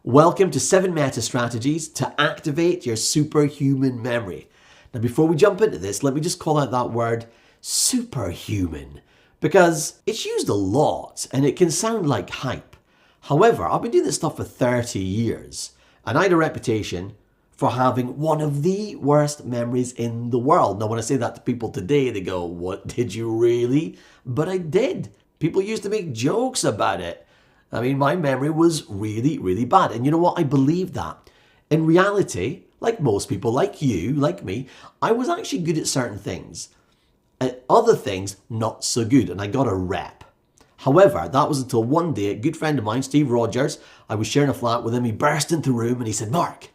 Welcome to 7 meta strategies to activate your superhuman memory. Now, before we jump into this, let me just call out that word superhuman because it's used a lot and it can sound like hype. However, I've been doing this stuff for 30 years and I had a reputation for having one of the worst memories in the world. Now, when I say that to people today, they go, "What, did you really?" But I did. People used to make jokes about it. I mean, my memory was really, really bad. And you know what? I believed that. In reality, like most people, like you, like me, I was actually good at certain things. At other things, not so good. And I got a rep. However, that was until one day, a good friend of mine, Steve Rogers, I was sharing a flat with him. He burst into the room and he said, "Mark,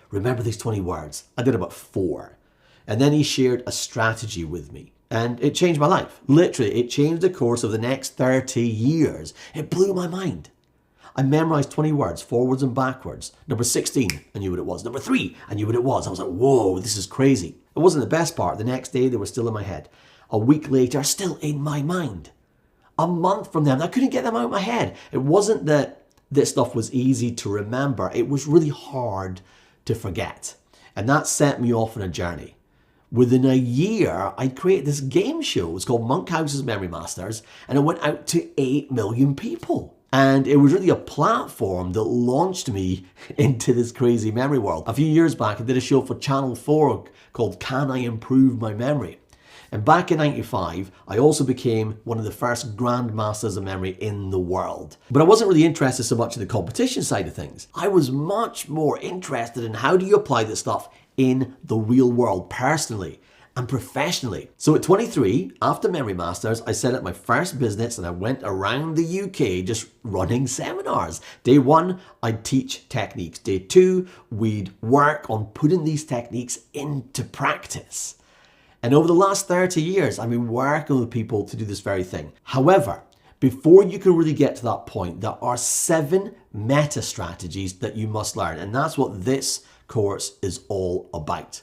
remember these 20 words." I did about 4. And then he shared a strategy with me. And it changed my life. Literally, it changed the course of the next 30 years. It blew my mind. I memorized 20 words, forwards and backwards. Number 16, I knew what it was. Number 3, I knew what it was. I was like, whoa, this is crazy. It wasn't the best part. The next day, they were still in my head. A week later, still in my mind. A month from them, I couldn't get them out of my head. It wasn't that this stuff was easy to remember. It was really hard to forget. And that set me off on a journey. Within a year, I created this game show. It was called Monkhouse's Memory Masters, and it went out to 8 million people. And it was really a platform that launched me into this crazy memory world. A few years back, I did a show for Channel 4 called Can I Improve My Memory? And back in '95, I also became one of the first grandmasters of memory in the world. But I wasn't really interested so much in the competition side of things. I was much more interested in how do you apply this stuff in the real world, personally and professionally. So at 23, after Memory Masters, I set up my first business and I went around the UK just running seminars. Day 1, I'd teach techniques. Day 2, we'd work on putting these techniques into practice. And over the last 30 years, I've been working with people to do this very thing. However, before you can really get to that point, there are 7 meta strategies that you must learn. And that's what this course is all about.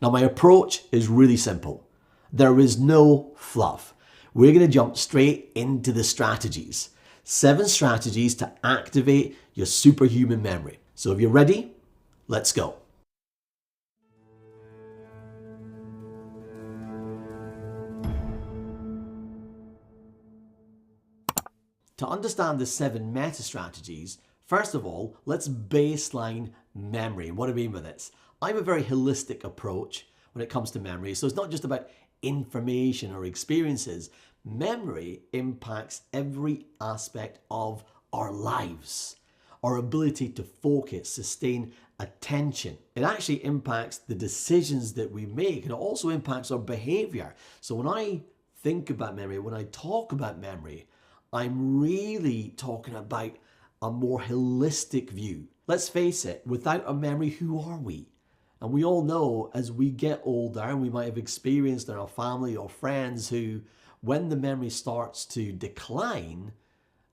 Now, my approach is really simple. There is no fluff. We're going to jump straight into the strategies. 7 strategies to activate your superhuman memory. So if you're ready, let's go. To understand the 7 meta strategies, first of all, let's baseline memory. What do I mean by this? I have a very holistic approach when it comes to memory. So it's not just about information or experiences. Memory impacts every aspect of our lives. Our ability to focus, sustain attention. It actually impacts the decisions that we make, and it also impacts our behavior. So when I think about memory, when I talk about memory, I'm really talking about a more holistic view. Let's face it, without a memory, who are we? And we all know as we get older, and we might have experienced in our family or friends who, when the memory starts to decline,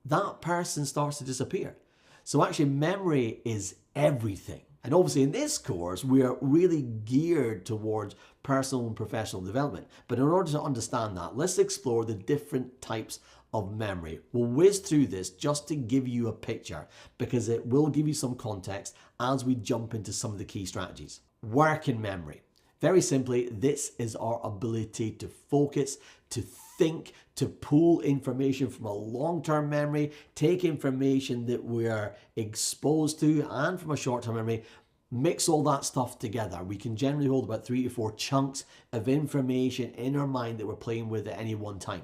that person starts to disappear. So actually memory is everything. And obviously in this course, we are really geared towards personal and professional development. But in order to understand that, let's explore the different types of memory. We'll whiz through this just to give you a picture because it will give you some context as we jump into some of the key strategies. Working memory. Very simply, this is our ability to focus, to think, to pull information from a long-term memory, take information that we are exposed to and from a short-term memory, mix all that stuff together. We can generally hold about 3 to 4 chunks of information in our mind that we're playing with at any one time.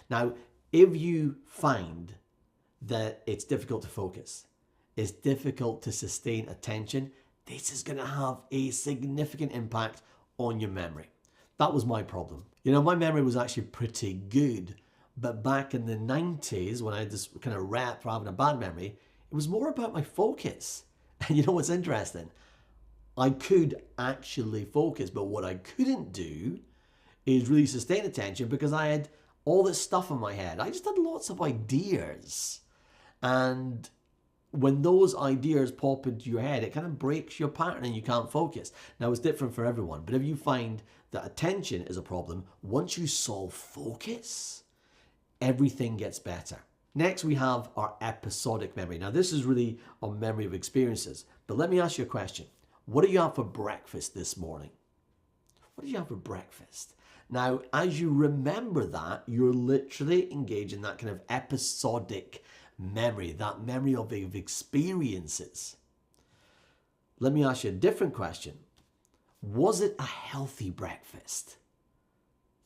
Now, if you find that it's difficult to focus, it's difficult to sustain attention, this is going to have a significant impact on your memory. That was my problem. You know, my memory was actually pretty good, but back in the 90s, when I had this kind of rep for having a bad memory, it was more about my focus. And you know what's interesting? I could actually focus, but what I couldn't do is really sustain attention because I had all this stuff in my head. I just had lots of ideas. And when those ideas pop into your head, it kind of breaks your pattern and you can't focus. Now, it's different for everyone, but if you find that attention is a problem, once you solve focus, everything gets better. Next, we have our episodic memory. Now, this is really a memory of experiences. But let me ask you a question. What did you have for breakfast this morning? What did you have for breakfast? Now, as you remember that, you're literally engaging that kind of episodic memory, that memory of experiences. Let me ask you a different question. Was it a healthy breakfast?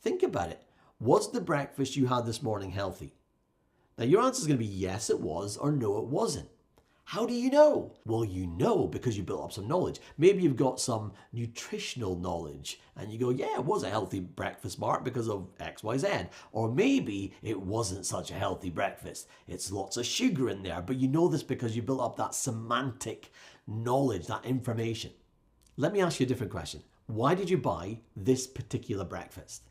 Think about it. Was the breakfast you had this morning healthy? Now, your answer is going to be yes, it was, or no, it wasn't. How do you know? Well, you know because you built up some knowledge. Maybe you've got some nutritional knowledge and you go, yeah, it was a healthy breakfast, Mark, because of X, Y, Z. Or maybe it wasn't such a healthy breakfast. It's lots of sugar in there, but you know this because you built up that semantic knowledge, that information. Let me ask you a different question. Why did you buy this particular breakfast?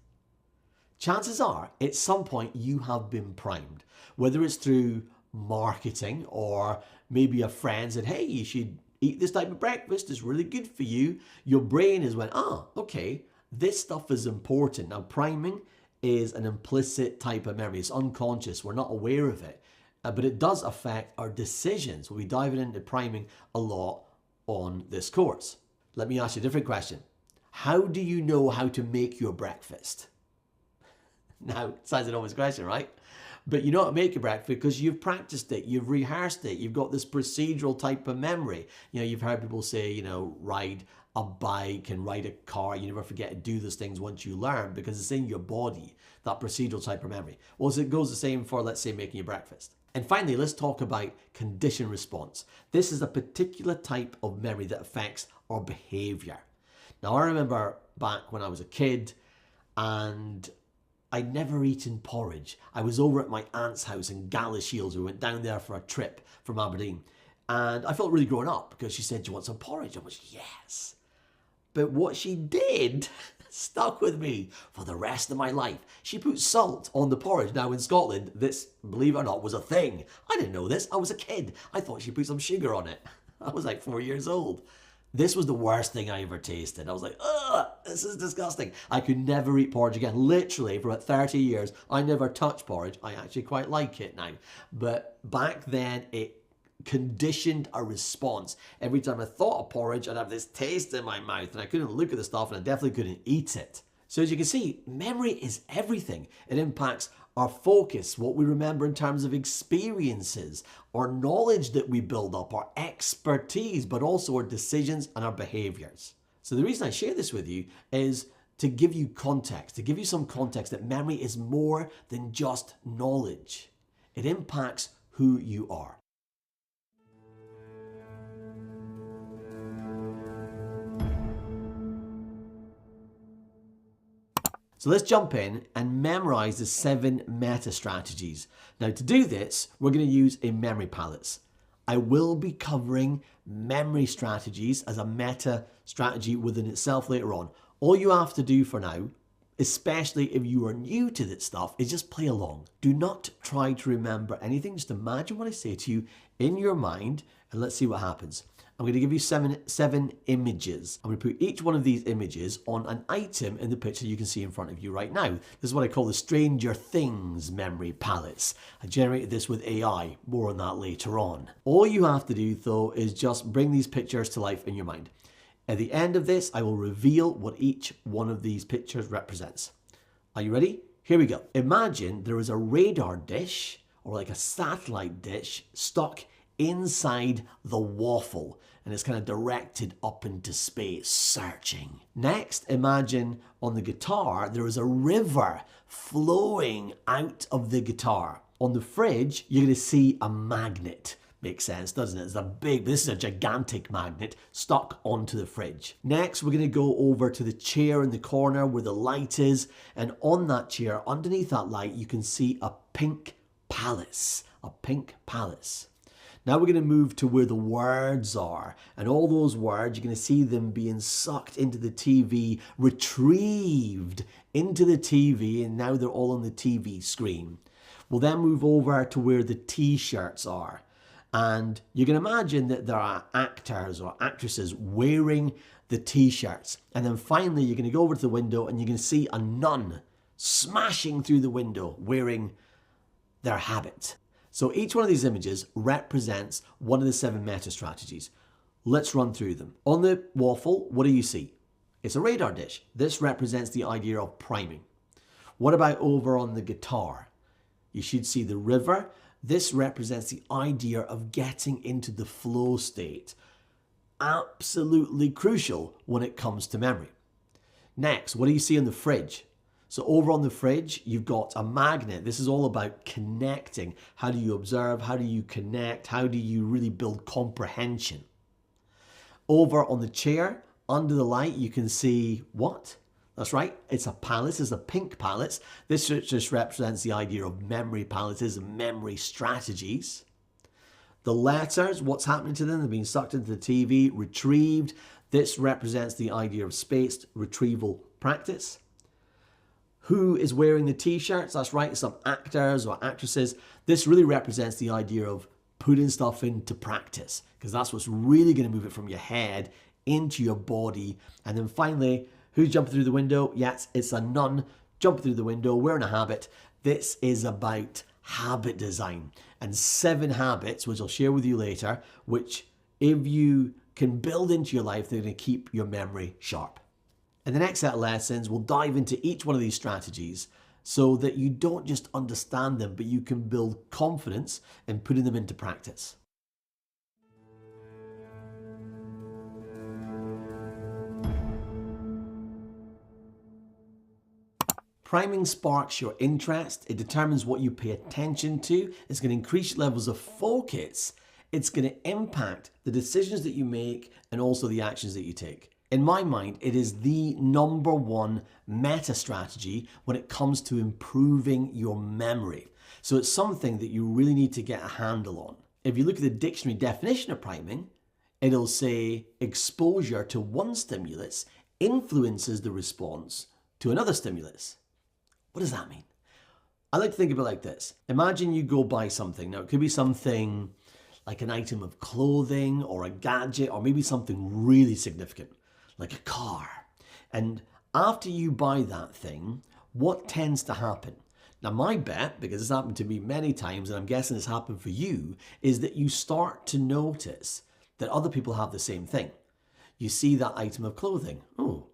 Chances are, at some point, you have been primed, whether it's through marketing or maybe a friend said, hey, you should eat this type of breakfast, it's really good for you. Your brain has went, okay, this stuff is important. Now, priming is an implicit type of memory. It's unconscious. We're not aware of it, but it does affect our decisions. We'll be diving into priming a lot on this course. Let me ask you a different question. How do you know how to make your breakfast? Now, it sounds an obvious question, right? But you know how to make your breakfast because you've practiced it, you've rehearsed it, you've got this procedural type of memory. You know, you've heard people say, ride a bike and ride a car. You never forget to do those things once you learn because it's in your body, that procedural type of memory. Well, so it goes the same for, let's say, making your breakfast. And finally, let's talk about condition response. This is a particular type of memory that affects our behavior. Now, I remember back when I was a kid and I'd never eaten porridge. I was over at my aunt's house in Galashiels. We went down there for a trip from Aberdeen. And I felt really grown up because she said, do you want some porridge? I was, yes. But what she did stuck with me for the rest of my life. She put salt on the porridge. Now in Scotland, this, believe it or not, was a thing. I didn't know this. I was a kid. I thought she put some sugar on it. I was like 4 years old. This was the worst thing I ever tasted. I was like, ugh, this is disgusting. I could never eat porridge again. Literally, for about 30 years, I never touched porridge. I actually quite like it now. But back then, it conditioned a response. Every time I thought of porridge, I'd have this taste in my mouth, and I couldn't look at the stuff, and I definitely couldn't eat it. So as you can see, memory is everything. It impacts our focus, what we remember in terms of experiences, our knowledge that we build up, our expertise, but also our decisions and our behaviors. So the reason I share this with you is to give you context, to give you some context that memory is more than just knowledge. It impacts who you are. So let's jump in and memorize the 7 meta strategies. Now to do this, we're going to use a memory palace. I will be covering memory strategies as a meta strategy within itself later on. All you have to do for now, especially if you are new to this stuff, is just play along. Do not try to remember anything. Just imagine what I say to you in your mind and let's see what happens. I'm going to give you seven images. I'm going to put each one of these images on an item in the picture you can see in front of you right now. This is what I call the Stranger Things memory palettes. I generated this with AI. More on that later on. All you have to do though is just bring these pictures to life in your mind. At the end of this, I will reveal what each one of these pictures represents. Are you ready? Here we go. Imagine there is a radar dish or like a satellite dish stuck inside the waffle and it's kind of directed up into space, searching. Next, imagine on the guitar there is a river flowing out of the guitar. On the fridge, you're going to see a magnet. Makes sense, doesn't it? This is a gigantic magnet stuck onto the fridge. Next, we're going to go over to the chair in the corner where the light is, and on that chair, underneath that light, you can see a pink palace. A pink palace. Now we're going to move to where the words are, and all those words, you're going to see them being sucked into the TV, retrieved into the TV, and now they're all on the TV screen. We'll then move over to where the t-shirts are. And you can imagine that there are actors or actresses wearing the t-shirts. And then finally, you're going to go over to the window and you're going to see a nun smashing through the window wearing their habit. So each one of these images represents one of the 7 meta strategies. Let's run through them. On the waffle, what do you see? It's a radar dish. This represents the idea of priming. What about over on the guitar? You should see the river. This represents the idea of getting into the flow state. Absolutely crucial when it comes to memory. Next, what do you see in the fridge? So over on the fridge, you've got a magnet. This is all about connecting. How do you observe? How do you connect? How do you really build comprehension? Over on the chair, under the light, you can see what? That's right, it's a palette, it's a pink palette. This just represents the idea of memory palettes and memory strategies. The letters, what's happening to them? They're being sucked into the TV, retrieved. This represents the idea of spaced retrieval practice. Who is wearing the t-shirts? That's right, some actors or actresses. This really represents the idea of putting stuff into practice, because that's what's really going to move it from your head into your body. And then finally, who's jumping through the window? Yes, it's a nun jumping through the window, wearing a habit. This is about habit design and 7 habits, which I'll share with you later, which if you can build into your life, they're going to keep your memory sharp. In the next set of lessons, we'll dive into each one of these strategies so that you don't just understand them, but you can build confidence in putting them into practice. Priming sparks your interest. It determines what you pay attention to. It's going to increase levels of focus. It's going to impact the decisions that you make and also the actions that you take. In my mind, it is the #1 meta strategy when it comes to improving your memory. So it's something that you really need to get a handle on. If you look at the dictionary definition of priming, it'll say exposure to one stimulus influences the response to another stimulus. What does that mean? I like to think of it like this. Imagine you go buy something. Now, it could be something like an item of clothing or a gadget, or maybe something really significant, like a car. And after you buy that thing, what tends to happen? Now, my bet, because it's happened to me many times, and I'm guessing it's happened for you, is that you start to notice that other people have the same thing. You see that item of clothing. Oh,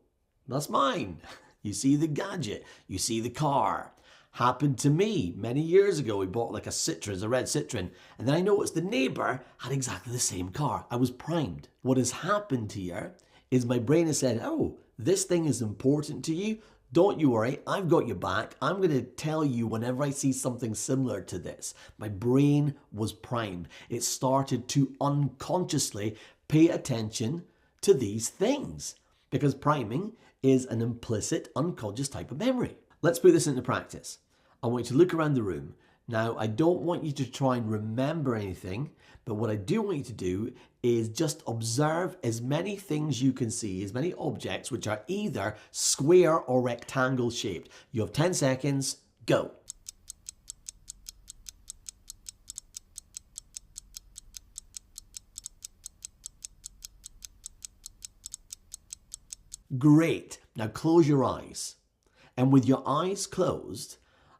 that's mine. You see the gadget. You see the car. Happened to me many years ago. We bought like a Citroen, a red Citroen, and then I noticed the neighbor had exactly the same car. I was primed. What has happened here is my brain has said, oh, this thing is important to you. Don't you worry, I've got your back. I'm going to tell you whenever I see something similar to this. My brain was primed. It started to unconsciously pay attention to these things because priming is an implicit, unconscious type of memory. Let's put this into practice. I want you to look around the room. Now, I don't want you to try and remember anything, but what I do want you to do is just observe as many things you can see, as many objects which are either square or rectangle shaped. You have 10 seconds, go. Great. Now close your eyes. And with your eyes closed,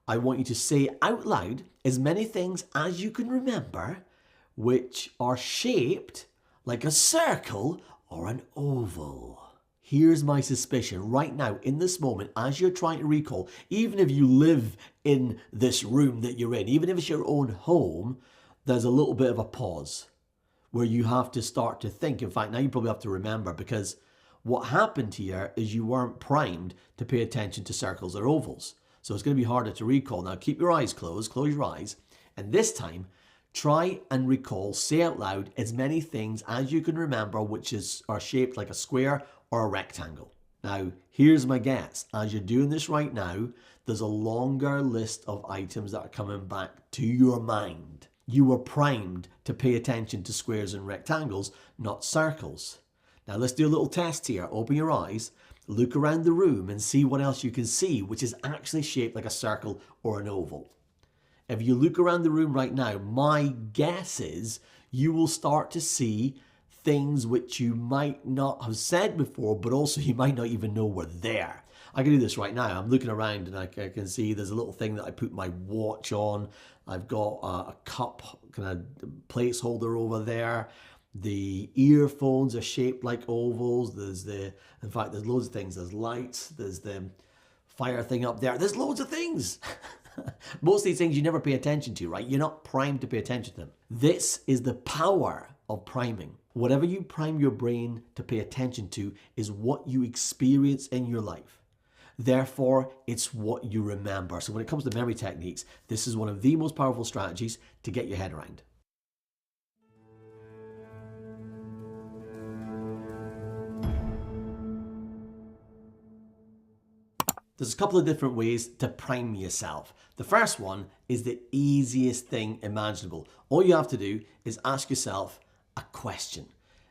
I want you to say out loud as many things as you can remember which are shaped like a circle or an oval. Here's my suspicion right now in this moment as you're trying to recall, even if you live in this room that you're in, even if it's your own home, there's a little bit of a pause where you have to start to think. In fact, now you probably have to remember because what happened here is you weren't primed to pay attention to circles or ovals. So it's going to be harder to recall. Now keep your eyes closed, close your eyes, and this time try and recall, say out loud as many things as you can remember which are shaped like a square or a rectangle. Now here's my guess. As you're doing this right now, there's a longer list of items that are coming back to your mind. You were primed to pay attention to squares and rectangles, not circles. Now let's do a little test here. Open your eyes, look around the room and see what else you can see which is actually shaped like a circle or an oval. If you look around the room right now, my guess is you will start to see things which you might not have said before, but also you might not even know were there. I can do this right now. I'm looking around and I can see there's a little thing that I put my watch on. I've got a cup kind of placeholder over there. The earphones are shaped like ovals. In fact, there's loads of things. There's lights. There's the fire thing up there. There's loads of things. Most of these things you never pay attention to, right? You're not primed to pay attention to them. This is the power of priming. Whatever you prime your brain to pay attention to is what you experience in your life. Therefore, it's what you remember. So when it comes to memory techniques, this is one of the most powerful strategies to get your head around. There's a couple of different ways to prime yourself. The first one is the easiest thing imaginable. All you have to do is ask yourself a question.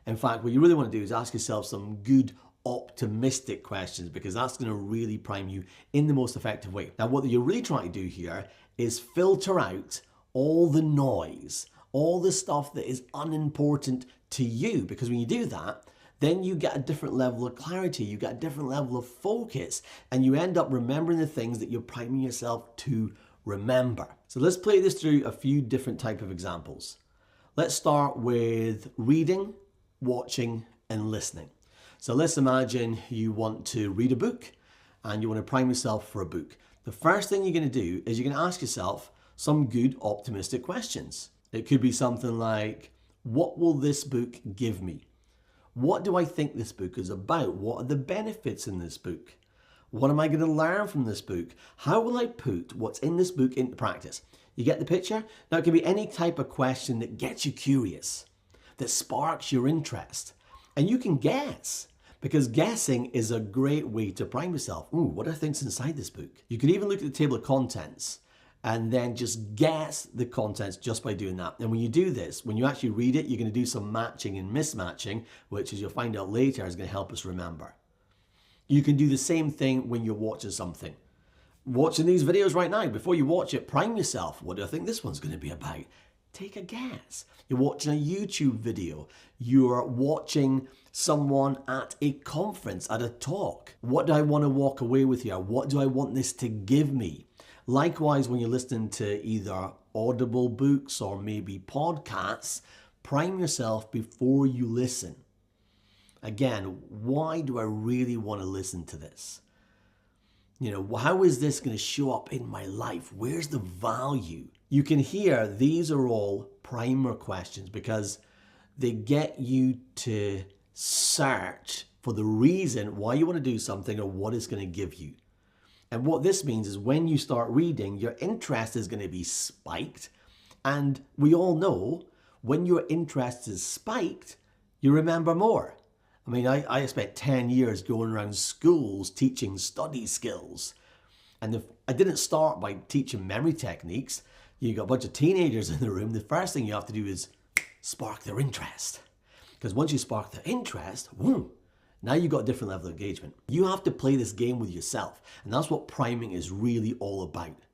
In fact, what you really want to do is ask yourself some good, optimistic questions, because that's going to really prime you in the most effective way. Now, what you're really trying to do here is filter out all the noise, all the stuff that is unimportant to you, because when you do that, then you get a different level of clarity, you get a different level of focus, and you end up remembering the things that you're priming yourself to remember. So let's play this through a few different type of examples. Let's start with reading, watching, and listening. So let's imagine you want to read a book and you want to prime yourself for a book. The first thing you're going to do is you're going to ask yourself some good, optimistic questions. It could be something like, what will this book give me? What do I think this book is about? What are the benefits in this book? What am I going to learn from this book? How will I put what's in this book into practice? You get the picture? Now, it can be any type of question that gets you curious, that sparks your interest. And you can guess, because guessing is a great way to prime yourself. Ooh, what are things inside this book? You can even look at the table of contents and then just guess the contents just by doing that. And when you do this, when you actually read it, you're going to do some matching and mismatching, which, as you'll find out later, is going to help us remember. You can do the same thing when you're watching something. Watching these videos right now, before you watch it, prime yourself. What do I think this one's going to be about? Take a guess. You're watching a YouTube video. You're watching someone at a conference, at a talk. What do I want to walk away with here? What do I want this to give me? Likewise, when you're listening to either audible books or maybe podcasts, prime yourself before you listen. Again, why do I really want to listen to this? You know, how is this going to show up in my life? Where's the value? You can hear these are all primer questions because they get you to search for the reason why you want to do something or what it's going to give you. And what this means is when you start reading, your interest is going to be spiked. And we all know when your interest is spiked, you remember more. I mean, I spent 10 years going around schools teaching study skills. And I didn't start by teaching memory techniques. You got a bunch of teenagers in the room. The first thing you have to do is spark their interest. Because once you spark their interest, whoom, now you've got a different level of engagement. You have to play this game with yourself. And that's what priming is really all about.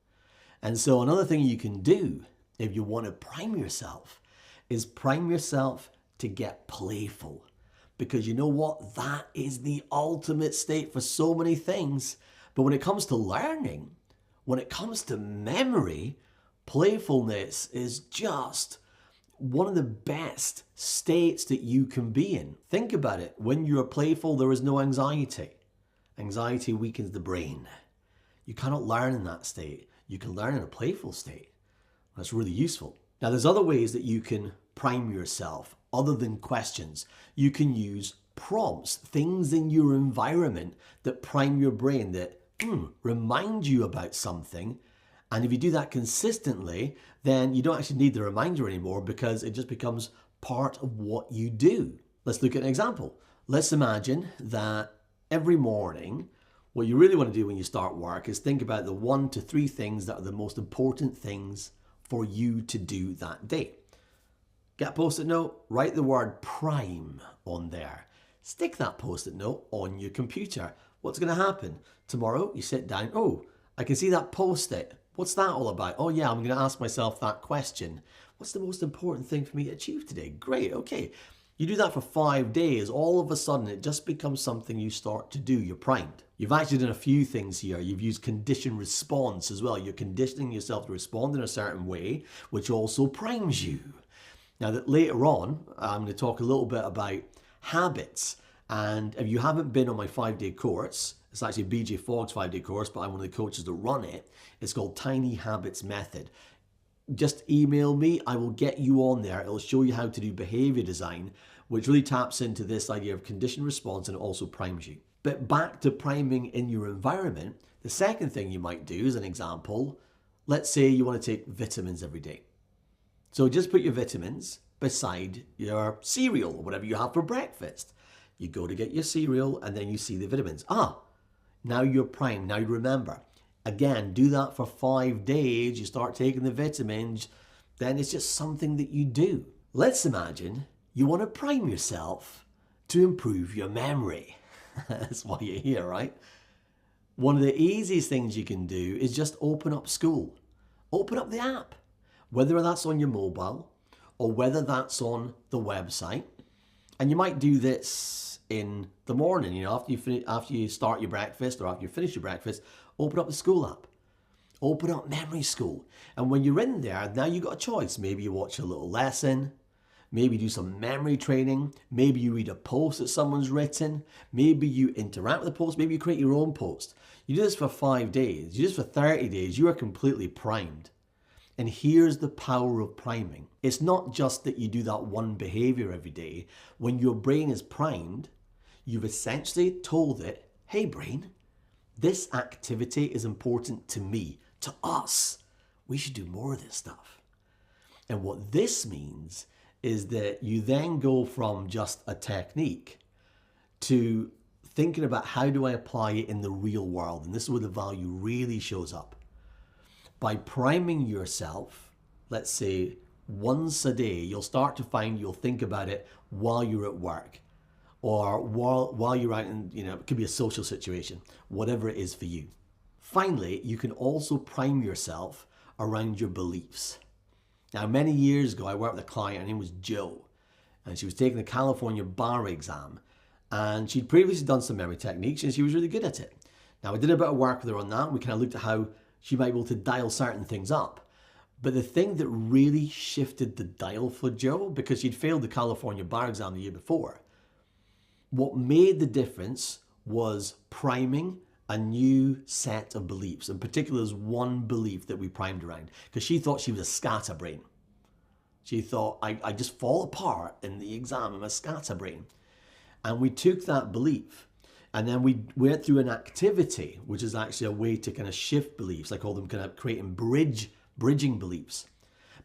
And so another thing you can do if you want to prime yourself is prime yourself to get playful. Because you know what? That is the ultimate state for so many things. But when it comes to learning, when it comes to memory, playfulness is just one of the best states that you can be in. Think about it. When you're playful, there is no anxiety. Anxiety weakens the brain. You cannot learn in that state. You can learn in a playful state. That's really useful. Now, there's other ways that you can prime yourself other than questions. You can use prompts, things in your environment that prime your brain, that remind you about something. And if you do that consistently, then you don't actually need the reminder anymore because it just becomes part of what you do. Let's look at an example. Let's imagine that every morning, what you really want to do when you start work is think about the 1 to 3 things that are the most important things for you to do that day. Get a post-it note, write the word prime on there. Stick that post-it note on your computer. What's going to happen? Tomorrow you sit down, oh, I can see that post-it. What's that all about? Oh yeah, I'm going to ask myself that question. What's the most important thing for me to achieve today? Great, okay. You do that for 5 days, all of a sudden it just becomes something you start to do. You're primed. You've actually done a few things here. You've used conditioned response as well. You're conditioning yourself to respond in a certain way, which also primes you. Now that later on, I'm going to talk a little bit about habits. And if you haven't been on my 5-day course, it's actually BJ Fogg's 5-day course, but I'm one of the coaches that run it. It's called Tiny Habits Method. Just email me, I will get you on there. It'll show you how to do behavior design, which really taps into this idea of conditioned response and it also primes you. But back to priming in your environment, the second thing you might do as an example, let's say you want to take vitamins every day. So just put your vitamins beside your cereal or whatever you have for breakfast. You go to get your cereal and then you see the vitamins. Now you're primed, now you remember. Again, do that for 5 days, you start taking the vitamins, then it's just something that you do. Let's imagine you want to prime yourself to improve your memory. That's why you're here, right? One of the easiest things you can do is just open up school. Open up the app, whether that's on your mobile or whether that's on the website. And you might do this in the morning, after you start your breakfast or after you finish your breakfast, open up the school app. Open up Memory School. And when you're in there, now you've got a choice. Maybe you watch a little lesson, maybe do some memory training, maybe you read a post that someone's written, maybe you interact with the post, maybe you create your own post. You do this for 5 days, you do this for 30 days, you are completely primed. And here's the power of priming. It's not just that you do that one behavior every day. When your brain is primed, you've essentially told it, hey brain, this activity is important to me, to us. We should do more of this stuff. And what this means is that you then go from just a technique to thinking about how do I apply it in the real world. And this is where the value really shows up. By priming yourself, let's say once a day, you'll start to find you'll think about it while you're at work or while you're out in, it could be a social situation, whatever it is for you. Finally, you can also prime yourself around your beliefs. Now, many years ago, I worked with a client, her name was Jo, and she was taking the California bar exam, and she'd previously done some memory techniques, and she was really good at it. Now, I did a bit of work with her on that, and we kind of looked at how she might be able to dial certain things up. But the thing that really shifted the dial for Jo, because she'd failed the California bar exam the year before, what made the difference was priming a new set of beliefs. In particular, there's one belief that we primed around, because she thought she was a scatterbrain. She thought, I just fall apart in the exam, I'm a scatterbrain. And we took that belief and then we went through an activity, which is actually a way to kind of shift beliefs. I call them kind of creating bridging beliefs.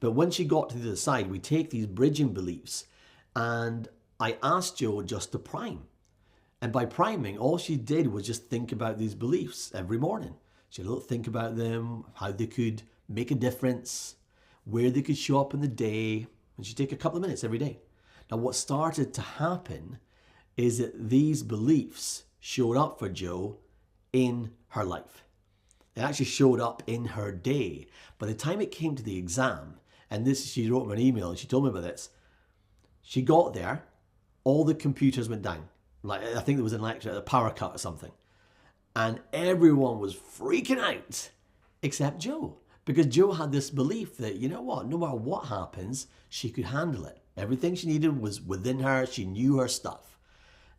But when she got to the other side, we take these bridging beliefs and I asked Jo just to prime. And by priming, all she did was just think about these beliefs every morning. She had a little think about them, how they could make a difference, where they could show up in the day. And she'd take a couple of minutes every day. Now, what started to happen is that these beliefs showed up for Jo in her life. It actually showed up in her day. By the time it came to the exam, and this, she wrote me an email and she told me about this, she got there, all the computers went down. Like, I think there was a power cut or something. And everyone was freaking out, except Jo. Because Jo had this belief that, you know what, no matter what happens, she could handle it. Everything she needed was within her, she knew her stuff.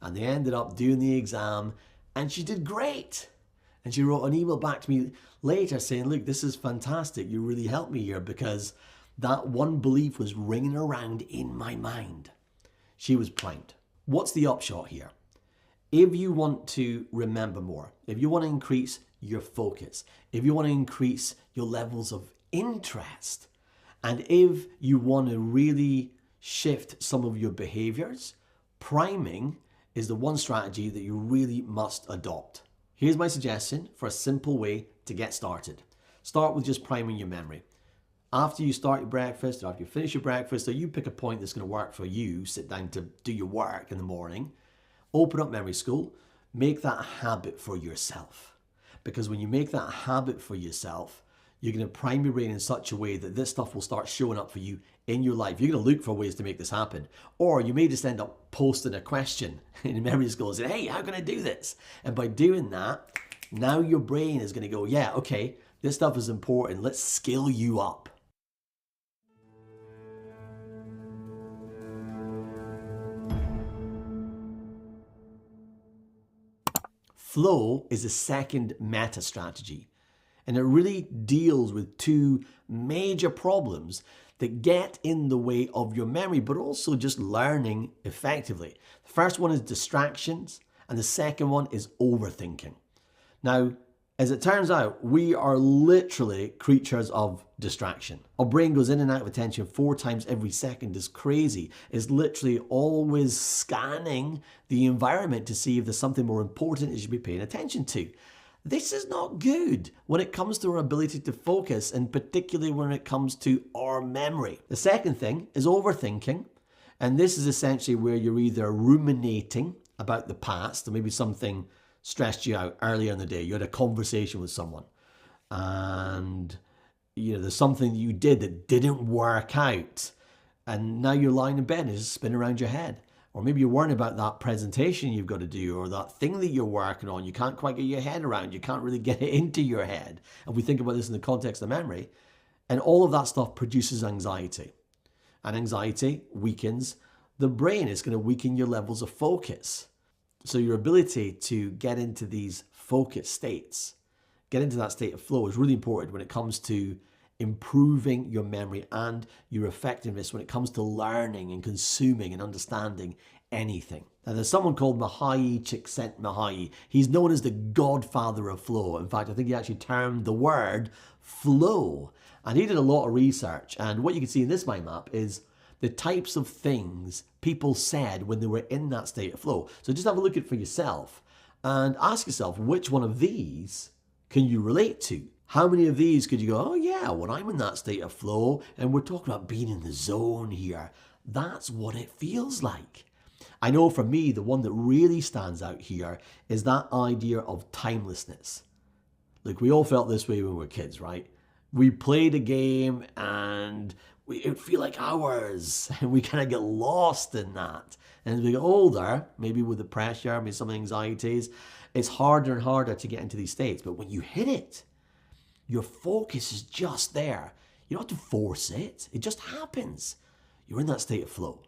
And they ended up doing the exam and she did great. And she wrote an email back to me later saying, look, this is fantastic. You really helped me here because that one belief was ringing around in my mind. She was primed. What's the upshot here? If you want to remember more, if you want to increase your focus, if you want to increase your levels of interest, and if you want to really shift some of your behaviors, priming is the one strategy that you really must adopt. Here's my suggestion for a simple way to get started. Start with just priming your memory. After you start your breakfast, or after you finish your breakfast, or you pick a point that's going to work for you, sit down to do your work in the morning, open up Memory School, make that a habit for yourself. Because when you make that a habit for yourself, You're going to prime your brain in such a way that this stuff will start showing up for you in your life. You're going to look for ways to make this happen. Or you may just end up posting a question in memory school and say, hey, how can I do this? And by doing that, now your brain is going to go, yeah, okay, this stuff is important. Let's skill you up. Flow is a second meta strategy, and it really deals with two major problems that get in the way of your memory, but also just learning effectively. The first one is distractions, and the second one is overthinking. Now, as it turns out, we are literally creatures of distraction. Our brain goes in and out of attention 4 times every second. It's crazy. It's literally always scanning the environment to see if there's something more important it should be paying attention to. This is not good when it comes to our ability to focus, and particularly when it comes to our memory. The second thing is overthinking. And this is essentially where you're either ruminating about the past, or maybe something stressed you out earlier in the day. You had a conversation with someone and there's something you did that didn't work out, and now you're lying in bed and it's just spinning around your head. Or maybe you're worrying about that presentation you've got to do, or that thing that you're working on. You can't quite get your head around. You can't really get it into your head. And we think about this in the context of memory. And all of that stuff produces anxiety. And anxiety weakens the brain. It's going to weaken your levels of focus. So your ability to get into these focus states, get into that state of flow, is really important when it comes to improving your memory and your effectiveness when it comes to learning and consuming and understanding anything. Now, there's someone called Mihaly Csikszentmihalyi. He's known as the godfather of flow. In fact, I think he actually termed the word flow. And he did a lot of research. And what you can see in this mind map is the types of things people said when they were in that state of flow. So just have a look at it for yourself and ask yourself, which one of these can you relate to? How many of these could you go, oh yeah, when I'm in that state of flow, and we're talking about being in the zone here, that's what it feels like. I know for me, the one that really stands out here is that idea of timelessness. Look, we all felt this way when we were kids, right? We played a game and it would feel like hours, and we kind of get lost in that. And as we get older, maybe with the pressure, maybe some anxieties, it's harder and harder to get into these states. But when you hit it, your focus is just there. You don't have to force it. It just happens. You're in that state of flow.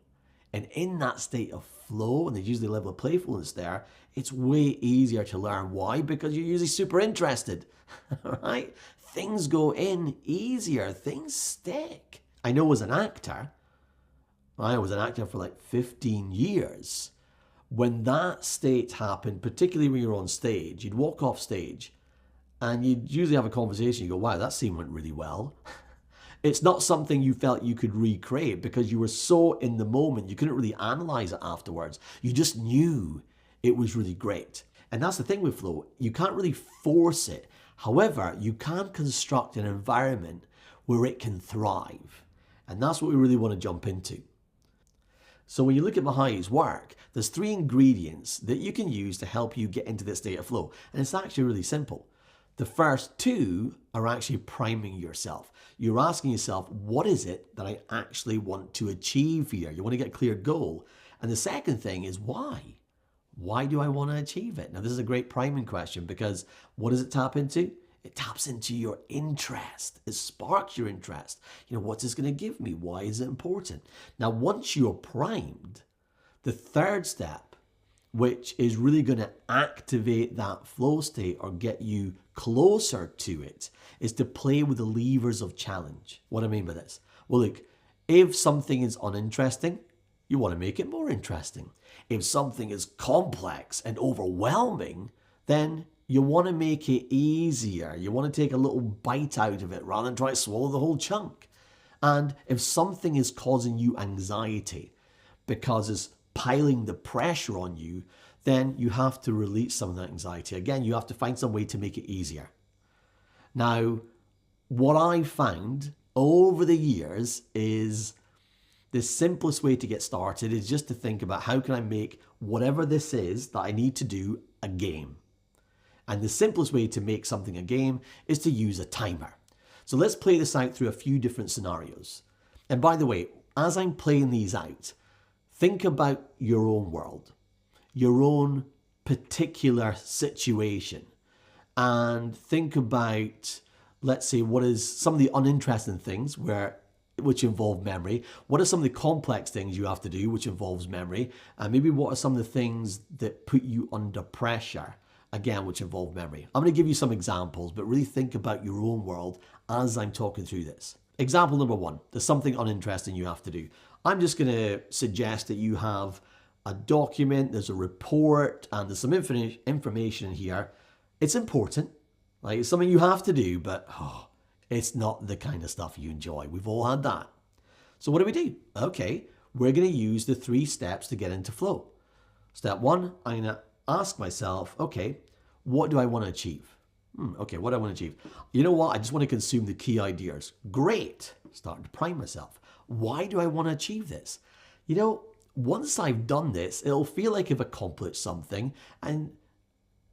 And in that state of flow, and there's usually a level of playfulness there, it's way easier to learn. Why? Because you're usually super interested, right? Things go in easier. Things stick. I know as an actor, I was an actor for like 15 years. When that state happened, particularly when you're on stage, you'd walk off stage and you'd usually have a conversation. You go, wow, that scene went really well. It's not something you felt you could recreate because you were so in the moment. You couldn't really analyze it afterwards. You just knew it was really great. And that's the thing with flow. You can't really force it. However, you can construct an environment where it can thrive. And that's what we really want to jump into. So when you look at Mihaly's work, there's 3 ingredients that you can use to help you get into this state of flow. And it's actually really simple. The first 2 are actually priming yourself. You're asking yourself, what is it that I actually want to achieve here? You want to get a clear goal. And the second thing is why? Why do I want to achieve it? Now, this is a great priming question because what does it tap into? It taps into your interest. It sparks your interest. What's this going to give me? Why is it important? Now, once you're primed, the third step, which is really going to activate that flow state or get you closer to it, is to play with the levers of challenge. What do I mean by this? Well, look, if something is uninteresting, you want to make it more interesting. If something is complex and overwhelming, then you want to make it easier. You want to take a little bite out of it rather than try to swallow the whole chunk. And if something is causing you anxiety because it's piling the pressure on you, then you have to release some of that anxiety. Again, you have to find some way to make it easier. Now, what I found over the years is the simplest way to get started is just to think about how can I make whatever this is that I need to do a game. And the simplest way to make something a game is to use a timer. So let's play this out through a few different scenarios. And by the way, as I'm playing these out, think about your own world, your own particular situation, and think about, let's say, what is some of the uninteresting things which involve memory. What are some of the complex things you have to do which involves memory? And maybe what are some of the things that put you under pressure, again, which involve memory? I'm going to give you some examples, but really think about your own world as I'm talking through this. Example number one, there's something uninteresting you have to do. I'm just going to suggest that you have a document, there's a report, and there's some information in here. It's important, like it's something you have to do, but it's not the kind of stuff you enjoy. We've all had that. So what do? Okay, we're going to use the 3 steps to get into flow. Step 1, I'm going to ask myself, okay, what do I want to achieve? Okay, what do I want to achieve? You know what? I just want to consume the key ideas. Great. Starting to prime myself. Why do I want to achieve this? You know, once I've done this, it'll feel like I've accomplished something. And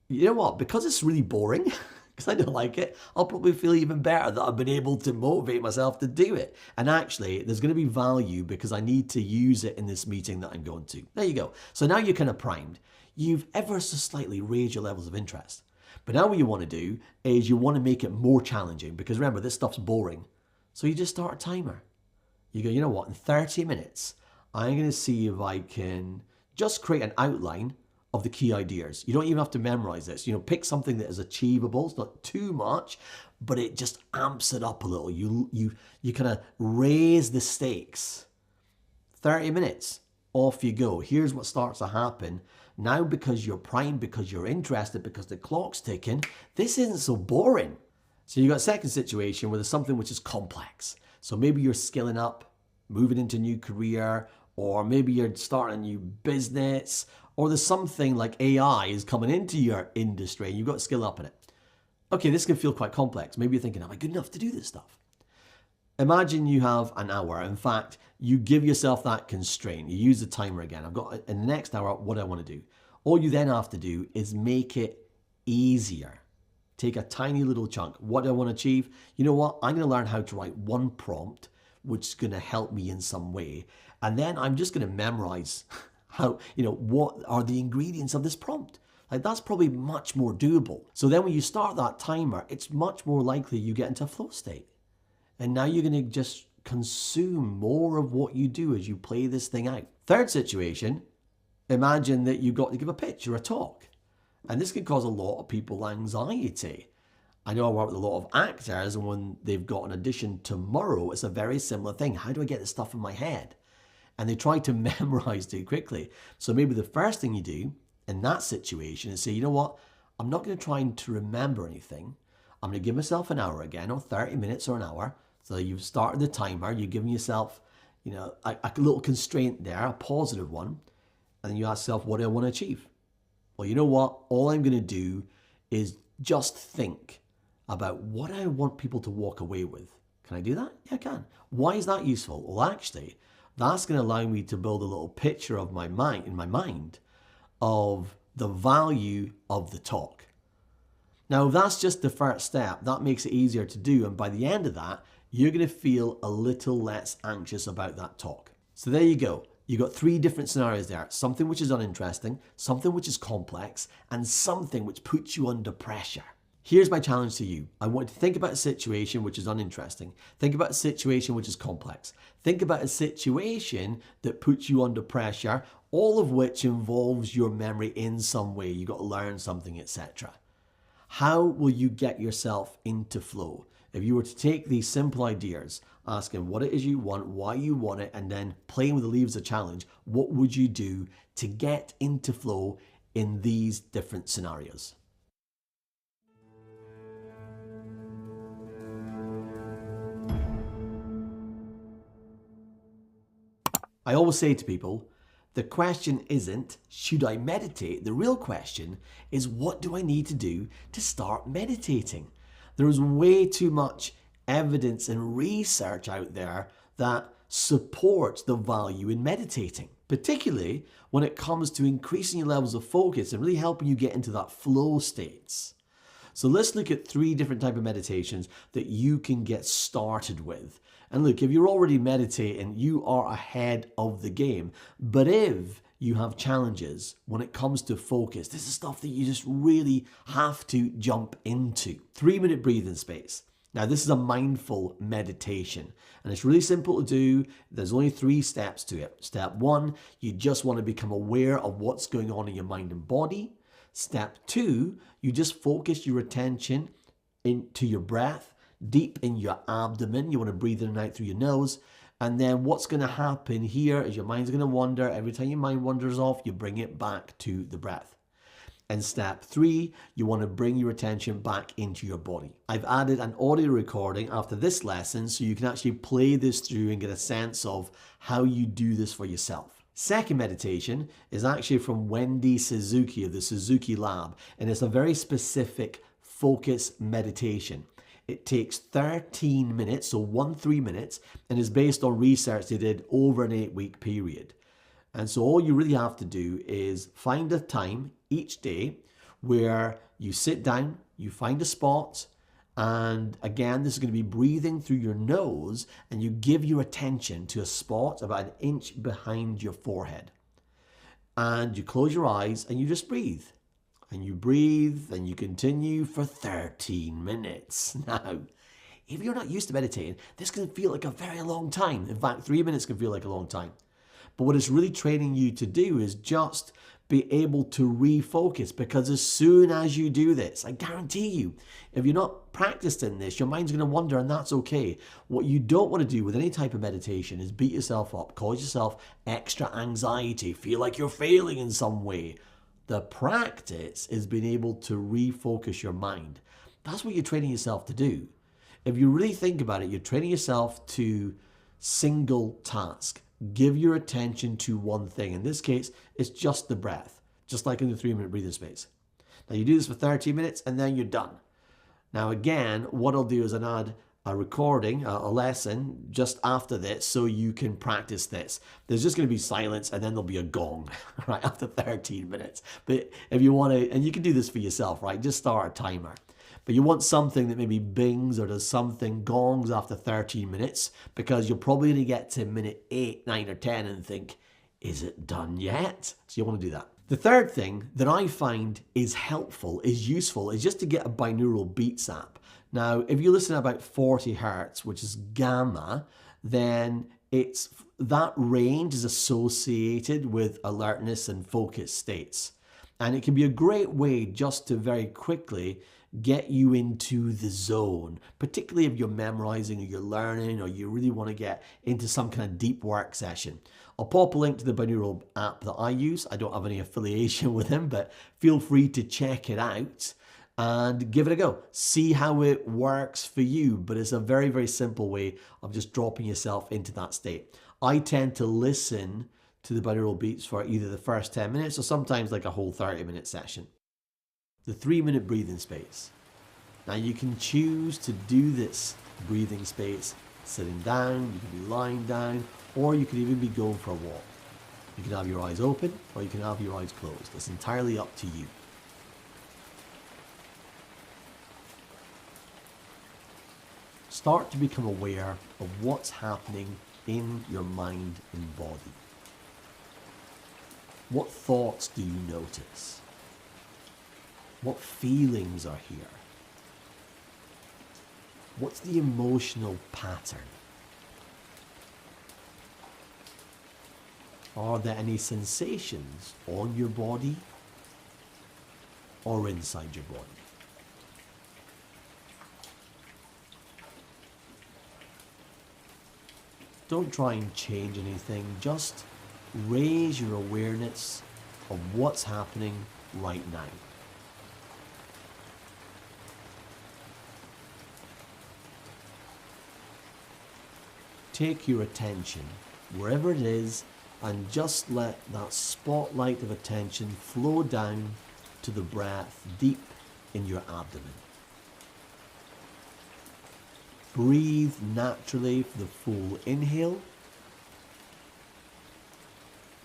you know what? Because it's really boring, because I don't like it, I'll probably feel even better that I've been able to motivate myself to do it. And actually, there's going to be value because I need to use it in this meeting that I'm going to. There you go. So now you're kind of primed. You've ever so slightly raised your levels of interest. But now what you want to do is you want to make it more challenging, because remember, this stuff's boring. So you just start a timer. You go, you know what, in 30 minutes, I'm going to see if I can just create an outline of the key ideas. You don't even have to memorize this. You know, pick something that is achievable. It's not too much, but it just amps it up a little. You kind of raise the stakes. 30 minutes, off you go. Here's what starts to happen. Now, because you're primed, because you're interested, because the clock's ticking, this isn't so boring. So you got a second situation where there's something which is complex. So maybe you're skilling up, moving into a new career, or maybe you're starting a new business, or there's something like AI is coming into your industry and you've got to skill up in it. Okay, this can feel quite complex. Maybe you're thinking, am I good enough to do this stuff? Imagine you have an hour. In fact, you give yourself that constraint. You use the timer again. I've got in the next hour what I want to do. All you then have to do is make it easier. Take a tiny little chunk. What do I want to achieve? You know what? I'm going to learn how to write one prompt which is going to help me in some way. And then I'm just going to memorize how, what are the ingredients of this prompt. Like, that's probably much more doable. So then when you start that timer, it's much more likely you get into a flow state. And now you're going to just consume more of what you do as you play this thing out. Third situation, imagine that you've got to give a pitch or a talk. And this can cause a lot of people anxiety. I know I work with a lot of actors, and when they've got an audition tomorrow, it's a very similar thing. How do I get this stuff in my head? And they try to memorize too quickly. So maybe the first thing you do in that situation is say, you know what? I'm not going to try to remember anything. I'm going to give myself an hour again, or 30 minutes or an hour. So you've started the timer, you're giving yourself, a little constraint there, a positive one. And then you ask yourself, what do I want to achieve? Well, you know what? All I'm going to do is just think about what I want people to walk away with. Can I do that? Yeah, I can. Why is that useful? Well, actually, that's going to allow me to build a little picture of my mind of the value of the talk. Now, if that's just the first step, that makes it easier to do. And by the end of that, you're going to feel a little less anxious about that talk. So there you go. You got 3 different scenarios there. Something which is uninteresting, something which is complex, and something which puts you under pressure. Here's my challenge to you. I want you to think about a situation which is uninteresting. Think about a situation which is complex. Think about a situation that puts you under pressure, all of which involves your memory in some way. You've got to learn something, etc. How will you get yourself into flow? If you were to take these simple ideas, asking what it is you want, why you want it, and then playing with the levers of challenge, what would you do to get into flow in these different scenarios? I always say to people, the question isn't, should I meditate? The real question is, what do I need to do to start meditating? There is way too much evidence and research out there that supports the value in meditating, particularly when it comes to increasing your levels of focus and really helping you get into that flow states. So let's look at 3 different types of meditations that you can get started with. And look, if you're already meditating, you are ahead of the game. But if you have challenges when it comes to focus, this is stuff that you just really have to jump into. 3-minute breathing space. Now, this is a mindful meditation, and it's really simple to do. There's only 3 steps to it. Step 1, you just want to become aware of what's going on in your mind and body. Step 2, you just focus your attention into your breath, deep in your abdomen. You want to breathe in and out through your nose. And then what's going to happen here is your mind's going to wander. Every time your mind wanders off, you bring it back to the breath. And step 3, you want to bring your attention back into your body. I've added an audio recording after this lesson so you can actually play this through and get a sense of how you do this for yourself. Second meditation is actually from Wendy Suzuki of the Suzuki Lab, and it's a very specific focus meditation. It takes 13 minutes, so 3 minutes, and is based on research they did over an 8-week period. And so all you really have to do is find a time each day where you sit down, you find a spot, and again, this is going to be breathing through your nose, and you give your attention to a spot about an inch behind your forehead. And you close your eyes and you just breathe. And you breathe and you continue for 13 minutes. Now, if you're not used to meditating, this can feel like a very long time. In fact, 3 minutes can feel like a long time. But what it's really training you to do is just be able to refocus, because as soon as you do this, I guarantee you, if you're not practiced in this, your mind's going to wander, and that's okay. What you don't want to do with any type of meditation is beat yourself up, cause yourself extra anxiety, feel like you're failing in some way. The practice is being able to refocus your mind. That's what you're training yourself to do. If you really think about it, you're training yourself to single task. Give your attention to one thing. In this case, it's just the breath, just like in the 3-minute breathing space. Now you do this for 30 minutes and then you're done. Now again, what I'll do is I'll add a recording, a lesson just after this so you can practice this. There's just going to be silence and then there'll be a gong right after 13 minutes. But if you want to, and you can do this for yourself, right? Just start a timer. But you want something that maybe bings or does something, gongs after 13 minutes, because you're probably going to get to minute 8, 9, or 10 and think, is it done yet? So you want to do that. The third thing that I find is helpful, is useful, is just to get a binaural beats app. Now, if you listen at about 40 hertz, which is gamma, then that range is associated with alertness and focus states. And it can be a great way just to very quickly get you into the zone, particularly if you're memorizing or you're learning or you really want to get into some kind of deep work session. I'll pop a link to the Binaural app that I use. I don't have any affiliation with him, but feel free to check it out and give it a go. See how it works for you. But it's a very, very simple way of just dropping yourself into that state. I tend to listen to the binaural beats for either the first 10 minutes or sometimes like a whole 30-minute session. The 3-minute breathing space. Now you can choose to do this breathing space sitting down, you can be lying down, or you can even be going for a walk. You can have your eyes open or you can have your eyes closed. It's entirely up to you. Start to become aware of what's happening in your mind and body. What thoughts do you notice? What feelings are here? What's the emotional pattern? Are there any sensations on your body or inside your body? Don't try and change anything, just raise your awareness of what's happening right now. Take your attention wherever it is and just let that spotlight of attention flow down to the breath deep in your abdomen. Breathe naturally for the full inhale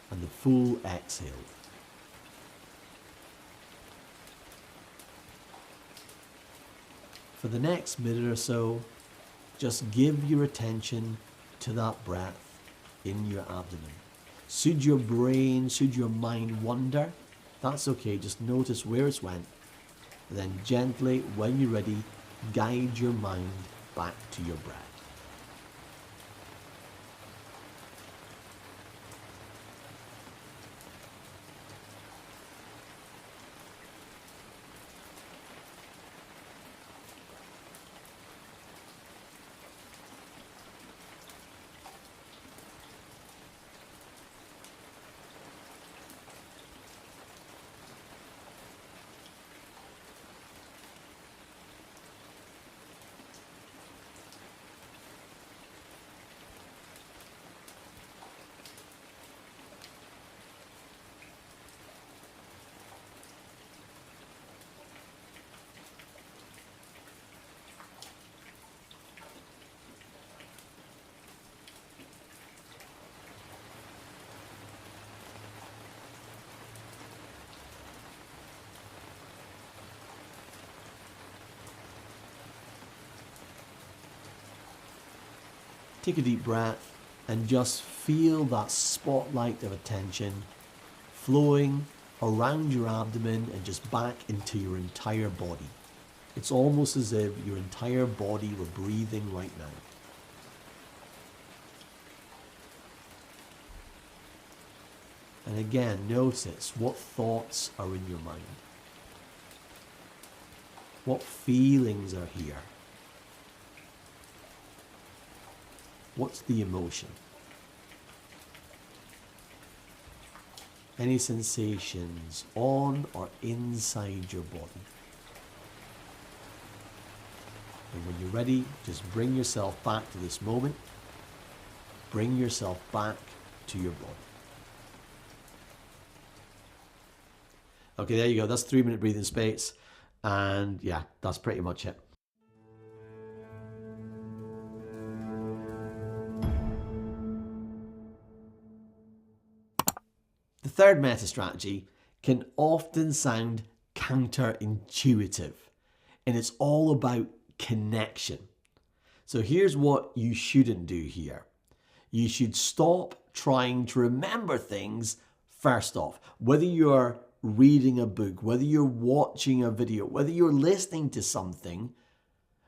and the full exhale. For the next minute or so, just give your attention to that breath in your abdomen. Should your brain, should your mind wander, that's okay, just notice where it's went. And then gently, when you're ready, guide your mind back to your breath. Take a deep breath and just feel that spotlight of attention flowing around your abdomen and just back into your entire body. It's almost as if your entire body were breathing right now. And again, notice what thoughts are in your mind. What feelings are here? What's the emotion? Any sensations on or inside your body? And when you're ready, just bring yourself back to this moment. Bring yourself back to your body. Okay, there you go. That's 3-minute breathing space. And yeah, that's pretty much it. The third meta strategy can often sound counterintuitive, and it's all about connection. So here's what you shouldn't do here. You should stop trying to remember things first off. Whether you're reading a book, whether you're watching a video, whether you're listening to something,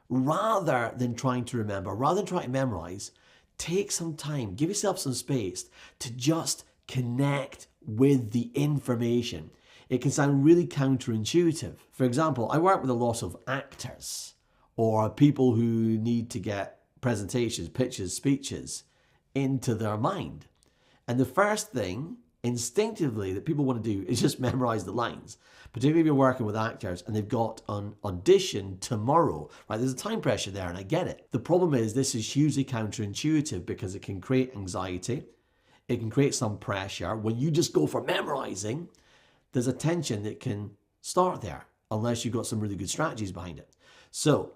rather than trying to remember, rather than trying to memorize, take some time, give yourself some space to just connect with the information. It can sound really counterintuitive. For example, I work with a lot of actors or people who need to get presentations, pitches, speeches into their mind. And the first thing instinctively that people want to do is just memorize the lines, particularly if you're working with actors and they've got an audition tomorrow, right? There's a time pressure there, and I get it. The problem is this is hugely counterintuitive because it can create anxiety. It can create some pressure. When you just go for memorizing, there's a tension that can start there unless you've got some really good strategies behind it. So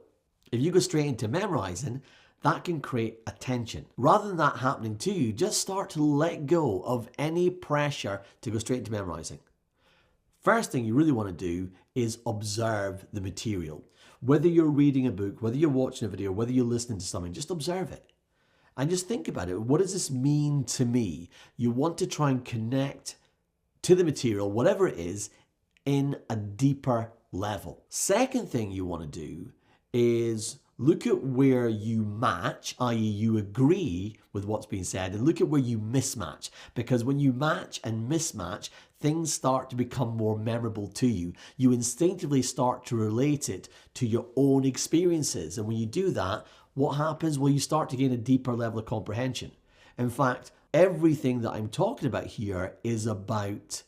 if you go straight into memorizing, that can create a tension. Rather than that happening to you, just start to let go of any pressure to go straight into memorizing. First thing you really want to do is observe the material. Whether you're reading a book, whether you're watching a video, whether you're listening to something, just observe it. And just think about it. What does this mean to me? You want to try and connect to the material, whatever it is, in a deeper level. Second thing you want to do is look at where you match, i.e. you agree with what's being said, and look at where you mismatch. Because when you match and mismatch, things start to become more memorable to you. You instinctively start to relate it to your own experiences. And when you do that, what happens? Well, you start to gain a deeper level of comprehension. In fact, everything that I'm talking about here is about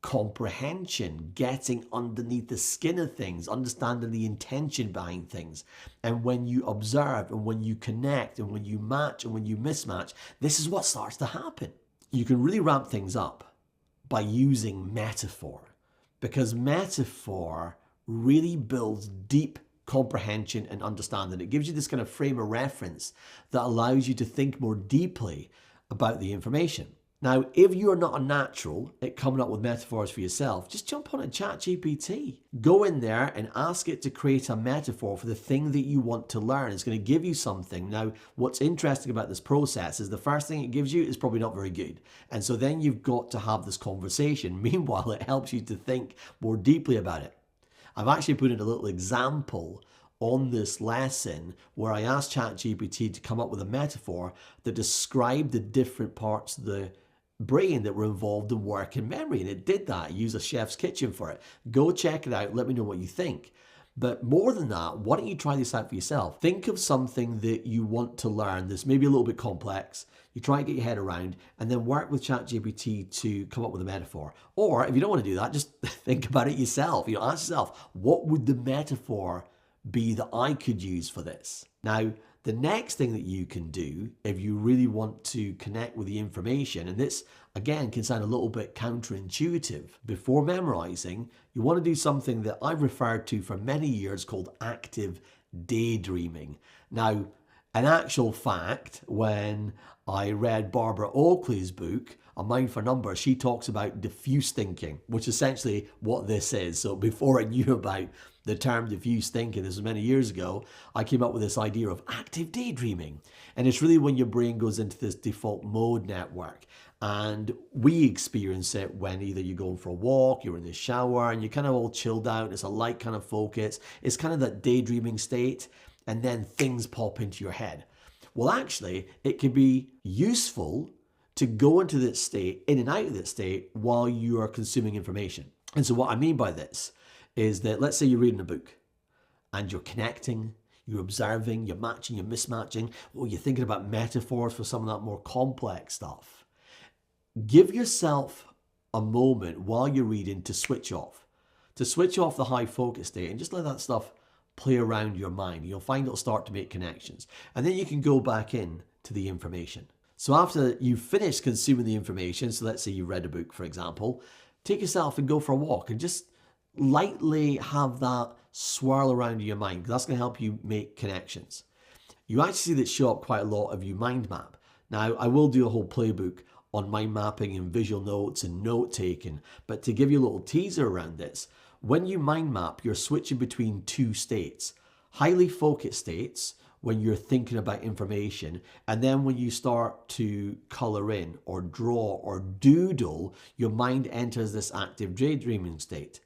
comprehension, getting underneath the skin of things, understanding the intention behind things. And when you observe and when you connect and when you match and when you mismatch, this is what starts to happen. You can really ramp things up by using metaphor, because metaphor really builds deep comprehension and understanding. It gives you this kind of frame of reference that allows you to think more deeply about the information. Now, if you're not a natural at coming up with metaphors for yourself, just jump on a ChatGPT. Go in there and ask it to create a metaphor for the thing that you want to learn. It's going to give you something. Now, what's interesting about this process is the first thing it gives you is probably not very good. And so then you've got to have this conversation. Meanwhile, it helps you to think more deeply about it. I've actually put in a little example on this lesson where I asked ChatGPT to come up with a metaphor that described the different parts of the brain that were involved in work and memory. And it did that. I used a chef's kitchen for it. Go check it out. Let me know what you think. But more than that, why don't you try this out for yourself? Think of something that you want to learn that's maybe a little bit complex. You try and get your head around and then work with ChatGPT to come up with a metaphor. Or if you don't want to do that, just think about it yourself. Ask yourself, what would the metaphor be that I could use for this? Now, the next thing that you can do if you really want to connect with the information, and this again can sound a little bit counterintuitive, before memorizing, you want to do something that I've referred to for many years called active daydreaming. Now, an actual fact, when I read Barbara Oakley's book, A Mind for Numbers, she talks about diffuse thinking, which is essentially what this is. So before I knew about the term diffuse thinking, this was many years ago, I came up with this idea of active daydreaming. And it's really when your brain goes into this default mode network. And we experience it when either you're going for a walk, you're in the shower, and you're kind of all chilled out. It's a light kind of focus. It's kind of that daydreaming state. And then things pop into your head. Well, actually, it can be useful to go into this state, in and out of that state, while you are consuming information. And so what I mean by this is that, let's say you're reading a book and you're connecting, you're observing, you're matching, you're mismatching, or you're thinking about metaphors for some of that more complex stuff. Give yourself a moment while you're reading to switch off the high focus state and just let that stuff play around your mind. You'll find it'll start to make connections. And then you can go back in to the information. So after you've finished consuming the information, so let's say you read a book, for example, take yourself and go for a walk and just lightly have that swirl around in your mind, because that's going to help you make connections. You actually see that show up quite a lot if you mind map. Now, I will do a whole playbook on mind mapping and visual notes and note taking, but to give you a little teaser around this, when you mind map, you're switching between two states. Highly focused states, when you're thinking about information, and then when you start to color in or draw or doodle, your mind enters this active daydreaming state.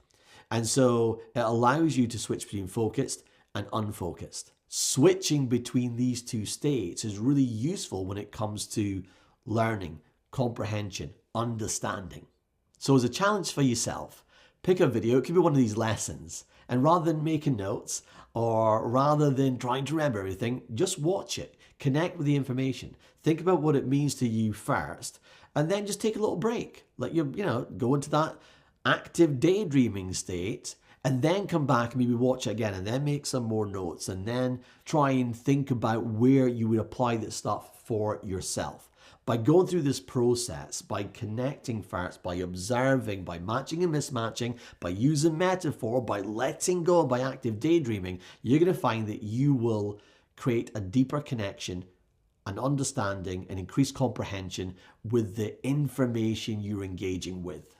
And so it allows you to switch between focused and unfocused. Switching between these two states is really useful when it comes to learning, comprehension, understanding. So as a challenge for yourself, pick a video, it could be one of these lessons, and rather than making notes or rather than trying to remember everything, just watch it, connect with the information, think about what it means to you first, and then just take a little break. Let you go into that active daydreaming state, and then come back and maybe watch it again, and then make some more notes, and then try and think about where you would apply this stuff for yourself. By going through this process, by connecting first, by observing, by matching and mismatching, by using metaphor, by letting go, by active daydreaming, you're going to find that you will create a deeper connection, an understanding, and increased comprehension with the information you're engaging with.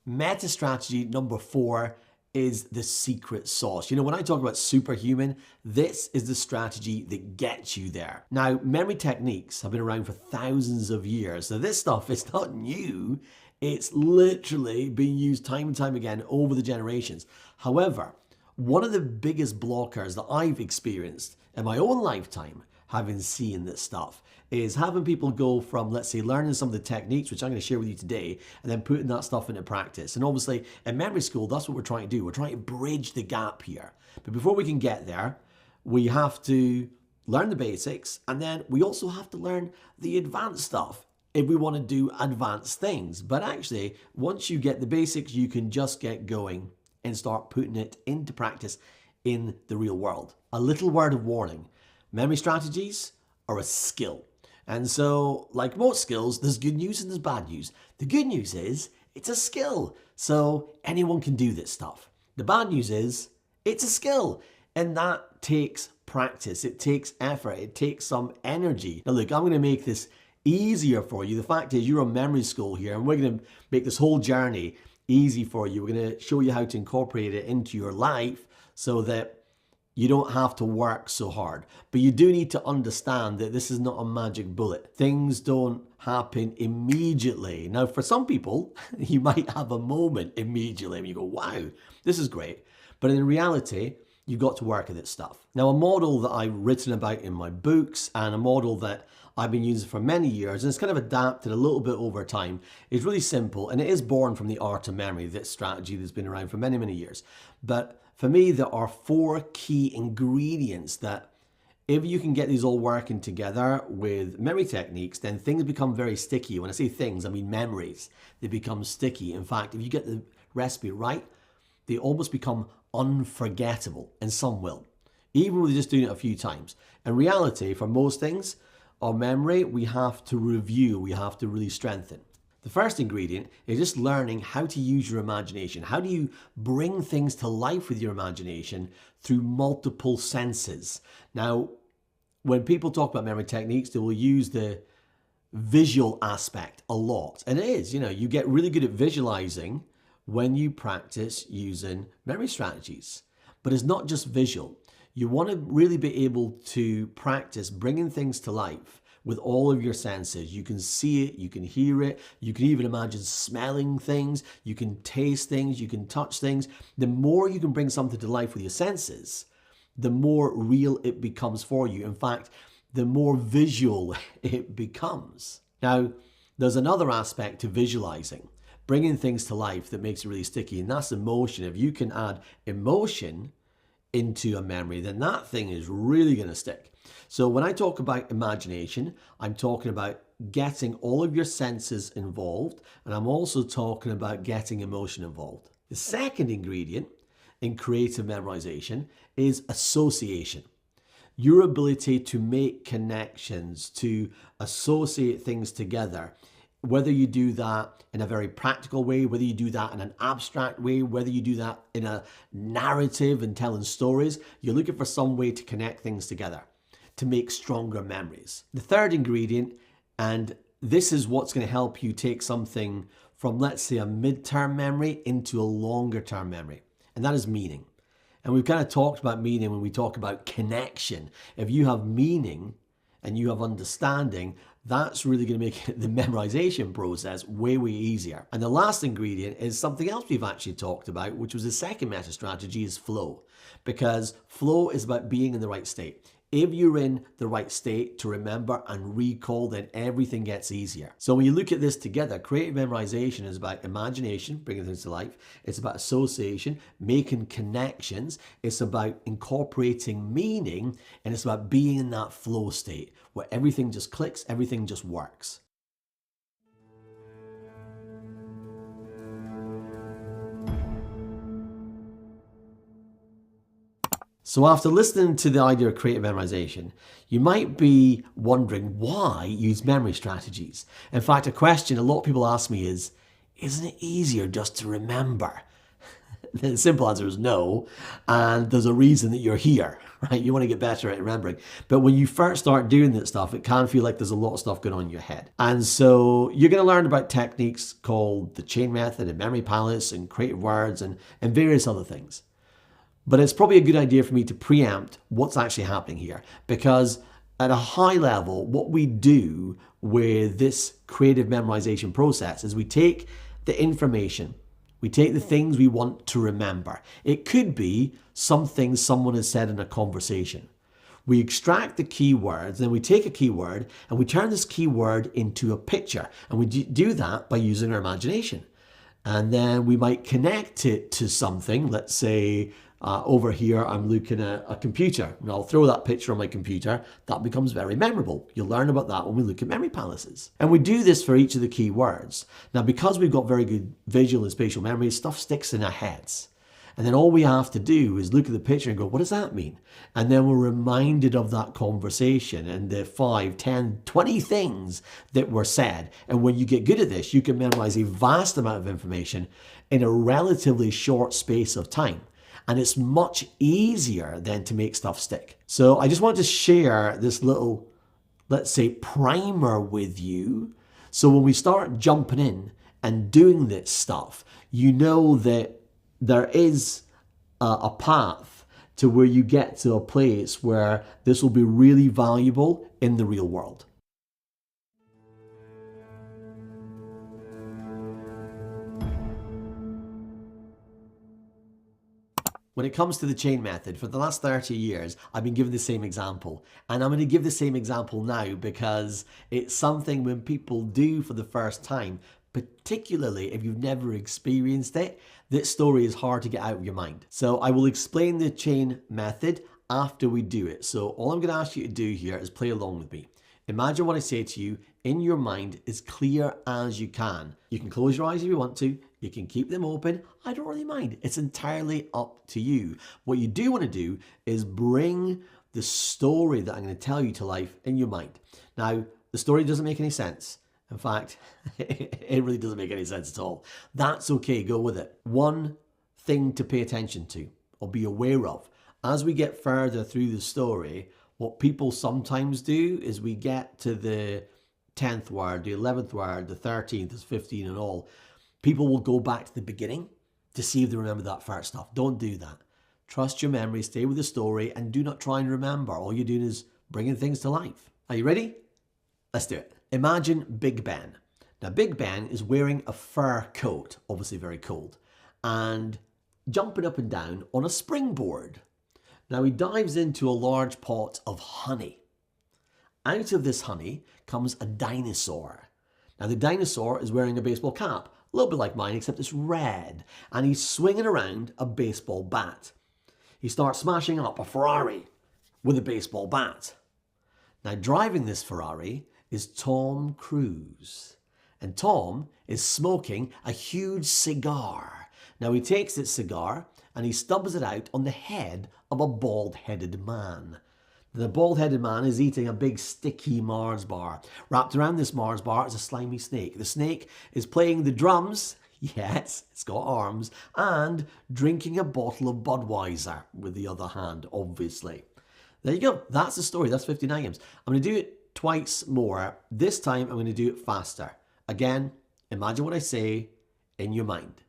Meta strategy number 4 is the secret sauce. When I talk about superhuman, this is the strategy that gets you there. Now, memory techniques have been around for thousands of years. So this stuff is not new. It's literally been used time and time again over the generations. However, one of the biggest blockers that I've experienced in my own lifetime, having seen this stuff, is having people go from, let's say, learning some of the techniques, which I'm going to share with you today, and then putting that stuff into practice. And obviously, in memory school, that's what we're trying to do. We're trying to bridge the gap here. But before we can get there, we have to learn the basics, and then we also have to learn the advanced stuff if we want to do advanced things. But actually, once you get the basics, you can just get going and start putting it into practice in the real world. A little word of warning. Memory strategies are a skill. And so, like most skills, there's good news and there's bad news. The good news is it's a skill, so anyone can do this stuff. The bad news is It's a skill, and that takes practice. It takes effort. It takes some energy. Now look, I'm going to make this easier for you. The fact is, you're on memory school here, and we're going to make this whole journey easy for you. We're going to show you how to incorporate it into your life so that you don't have to work so hard. But you do need to understand that this is not a magic bullet. Things don't happen immediately. Now, for some people, you might have a moment immediately and you go, wow, this is great. But in reality, you've got to work at this stuff. Now, a model that I've written about in my books and a model that I've been using for many years, and it's kind of adapted a little bit over time, is really simple, and it is born from the art of memory, this strategy that's been around for many, many years. But for me, there are 4 key ingredients that if you can get these all working together with memory techniques, then things become very sticky. When I say things, I mean memories. They become sticky. In fact, if you get the recipe right, they almost become unforgettable, and some will, even with just doing it a few times. In reality, for most things, our memory, we have to review, we have to really strengthen. The first ingredient is just learning how to use your imagination. How do you bring things to life with your imagination through multiple senses? Now, when people talk about memory techniques, they will use the visual aspect a lot. And it is, you get really good at visualizing when you practice using memory strategies. But it's not just visual. You want to really be able to practice bringing things to life with all of your senses. You can see it, you can hear it, you can even imagine smelling things, you can taste things, you can touch things. The more you can bring something to life with your senses, the more real it becomes for you. In fact, the more visual it becomes. Now, there's another aspect to visualizing, bringing things to life that makes it really sticky, and that's emotion. If you can add emotion into a memory, then that thing is really going to stick. So when I talk about imagination, I'm talking about getting all of your senses involved, and I'm also talking about getting emotion involved. The second ingredient in creative memorization is association. Your ability to make connections, to associate things together. Whether you do that in a very practical way, whether you do that in an abstract way, whether you do that in a narrative and telling stories, you're looking for some way to connect things together, to make stronger memories. The third ingredient, and this is what's going to help you take something from, let's say, a mid-term memory into a longer-term memory, and that is meaning. And we've kind of talked about meaning when we talk about connection. If you have meaning and you have understanding, that's really going to make the memorization process way, way easier. And the last ingredient is something else we've actually talked about, which was the second meta strategy, is flow. Because flow is about being in the right state. If you're in the right state to remember and recall, then everything gets easier. So when you look at this together, creative memorization is about imagination, bringing things to life. It's about association, making connections. It's about incorporating meaning, and it's about being in that flow state where everything just clicks, everything just works. So after listening to the idea of creative memorization, you might be wondering why use memory strategies. In fact, a question a lot of people ask me is, isn't it easier just to remember? The simple answer is no, and there's a reason that you're here, right? You want to get better at remembering. But when you first start doing that stuff, it can feel like there's a lot of stuff going on in your head. And so you're going to learn about techniques called the chain method and memory palace and creative words and various other things. But it's probably a good idea for me to preempt what's actually happening here, because at a high level, what we do with this creative memorization process is we take the information, we take the things we want to remember. It could be something someone has said in a conversation. We extract the keywords, then we take a keyword and we turn this keyword into a picture. And we do that by using our imagination. And then we might connect it to something. Let's say over here, I'm looking at a computer, and I'll throw that picture on my computer. That becomes very memorable. You'll learn about that when we look at memory palaces. And we do this for each of the key words. Now, because we've got very good visual and spatial memory, stuff sticks in our heads. And then all we have to do is look at the picture and go, what does that mean? And then we're reminded of that conversation and the 5, 10, 20 things that were said. And when you get good at this, you can memorize a vast amount of information in a relatively short space of time. And it's much easier then to make stuff stick. So I just want to share this little, let's say, primer with you. So when we start jumping in and doing this stuff, you know that there is a path to where you get to a place where this will be really valuable in the real world. When it comes to the chain method, for the last 30 years, I've been given the same example. And I'm going to give the same example now because it's something when people do for the first time, particularly if you've never experienced it, this story is hard to get out of your mind. So I will explain the chain method after we do it. So all I'm going to ask you to do here is play along with me. Imagine what I say to you in your mind as clear as you can. You can close your eyes if you want to. You can keep them open. I don't really mind. It's entirely up to you. What you do want to do is bring the story that I'm going to tell you to life in your mind. Now, the story doesn't make any sense. In fact, it really doesn't make any sense at all. That's okay. Go with it. One thing to pay attention to or be aware of. As we get further through the story, what people sometimes do is we get to the 10th word, the 11th word, the 13th, there's 15 and all. People will go back to the beginning to see if they remember that first stuff. Don't do that. Trust your memory, stay with the story, and do not try and remember. All you're doing is bringing things to life. Are you ready? Let's do it. Imagine Big Ben. Now, Big Ben is wearing a fur coat, obviously very cold, and jumping up and down on a springboard. Now, he dives into a large pot of honey. Out of this honey comes a dinosaur. Now, the dinosaur is wearing a baseball cap, a little bit like mine, except it's red, and he's swinging around a baseball bat. He starts smashing up a Ferrari with a baseball bat. Now, driving this Ferrari is Tom Cruise, and Tom is smoking a huge cigar. Now, he takes this cigar and he stubs it out on the head of a bald-headed man. The bald-headed man is eating a big sticky Mars bar. Wrapped around this Mars bar is a slimy snake. The snake is playing the drums, yes, it's got arms, and drinking a bottle of Budweiser with the other hand, obviously. There you go. That's the story. That's 15 items. I'm going to do it twice more. This time I'm going to do it faster. Again, imagine what I say in your mind.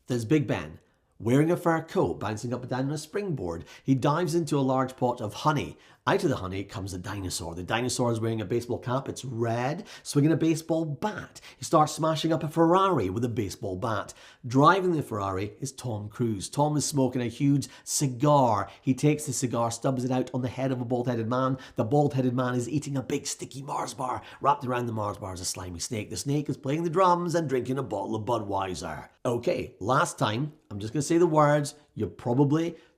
There's Big Ben, wearing a fur coat, bouncing up and down on a springboard. He dives into a large pot of honey. Out of the honey comes a dinosaur. The dinosaur is wearing a baseball cap. It's red, swinging a baseball bat. He starts smashing up a Ferrari with a baseball bat. Driving the Ferrari is Tom Cruise. Tom is smoking a huge cigar. He takes the cigar, stubs it out on the head of a bald-headed man. The bald-headed man is eating a big sticky Mars bar. Wrapped around the Mars bar is a slimy snake. The snake is playing the drums and drinking a bottle of Budweiser. Okay, last time, I'm just going to say the words.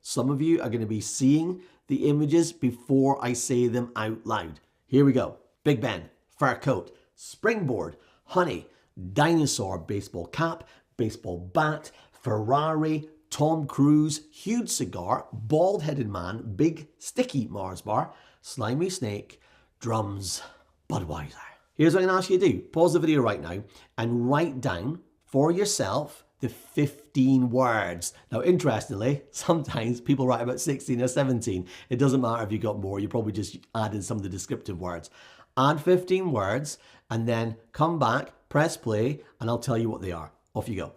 Some of you are going to be seeing the images before I say them out loud. Here we go. Big Ben, fur coat, springboard, honey, dinosaur, baseball cap, baseball bat, Ferrari, Tom Cruise, huge cigar, bald-headed man, big sticky Mars bar, slimy snake, drums, Budweiser. Here's what I'm going to ask you to do. Pause the video right now and write down for yourself the 15 words. Now, interestingly, sometimes people write about 16 or 17. It doesn't matter if you got more, you probably just add in some of the descriptive words. Add 15 words and then come back, press play, and I'll tell you what they are. Off you go.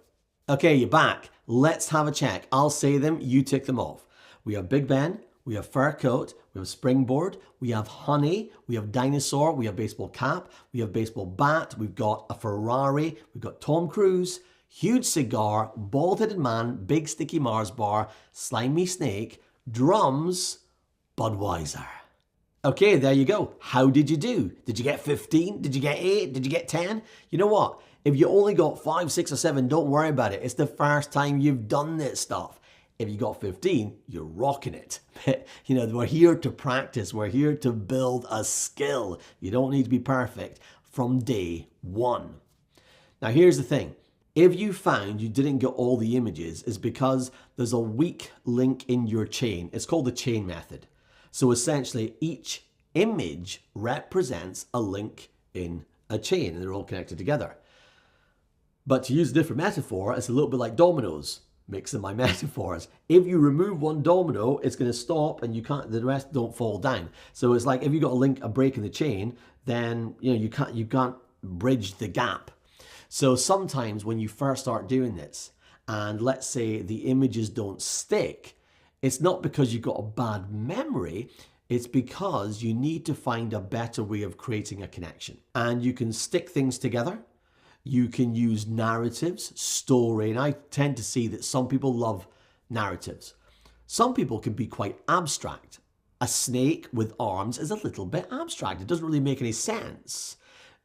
Okay, you're back. Let's have a check. I'll say them, you tick them off. We have Big Ben, we have fur coat, we have springboard, we have honey, we have dinosaur, we have baseball cap, we have baseball bat, we've got a Ferrari, we've got Tom Cruise, huge cigar, bald-headed man, big sticky Mars bar, slimy snake, drums, Budweiser. Okay, there you go. How did you do? Did you get 15? Did you get 8? Did you get 10? You know what? If you only got 5, 6 or 7, don't worry about it. It's the first time you've done this stuff. If you got 15, you're rocking it. You know, we're here to practice. We're here to build a skill. You don't need to be perfect from day one. Now, here's the thing. If you found you didn't get all the images, it's because there's a weak link in your chain. It's called the chain method. So essentially, each image represents a link in a chain, and they're all connected together. But to use a different metaphor, it's a little bit like dominoes. mixing my metaphors. If you remove one domino, it's going to stop and the rest don't fall down. So it's like if you got a break in the chain, then you can't bridge the gap. So sometimes when you first start doing this, and let's say the images don't stick, it's not because you've got a bad memory, it's because you need to find a better way of creating a connection. And you can stick things together. You can use narratives, story, and I tend to see that some people love narratives. Some people can be quite abstract. A snake with arms is a little bit abstract. It doesn't really make any sense.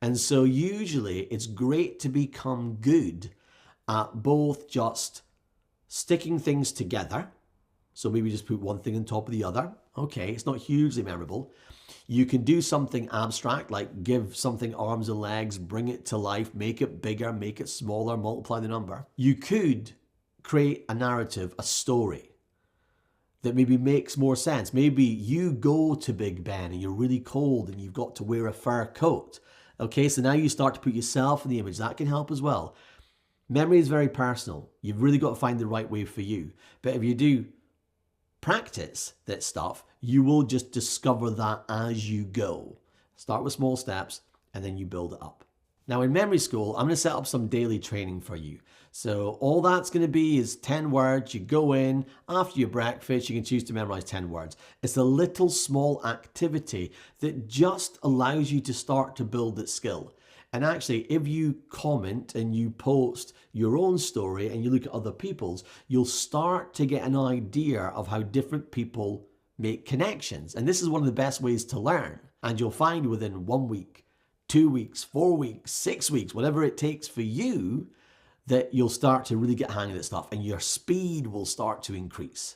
And so usually it's great to become good at both just sticking things together. So maybe just put one thing on top of the other. Okay, it's not hugely memorable. You can do something abstract, like give something arms and legs, bring it to life, make it bigger, make it smaller, multiply the number. You could create a narrative, a story that maybe makes more sense. Maybe you go to Big Ben and you're really cold and you've got to wear a fur coat. Okay, so now you start to put yourself in the image. That can help as well. Memory is very personal. You've really got to find the right way for you. But if you do practice that stuff, you will just discover that as you go. Start with small steps and then you build it up. Now in memory school, I'm going to set up some daily training for you. So all that's going to be is 10 words. You go in after your breakfast, you can choose to memorize 10 words. It's a little small activity that just allows you to start to build that skill. And actually, if you comment and you post your own story and you look at other people's, you'll start to get an idea of how different people make connections. And this is one of the best ways to learn. And you'll find within 1 week, 2 weeks, 4 weeks, 6 weeks, whatever it takes for you, that you'll start to really get a hang of this stuff and your speed will start to increase.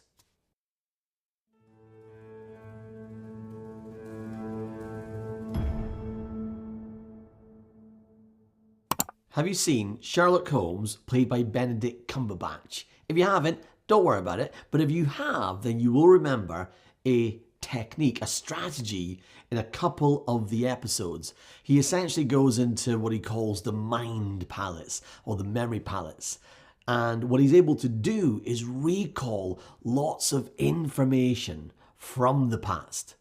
Have you seen Sherlock Holmes played by Benedict Cumberbatch? If you haven't, don't worry about it. But if you have, then you will remember a technique, a strategy in a couple of the episodes. He essentially goes into what he calls the mind palace or the memory palace. And what he's able to do is recall lots of information from the past.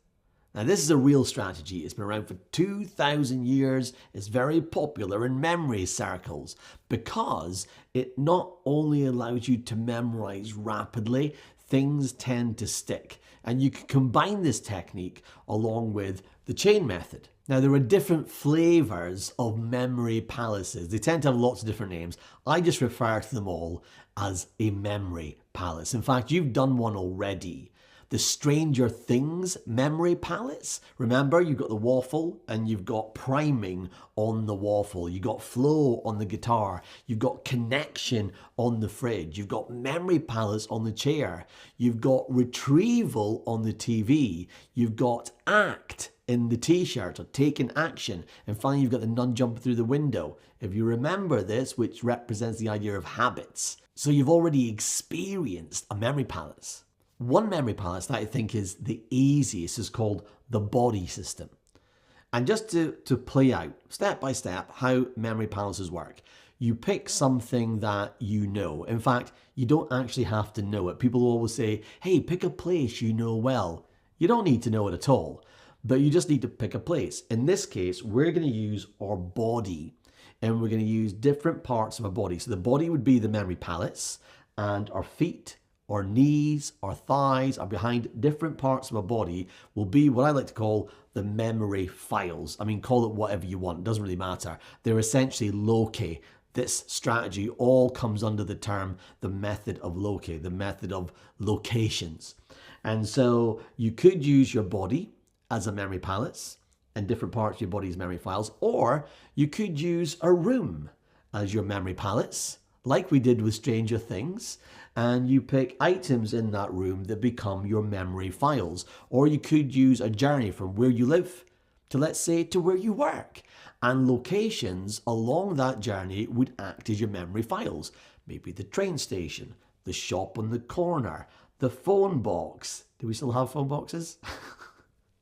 Now, this is a real strategy. It's been around for 2,000 years. It's very popular in memory circles because it not only allows you to memorize rapidly, things tend to stick. And you can combine this technique along with the chain method. Now, there are different flavors of memory palaces. They tend to have lots of different names. I just refer to them all as a memory palace. In fact, you've done one already. The Stranger Things memory palace. Remember, you've got the waffle and you've got priming on the waffle. You've got flow on the guitar. You've got connection on the fridge. You've got memory palace on the chair. You've got retrieval on the TV. You've got act in the t-shirt or taking action. And finally, you've got the nun jumping through the window. If you remember this, which represents the idea of habits. So you've already experienced a memory palace. One memory palace that I think is the easiest is called the body system. And just to play out step by step how memory palaces work, you pick something that you know. In fact, you don't actually have to know it. People always say, hey, pick a place you know well. You don't need to know it at all, but you just need to pick a place. In this case, we're going to use our body and we're going to use different parts of our body. So the body would be the memory palace and our feet, our knees, our thighs, are behind different parts of our body will be what I like to call the memory files. I mean, call it whatever you want. It doesn't really matter. They're essentially loci. This strategy all comes under the term the method of loci, the method of locations. And so you could use your body as a memory palace and different parts of your body's memory files, or you could use a room as your memory palace, like we did with Stranger Things, and you pick items in that room that become your memory files. Or you could use a journey from where you live to, let's say, to where you work. And locations along that journey would act as your memory files. Maybe the train station, the shop on the corner, the phone box. Do we still have phone boxes?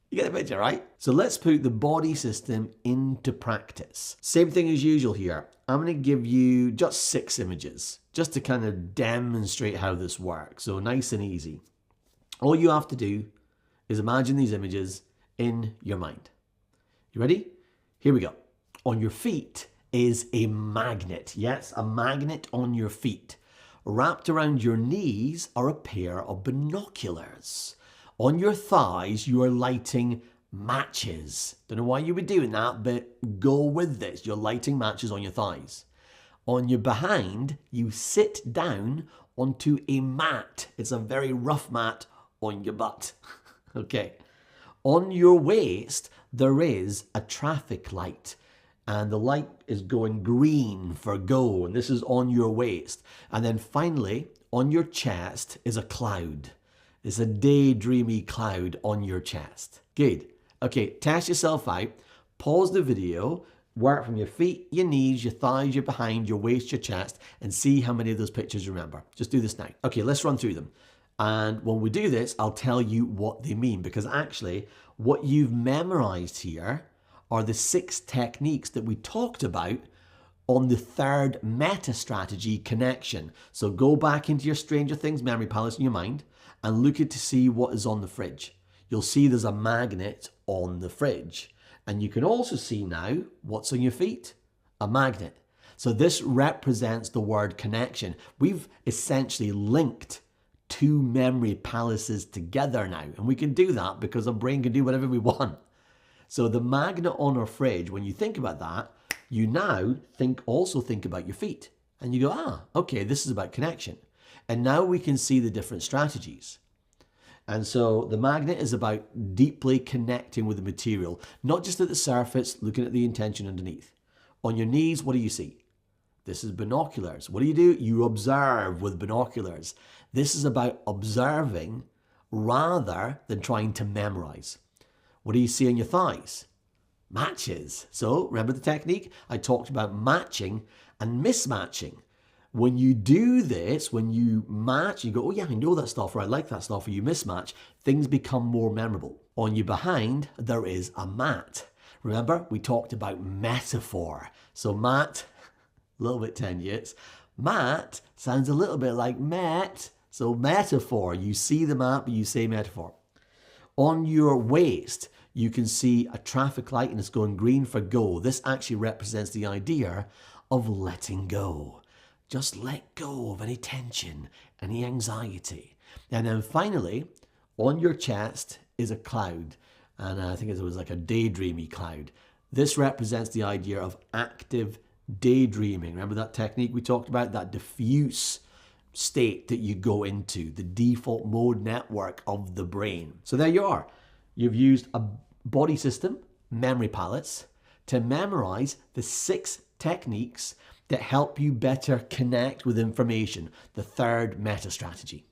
You get the picture, right? So let's put the body system into practice. Same thing as usual here. I'm going to give you just 6 images. just to kind of demonstrate how this works. So nice and easy. All you have to do is imagine these images in your mind. You ready? Here we go. On your feet is a magnet. Yes, a magnet on your feet. Wrapped around your knees are a pair of binoculars. On your thighs, you are lighting matches. Don't know why you would be doing that, but go with this. You're lighting matches on your thighs. On your behind, you sit down onto a mat. It's a very rough mat on your butt. Okay. On your waist, there is a traffic light. And the light is going green for go. And this is on your waist. And then finally, on your chest is a cloud. It's a daydreamy cloud on your chest. Good. Okay, test yourself out. Pause the video. Work from your feet, your knees, your thighs, your behind, your waist, your chest, and see how many of those pictures you remember. Just do this now. Okay, let's run through them. And when we do this, I'll tell you what they mean, because actually what you've memorized here are the 6 techniques that we talked about on the 3rd meta strategy, connection. So go back into your Stranger Things memory palace in your mind and look at to see what is on the fridge. You'll see there's a magnet on the fridge. And you can also see now what's on your feet, a magnet. So this represents the word connection. We've essentially linked 2 memory palaces together now. And we can do that because our brain can do whatever we want. So the magnet on our fridge, when you think about that, you now also think about your feet. And you go, okay, this is about connection. And now we can see the different strategies. And so the magnet is about deeply connecting with the material, not just at the surface, looking at the intention underneath. On your knees, what do you see? This is binoculars. What do? You observe with binoculars. This is about observing rather than trying to memorize. What do you see on your thighs? Matches. So remember the technique? I talked about matching and mismatching. When you do this, when you match, you go, oh yeah, I know that stuff, or I like that stuff, or you mismatch, things become more memorable. On your behind, there is a mat. Remember, we talked about metaphor. So mat, a little bit tenuous. Mat sounds a little bit like met. So metaphor, you see the mat, but you say metaphor. On your waist, you can see a traffic light and it's going green for go. This actually represents the idea of letting go. Just let go of any tension, any anxiety. And then finally, on your chest is a cloud. And I think it was like a daydreamy cloud. This represents the idea of active daydreaming. Remember that technique we talked about? That diffuse state that you go into, the default mode network of the brain. So there you are. You've used a body system, memory palace, to memorize the 6 techniques that help you better connect with information, the 3rd meta strategy.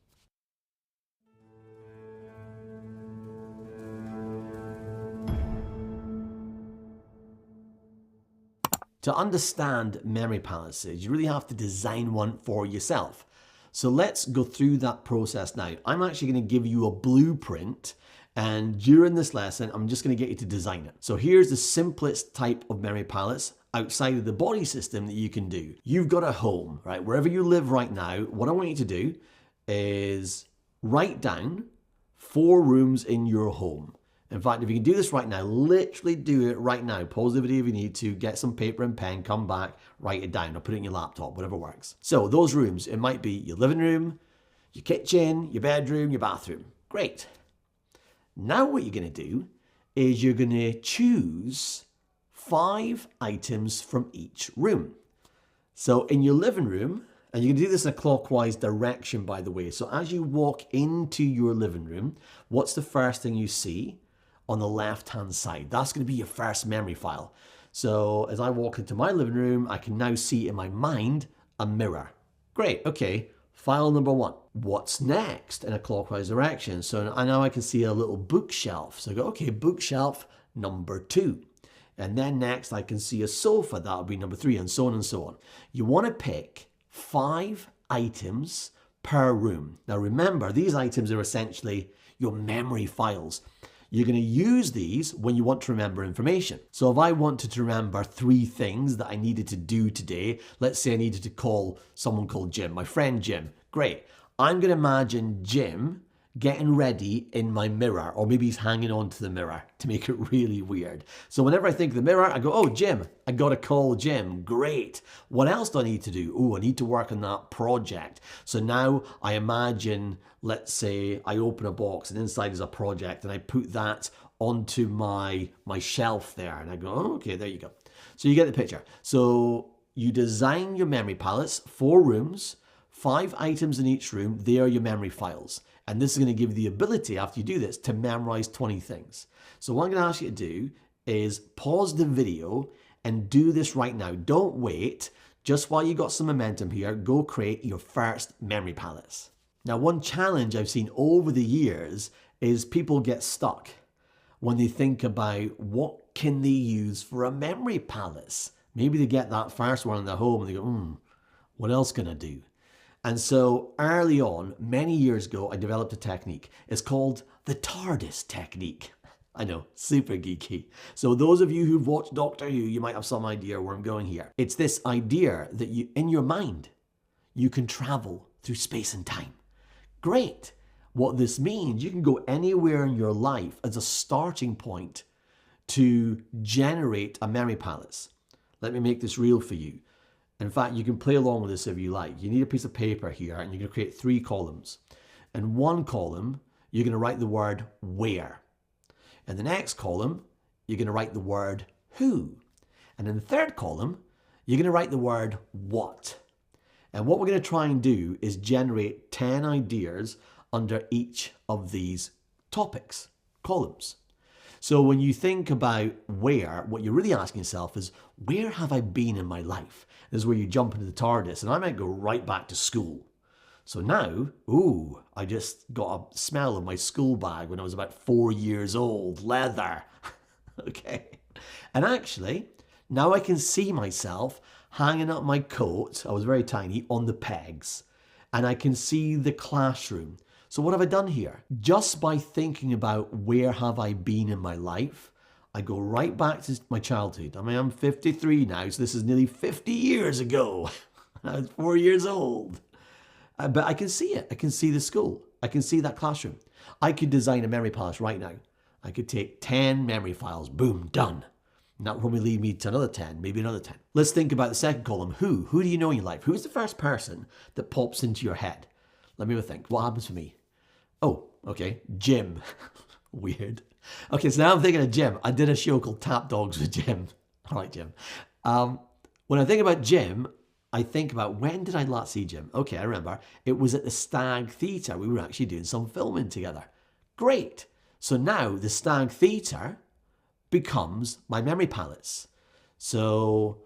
To understand memory palaces, you really have to design one for yourself. So let's go through that process now. I'm actually going to give you a blueprint, and during this lesson, I'm just going to get you to design it. So here's the simplest type of memory palace outside of the body system that you can do. You've got a home, right? Wherever you live right now, what I want you to do is write down 4 rooms in your home. In fact, if you can do this right now, literally do it right now. Pause the video if you need to, get some paper and pen, come back, write it down, or put it in your laptop, whatever works. So those rooms, it might be your living room, your kitchen, your bedroom, your bathroom. Great. Now what you're going to do is you're going to choose 5 items from each room. So in your living room, and you can do this in a clockwise direction, by the way. So as you walk into your living room, what's the first thing you see on the left-hand side? That's going to be your first memory file. So as I walk into my living room, I can now see in my mind a mirror. Great, okay. File number 1. What's next in a clockwise direction? So now I can see a little bookshelf. So I go, okay, bookshelf number 2. And then next I can see a sofa, that'll be number 3, and so on and so on. You want to pick 5 items per room. Now remember, these items are essentially your memory files. You're going to use these when you want to remember information. So if I wanted to remember 3 things that I needed to do today, let's say I needed to call someone called Jim, my friend Jim. Great. I'm going to imagine Jim getting ready in my mirror, or maybe he's hanging on to the mirror to make it really weird. So whenever I think of the mirror, I go, oh, Jim, I got to call Jim. Great. What else do I need to do? Oh, I need to work on that project. So now I imagine, let's say I open a box and inside is a project and I put that onto my shelf there and I go, oh, okay, there you go. So you get the picture. So you design your memory palettes, 4 rooms, 5 items in each room. They are your memory files. And this is going to give you the ability, after you do this, to memorize 20 things. So what I'm going to ask you to do is pause the video and do this right now. Don't wait. Just while you got some momentum here, go create your first memory palettes. Now, one challenge I've seen over the years is people get stuck when they think about what can they use for a memory palace. Maybe they get that first one in their home and they go, what else can I do? And so early on, many years ago, I developed a technique. It's called the TARDIS technique. I know, super geeky. So those of you who've watched Doctor Who, you might have some idea where I'm going here. It's this idea that you, in your mind, you can travel through space and time. Great. What this means, you can go anywhere in your life as a starting point to generate a memory palace. Let me make this real for you. In fact, you can play along with this if you like. You need a piece of paper here and you're going to create 3 columns. In one column, you're going to write the word where. In the next column, you're going to write the word who. And in the third column, you're going to write the word what. And what we're going to try and do is generate 10 ideas under each of these topics, columns. So when you think about where, what you're really asking yourself is, where have I been in my life? This is where you jump into the TARDIS, and I might go right back to school. So now, I just got a smell of my school bag when I was about 4 years old, leather. Okay. And actually, now I can see myself hanging up my coat, I was very tiny, on the pegs, and I can see the classroom. So what have I done here? Just by thinking about where have I been in my life, I go right back to my childhood. I mean, I'm 53 now, so this is nearly 50 years ago. I was 4 years old. But I can see it. I can see the school. I can see that classroom. I could design a memory palace right now. I could take 10 memory files, boom, done. And that will probably lead me to another 10, maybe another 10. Let's think about the second column, who. Who do you know in your life? Who's the first person that pops into your head? Let me think. What happens for me? Oh, okay, Jim. Weird. Okay, so now I'm thinking of Jim. I did a show called Tap Dogs with Jim. I like Jim. When I think about Jim, I think about, when did I last see Jim? Okay, I remember. It was at the Stag Theatre. We were actually doing some filming together. Great. So now the Stag Theatre becomes my memory palace. So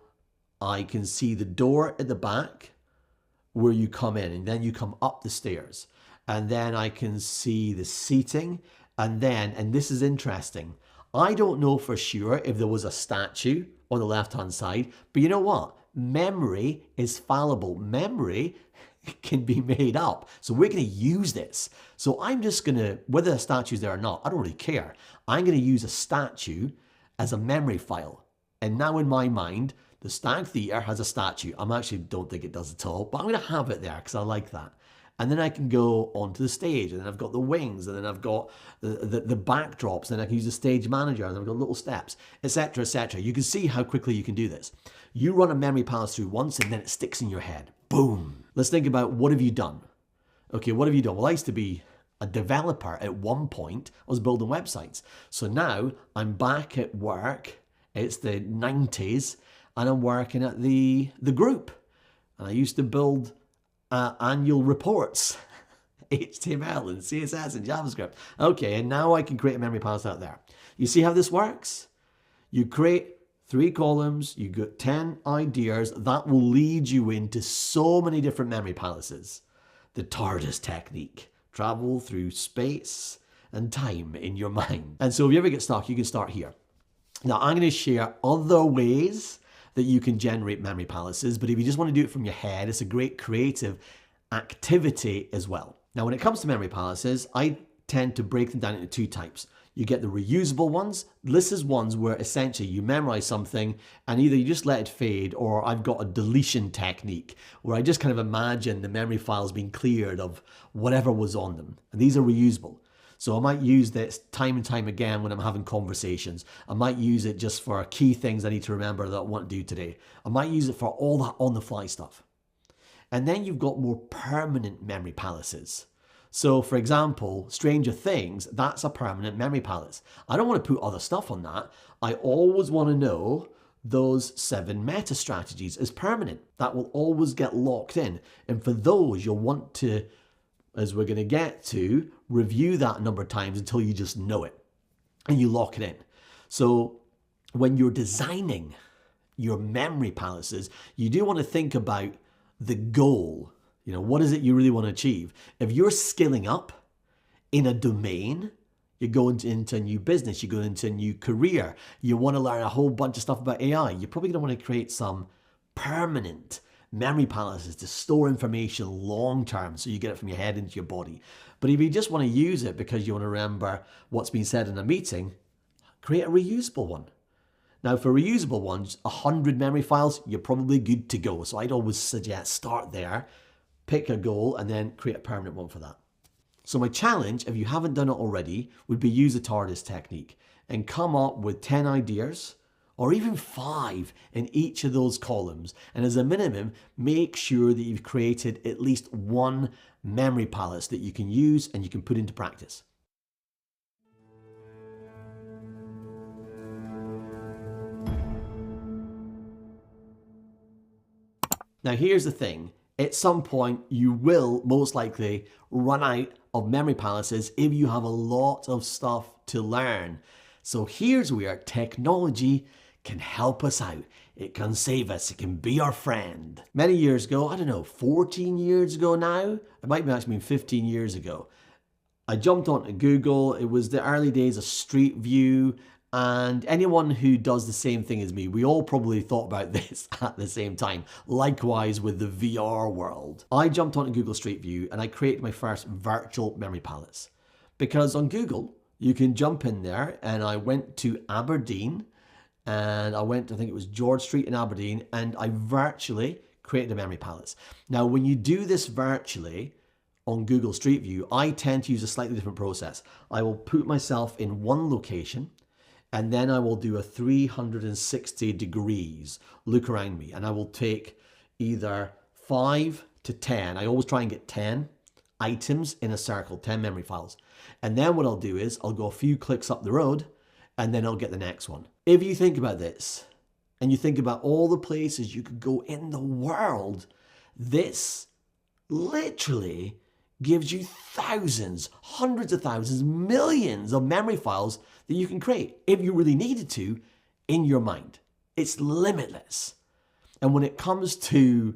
I can see the door at the back where you come in, and then you come up the stairs. And then I can see the seating. And then, and this is interesting, I don't know for sure if there was a statue on the left-hand side, but you know what? Memory is fallible. Memory can be made up. So we're going to use this. So I'm just going to, whether the statue's there or not, I don't really care. I'm going to use a statue as a memory file. And now in my mind, the Stag Theatre has a statue. I actually don't think it does at all, but I'm going to have it there because I like that. And then I can go onto the stage, and then I've got the wings, and then I've got the backdrops, and then I can use the stage manager, and then I've got little steps, etc., etc. You can see how quickly you can do this. You run a memory palace through once, and then it sticks in your head. Boom. Let's think about, what have you done? Okay, what have you done? Well, I used to be a developer at one point. I was building websites. So now I'm back at work. It's the 90s, and I'm working at the group. And I used to build annual reports, HTML and CSS and JavaScript. Okay, and now I can create a memory palace out there. You see how this works? You create 3 columns, you get 10 ideas. That will lead you into so many different memory palaces. The TARDIS technique. Travel through space and time in your mind. And so if you ever get stuck, you can start here. Now, I'm going to share other ways that you can generate memory palaces, but if you just want to do it from your head, it's a great creative activity as well. Now, when it comes to memory palaces, I tend to break them down into 2 types. You get the reusable ones. This is ones where essentially you memorize something and either you just let it fade, or I've got a deletion technique where I just kind of imagine the memory files being cleared of whatever was on them. And these are reusable. So I might use this time and time again when I'm having conversations. I might use it just for key things I need to remember that I want to do today. I might use it for all that on the fly stuff. And then you've got more permanent memory palaces. So for example, Stranger Things, that's a permanent memory palace. I don't want to put other stuff on that. I always want to know those 7 meta strategies is permanent. That will always get locked in. And for those, you'll want to, as we're going to get to, review that a number of times until you just know it and you lock it in. So when you're designing your memory palaces, you do want to think about the goal. You know, what is it you really want to achieve? If you're skilling up in a domain, you're going into a new business, you're going into a new career, you want to learn a whole bunch of stuff about AI, you're probably going to want to create some permanent memory palaces to store information long term so you get it from your head into your body. But if you just want to use it because you want to remember what's been said in a meeting, create a reusable one. Now for reusable ones, 100 memory files, you're probably good to go. So I'd always suggest start there, pick a goal, and then create a permanent one for that. So my challenge, if you haven't done it already, would be use the TARDIS technique and come up with 10 ideas or even 5 in each of those columns. And as a minimum, make sure that you've created at least one memory palace that you can use and you can put into practice. Now here's the thing, at some point you will most likely run out of memory palaces if you have a lot of stuff to learn. So here's where technology can help us out. It can save us, it can be our friend. Many years ago, I don't know, 14 years ago now, it might have actually been 15 years ago, I jumped onto Google. It was the early days of Street View, and anyone who does the same thing as me, we all probably thought about this at the same time. Likewise with the VR world. I jumped onto Google Street View and I created my first virtual memory palace. Because on Google, you can jump in there, and I went to Aberdeen, and I went, I think it was George Street in Aberdeen, and I virtually created a memory palace. Now, when you do this virtually on Google Street View, I tend to use a slightly different process. I will put myself in one location, and then I will do a 360 degrees look around me, and I will take either 5 to 10. I always try and get 10 items in a circle, 10 memory files. And then what I'll do is I'll go a few clicks up the road, and then I'll get the next one. If you think about this, and you think about all the places you could go in the world, this literally gives you thousands, hundreds of thousands, millions of memory files that you can create if you really needed to in your mind. It's limitless. And when it comes to,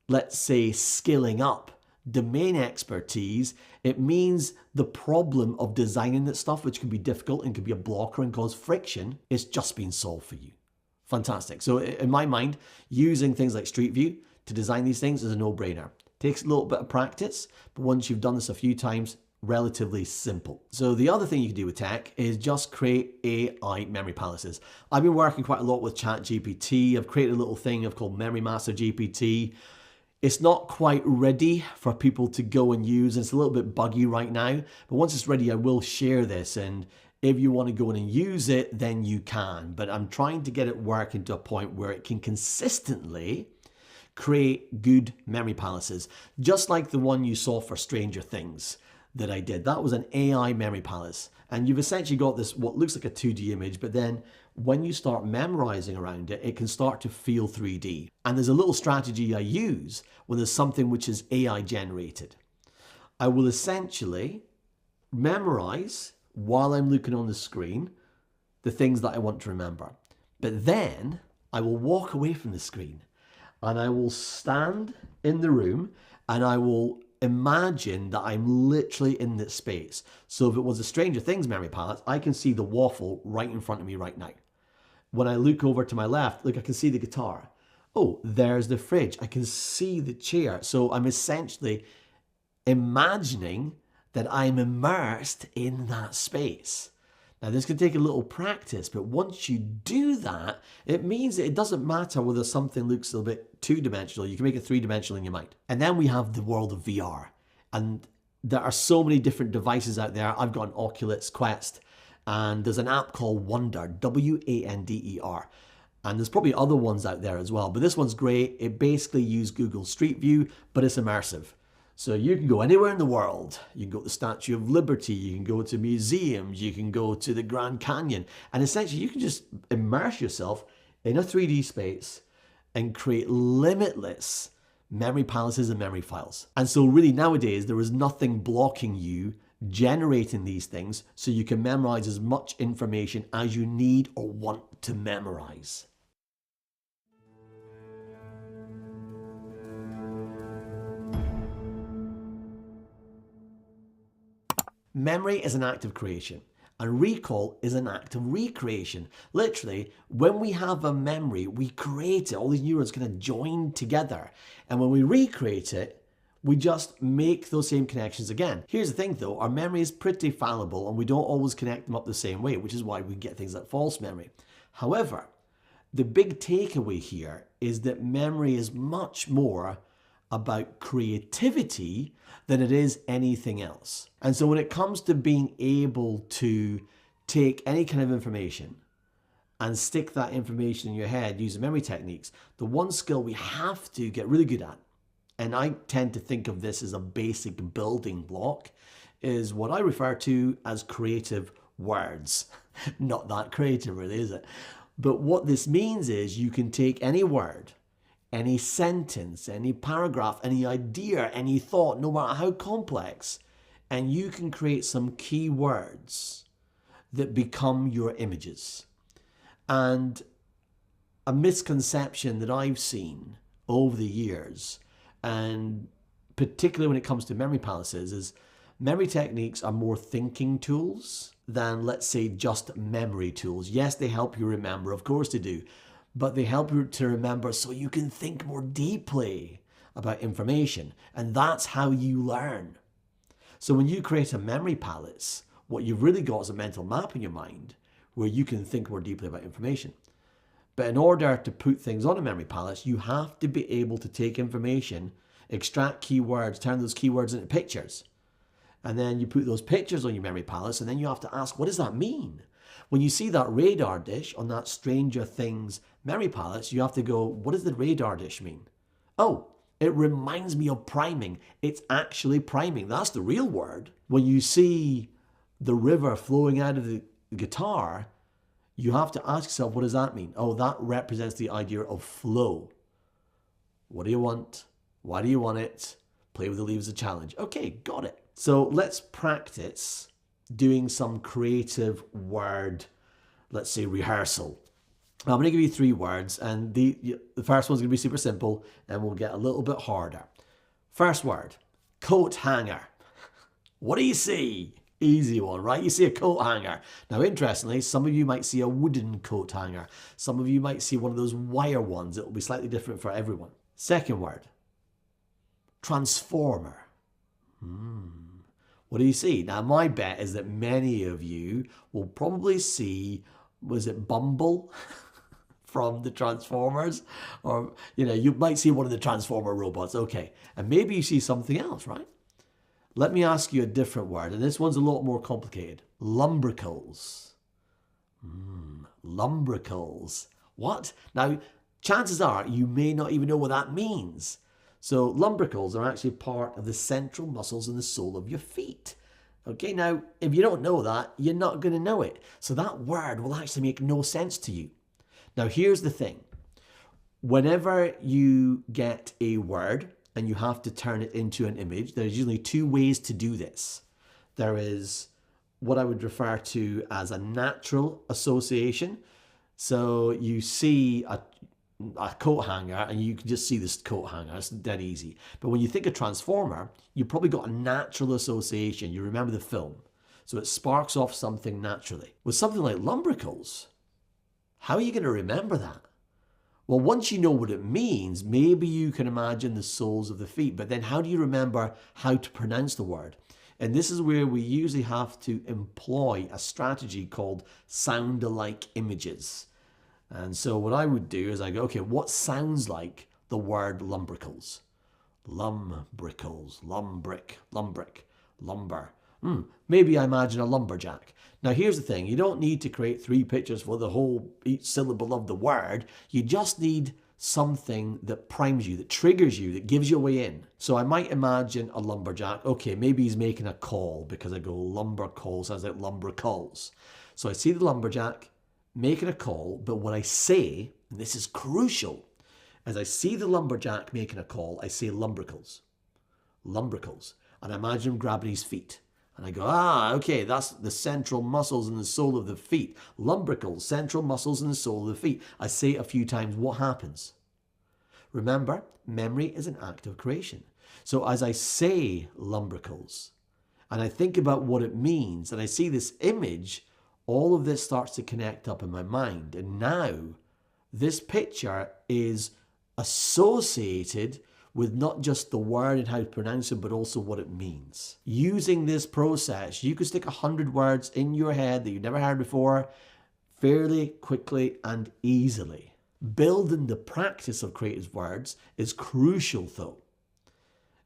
let's say, skilling up, domain expertise, it means the problem of designing that stuff, which can be difficult and can be a blocker and cause friction, is just being solved for you. Fantastic. So in my mind, using things like Street View to design these things is a no-brainer. Takes a little bit of practice, but once you've done this a few times, relatively simple. So the other thing you can do with tech is just create AI memory palaces. I've been working quite a lot with ChatGPT. I've created a little thing I've called Memory Master GPT. It's not quite ready for people to go and use. It's a little bit buggy right now, but once it's ready, I will share this. And if you want to go in and use it, then you can. But I'm trying to get it working to a point where it can consistently create good memory palaces, just like the one you saw for Stranger Things that I did. That was an AI memory palace. And you've essentially got this, what looks like a 2D image, but then when you start memorizing around it, it can start to feel 3D. And there's a little strategy I use when there's something which is AI generated. I will essentially memorize while I'm looking on the screen the things that I want to remember. But then I will walk away from the screen and I will stand in the room and I will imagine that I'm literally in this space. So if it was a Stranger Things memory palace, I can see the waffle right in front of me right now. When I look over to my left, look, I can see the guitar. Oh, there's the fridge. I can see the chair. So I'm essentially imagining that I'm immersed in that space. Now, this can take a little practice, but once you do that, it means that it doesn't matter whether something looks a little bit two-dimensional. You can make it three-dimensional in your mind. And then we have the world of VR. And there are so many different devices out there. I've got an Oculus Quest, and there's an app called Wonder, W-A-N-D-E-R. And there's probably other ones out there as well, but this one's great. It basically uses Google Street View, but it's immersive. So you can go anywhere in the world. You can go to the Statue of Liberty, you can go to museums, you can go to the Grand Canyon, and essentially you can just immerse yourself in a 3D space and create limitless memory palaces and memory files. And so really nowadays, there is nothing blocking you generating these things so you can memorize as much information as you need or want to memorize. Memory is an act of creation, and recall is an act of recreation. Literally, when we have a memory, we create it. All these neurons kind of join together. And when we recreate it, we just make those same connections again. Here's the thing though, our memory is pretty fallible and we don't always connect them up the same way, which is why we get things like false memory. However, the big takeaway here is that memory is much more about creativity than it is anything else. And so when it comes to being able to take any kind of information and stick that information in your head using memory techniques, the one skill we have to get really good at, and I tend to think of this as a basic building block, is what I refer to as creative words. Not that creative really, is it? But what this means is you can take any word, any sentence, any paragraph, any idea, any thought, no matter how complex, and you can create some key words that become your images. And a misconception that I've seen over the years, and particularly when it comes to memory palaces, is memory techniques are more thinking tools than, let's say, just memory tools. Yes, they help you remember, of course they do, but they help you to remember so you can think more deeply about information. And that's how you learn. So when you create a memory palace, what you've really got is a mental map in your mind where you can think more deeply about information. But in order to put things on a memory palace, you have to be able to take information, extract keywords, turn those keywords into pictures. And then you put those pictures on your memory palace, and then you have to ask, what does that mean? When you see that radar dish on that Stranger Things memory palace, you have to go, what does the radar dish mean? Oh, it reminds me of priming. It's actually priming. That's the real word. When you see the river flowing out of the guitar, you have to ask yourself, what does that mean? Oh, that represents the idea of flow. What do you want? Why do you want it? Play with the leaves, a challenge. Okay, got it. So let's practice doing some creative word, let's say rehearsal. I'm going to give you 3 words, and the first one's going to be super simple, and we'll get a little bit harder. First word, coat hanger. What do you see? Easy one, right? You see a coat hanger. Now, interestingly, some of you might see a wooden coat hanger. Some of you might see one of those wire ones. It will be slightly different for everyone. Second word, transformer. What do you see? Now, my bet is that many of you will probably see, was it Bumble from the Transformers? Or, you might see one of the Transformer robots. Okay. And maybe you see something else, right? Let me ask you a different word, and this one's a lot more complicated. Lumbricals. Lumbricals. What? Now, chances are you may not even know what that means. So lumbricals are actually part of the central muscles in the sole of your feet. Okay, now, if you don't know that, you're not going to know it. So that word will actually make no sense to you. Now, here's the thing. Whenever you get a word and you have to turn it into an image, there's usually 2 ways to do this. There is what I would refer to as a natural association. So you see a coat hanger and you can just see this coat hanger. It's dead easy. But when you think of Transformer, you probably got a natural association. You remember the film. So it sparks off something naturally. With something like lumbricals, how are you going to remember that? Well, once you know what it means, maybe you can imagine the soles of the feet. But then how do you remember how to pronounce the word? And this is where we usually have to employ a strategy called sound-alike images. And so what I would do is I go, okay, what sounds like the word lumbricals? Lumbricals, lumbrick, lumbrick, lumber. Maybe I imagine a lumberjack. Now here's the thing, you don't need to create 3 pictures for the whole each syllable of the word. You just need something that primes you, that triggers you, that gives you a way in. So I might imagine a lumberjack. Okay, maybe he's making a call because I go lumber calls, sounds like lumber calls. So I see the lumberjack making a call, but what I say, and this is crucial, as I see the lumberjack making a call, I say lumbricals, lumbricals, and I imagine him grabbing his feet. And I go, okay, that's the central muscles in the sole of the feet. Lumbricals, central muscles in the sole of the feet. I say it a few times, what happens? Remember, memory is an act of creation. So as I say lumbricals, and I think about what it means, and I see this image, all of this starts to connect up in my mind. And now, this picture is associated with not just the word and how to pronounce it, but also what it means. Using this process, you could stick 100 words in your head that you've never heard before fairly quickly and easily. Building the practice of creative words is crucial though.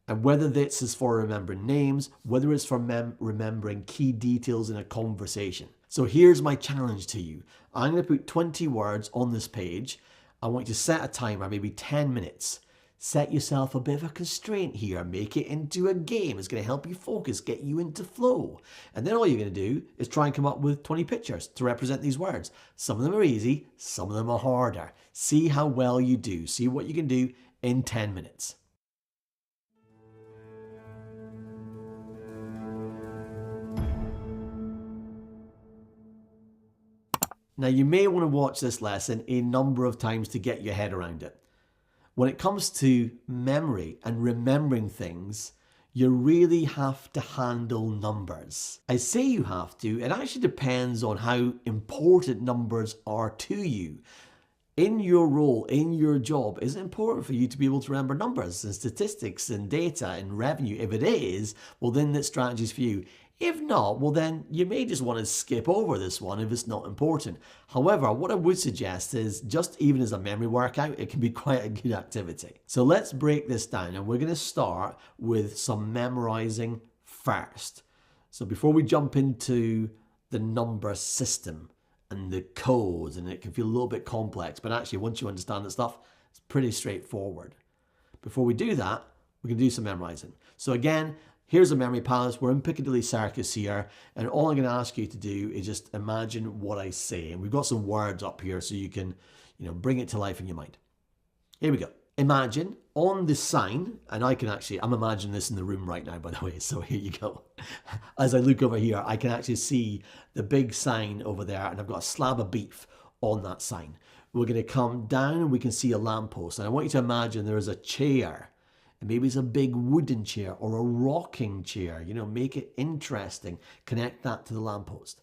And whether this is for remembering names, whether it's for remembering key details in a conversation. So here's my challenge to you. I'm going to put 20 words on this page. I want you to set a timer, maybe 10 minutes. Set yourself a bit of a constraint here. Make it into a game. It's going to help you focus, get you into flow. And then all you're going to do is try and come up with 20 pictures to represent these words. Some of them are easy, some of them are harder. See how well you do. See what you can do in 10 minutes. Now you may want to watch this lesson a number of times to get your head around it. When it comes to memory and remembering things, you really have to handle numbers. I say you have to, it actually depends on how important numbers are to you. In your role, in your job, is it important for you to be able to remember numbers and statistics and data and revenue? If it is, well then that strategy is for you. If not, well then you may just want to skip over this one if it's not important. However, what I would suggest is just even as a memory workout, it can be quite a good activity. So let's break this down and we're going to start with some memorizing first. So before we jump into the number system and the codes, and it can feel a little bit complex, but actually once you understand that stuff, it's pretty straightforward. Before we do that, we're going to do some memorizing. So again, here's a memory palace. We're in Piccadilly Circus here, and all I'm going to ask you to do is just imagine what I say. And we've got some words up here so you can, bring it to life in your mind. Here we go. Imagine on the sign, and I'm imagining this in the room right now, by the way, so here you go. As I look over here, I can actually see the big sign over there, and I've got a slab of beef on that sign. We're going to come down and we can see a lamppost, and I want you to imagine there is a chair. And maybe it's a big wooden chair or a rocking chair, make it interesting. Connect that to the lamppost.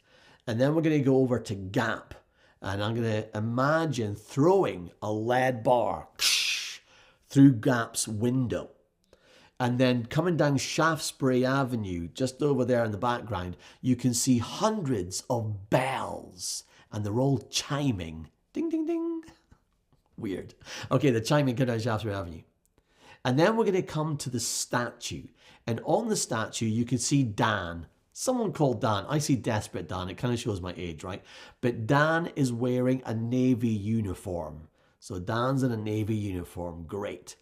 And then we're going to go over to gap. And I'm going to imagine throwing a lead bar through Gap's window. And then coming down Shaftesbury Avenue, just over there in the background, you can see hundreds of bells. And they're all chiming. Ding, ding, ding. Weird. Okay, they're chiming down Shaftesbury Avenue. And then we're going to come to the statue. And on the statue, you can see Dan. Someone called Dan. I see Desperate Dan. It kind of shows my age, right? But Dan is wearing a navy uniform. So Dan's in a navy uniform. Great.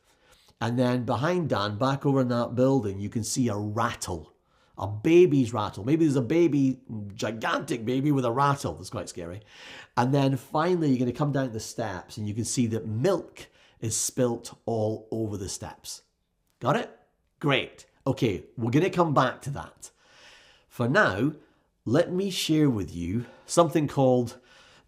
And then behind Dan, back over in that building, you can see a rattle. A baby's rattle. Maybe there's a baby, gigantic baby with a rattle. That's quite scary. And then finally, you're going to come down the steps and you can see that milk is spilt all over the steps. Got it? Great. Okay, we're going to come back to that. For now, let me share with you something called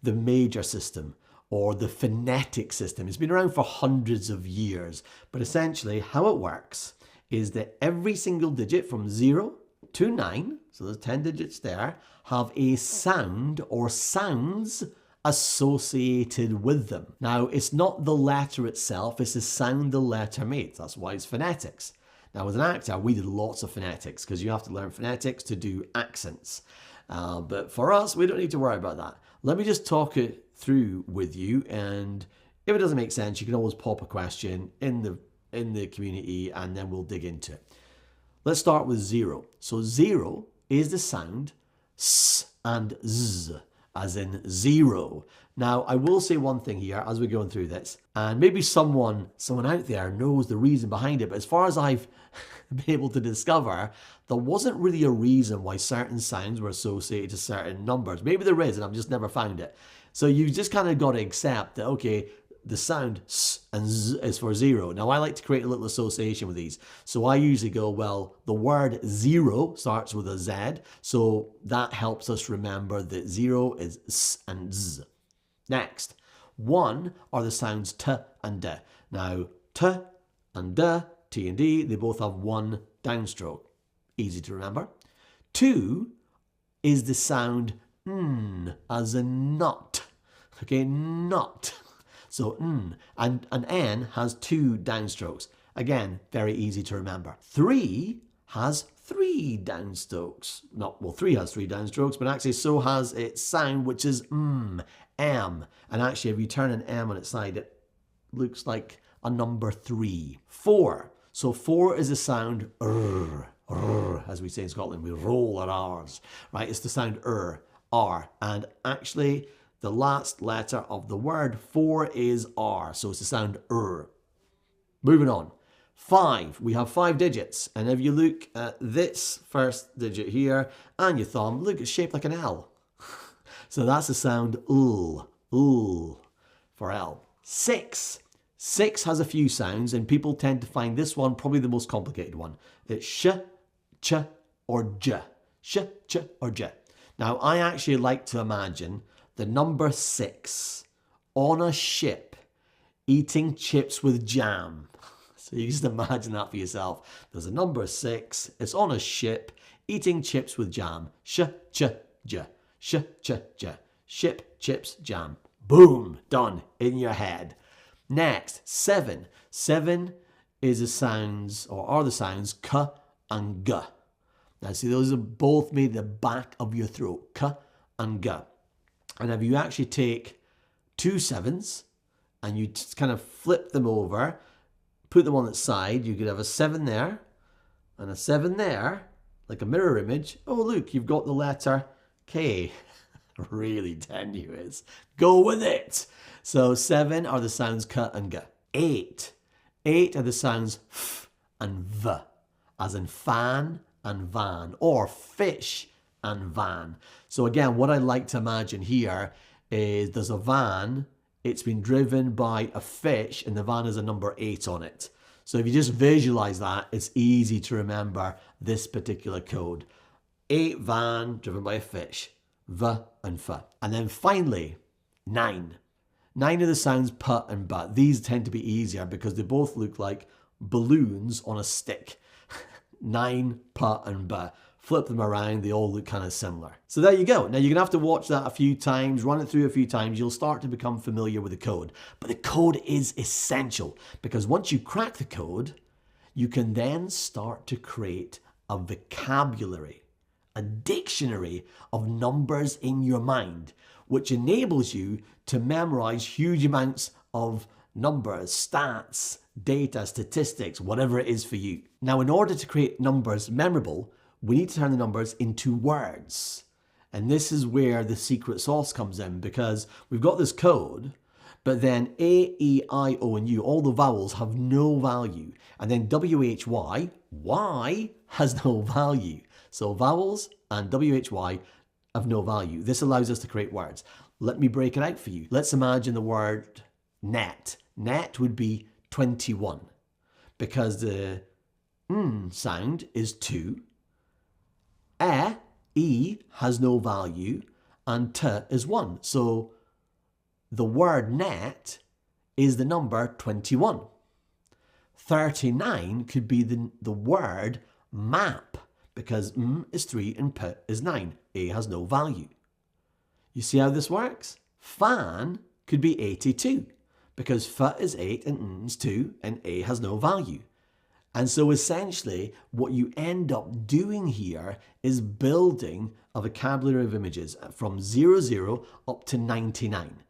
the major system or the phonetic system. It's been around for hundreds of years, but essentially how it works is that every single digit from 0 to 9, so there's 10 digits there, have a sound or sounds associated with them. Now, it's not the letter itself, it's the sound the letter makes. That's why it's phonetics. Now, as an actor, we did lots of phonetics because you have to learn phonetics to do accents. But for us, we don't need to worry about that. Let me just talk it through with you, and if it doesn't make sense, you can always pop a question in the community, and then we'll dig into it. Let's start with 0. So 0 is the sound S and Z, as in 0. Now, I will say one thing here as we're going through this, and maybe someone out there knows the reason behind it, but as far as I've been able to discover, there wasn't really a reason why certain sounds were associated to certain numbers. Maybe there is, and I've just never found it. So you just kind of got to accept that, okay, the sound S and Z is for 0. Now, I like to create a little association with these. So I usually go, well, the word 0 starts with a Z. So that helps us remember that 0 is S and Z. Next, 1 are the sounds T and D. Now, T and D, T and D, they both have 1 downstroke. Easy to remember. 2 is the sound N, as in not. Okay, not. So and an N has 2 downstrokes. Again, very easy to remember. 3 has 3 downstrokes. 3 has 3 downstrokes, but actually so has its sound, which is M. And actually, if you turn an M on its side, it looks like a number 3. 4. So 4 is the sound R, as we say in Scotland. We roll our R's, right? It's the sound R. And actually, the last letter of the word 4 is R, so it's the sound Moving on. 5, we have 5 digits, and if you look at this first digit here and your thumb, look, it's shaped like an L. So that's the sound for L. 6 has a few sounds, and people tend to find this one probably the most complicated one. It's sh, ch, or j. Sh, ch, or j. Now, I actually like to imagine the number 6 on a ship eating chips with jam. So you just imagine that for yourself. There's a number 6, it's on a ship eating chips with jam. Sh, ch, j. Sh, ch, j. Ship, chips, jam. Boom, done, in your head. Next, 7. 7 is the sounds, or are the sounds k and g. Now see, those are both made the back of your throat, k and g. And if you actually take 2 7s and you just kind of flip them over, put them on its side, you could have a 7 there and a 7 there, like a mirror image. Oh, look, you've got the letter K. Really tenuous. Go with it. So 7 are the sounds K and G. 8. 8 are the sounds F and V, as in fan and van, or fish and van. So again, what I like to imagine here is there's a van, it's been driven by a fish, and the van has a number 8 on it. So if you just visualize that, it's easy to remember this particular code. 8 van driven by a fish, V and F. And then finally, 9. 9 are the sounds P and B. These tend to be easier because they both look like balloons on a stick. 9, P and B. Flip them around, they all look kind of similar. So there you go. Now you're going to have to watch that a few times, run it through a few times. You'll start to become familiar with the code. But the code is essential because once you crack the code, you can then start to create a vocabulary, a dictionary of numbers in your mind, which enables you to memorize huge amounts of numbers, stats, data, statistics, whatever it is for you. Now, in order to create numbers memorable, we need to turn the numbers into words. And this is where the secret sauce comes in, because we've got this code, but then A, E, I, O, and U, all the vowels have no value. And then W, H, Y, Y has no value. So vowels and W, H, Y have no value. This allows us to create words. Let me break it out for you. Let's imagine the word net. Net would be 21 because the N sound is 2. E has no value and T is 1. So the word net is the number 21. 39 could be the word map because M is 3 and P is 9. A has no value. You see how this works? Fan could be 82 because F is 8 and N is 2 and A has no value. And so essentially what you end up doing here is building a vocabulary of images from 00 up to 99.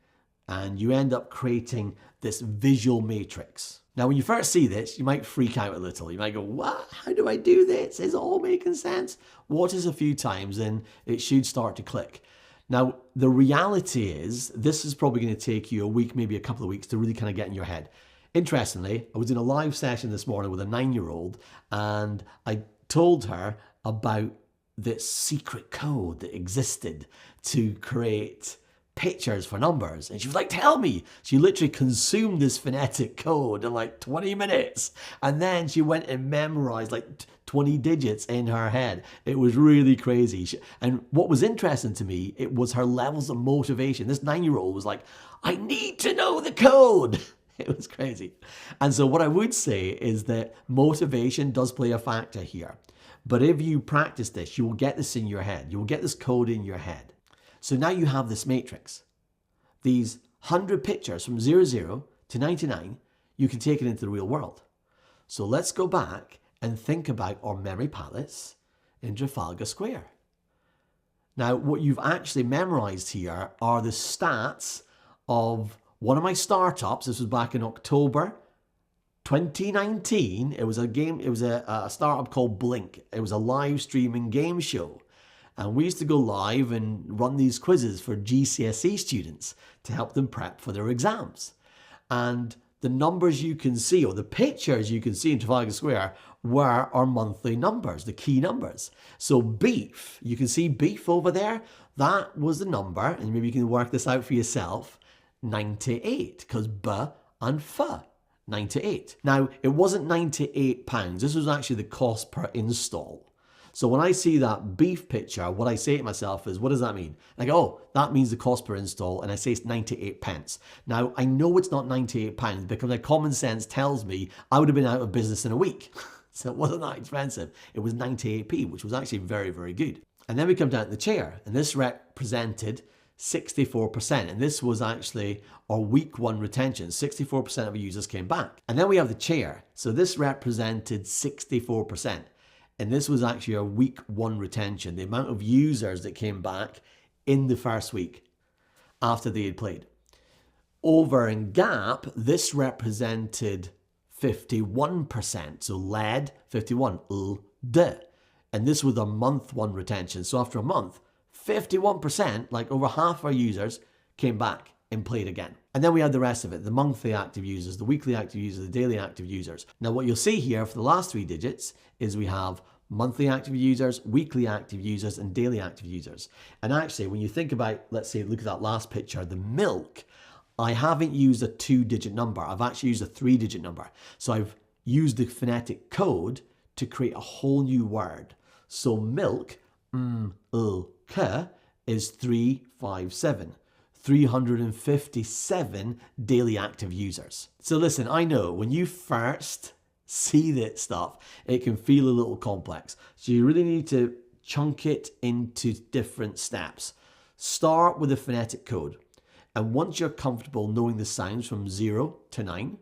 And you end up creating this visual matrix. Now, when you first see this, you might freak out a little. You might go, what? How do I do this? Is it all making sense? Watch this a few times and it should start to click. Now, the reality is this is probably going to take you a week, maybe a couple of weeks to really kind of get in your head. Interestingly, I was in a live session this morning with a 9-year-old and I told her about this secret code that existed to create pictures for numbers. And she was like, tell me. She literally consumed this phonetic code in like 20 minutes. And then she went and memorized like 20 digits in her head. It was really crazy. And what was interesting to me, it was her levels of motivation. This 9-year-old was like, I need to know the code. It was crazy. And so what I would say is that motivation does play a factor here. But if you practice this, you will get this in your head. You will get this code in your head. So now you have this matrix. These 100 pictures from 00 to 99, you can take it into the real world. So let's go back and think about our memory palettes in Trafalgar Square. Now, what you've actually memorized here are the stats of one of my startups. This was back in October 2019. It was a game, it was a startup called Blink. It was a live streaming game show. And we used to go live and run these quizzes for GCSE students to help them prep for their exams. And the numbers you can see, or the pictures you can see in Trafalgar Square, were our monthly numbers, the key numbers. So beef, you can see beef over there. That was the number, and maybe you can work this out for yourself, 98, because B and F, 98. Now, it wasn't £98. This was actually the cost per install. So when I see that beef picture, what I say to myself is, what does that mean? And I go, oh, that means the cost per install, and I say it's 98 pence. Now, I know it's not 98 pounds because my common sense tells me I would have been out of business in a week. So it wasn't that expensive. It was 98p, which was actually very, very good. And then we come down to the chair, and this represented 64%. And this was actually our week 1 retention. 64% of users came back. And then we have the chair. So this represented 64%. And this was actually our week 1 retention, the amount of users that came back in the first week after they had played. Over in Gap, this represented 51%. So lead, 51, D. And this was a month 1 retention. So after a month, 51%, like over half our users, came back and played again. And then we had the rest of it, the monthly active users, the weekly active users, the daily active users. Now what you'll see here for the last 3 digits is we have monthly active users, weekly active users, and daily active users. And actually, when you think about, let's say, look at that last picture, the milk, I haven't used a 2-digit number. I've actually used a 3-digit number. So I've used the phonetic code to create a whole new word. So milk, k, is 357. 357 daily active users. So listen, I know when you first see that stuff, it can feel a little complex. So you really need to chunk it into different steps. Start with the phonetic code. And once you're comfortable knowing the sounds from 0 to 9,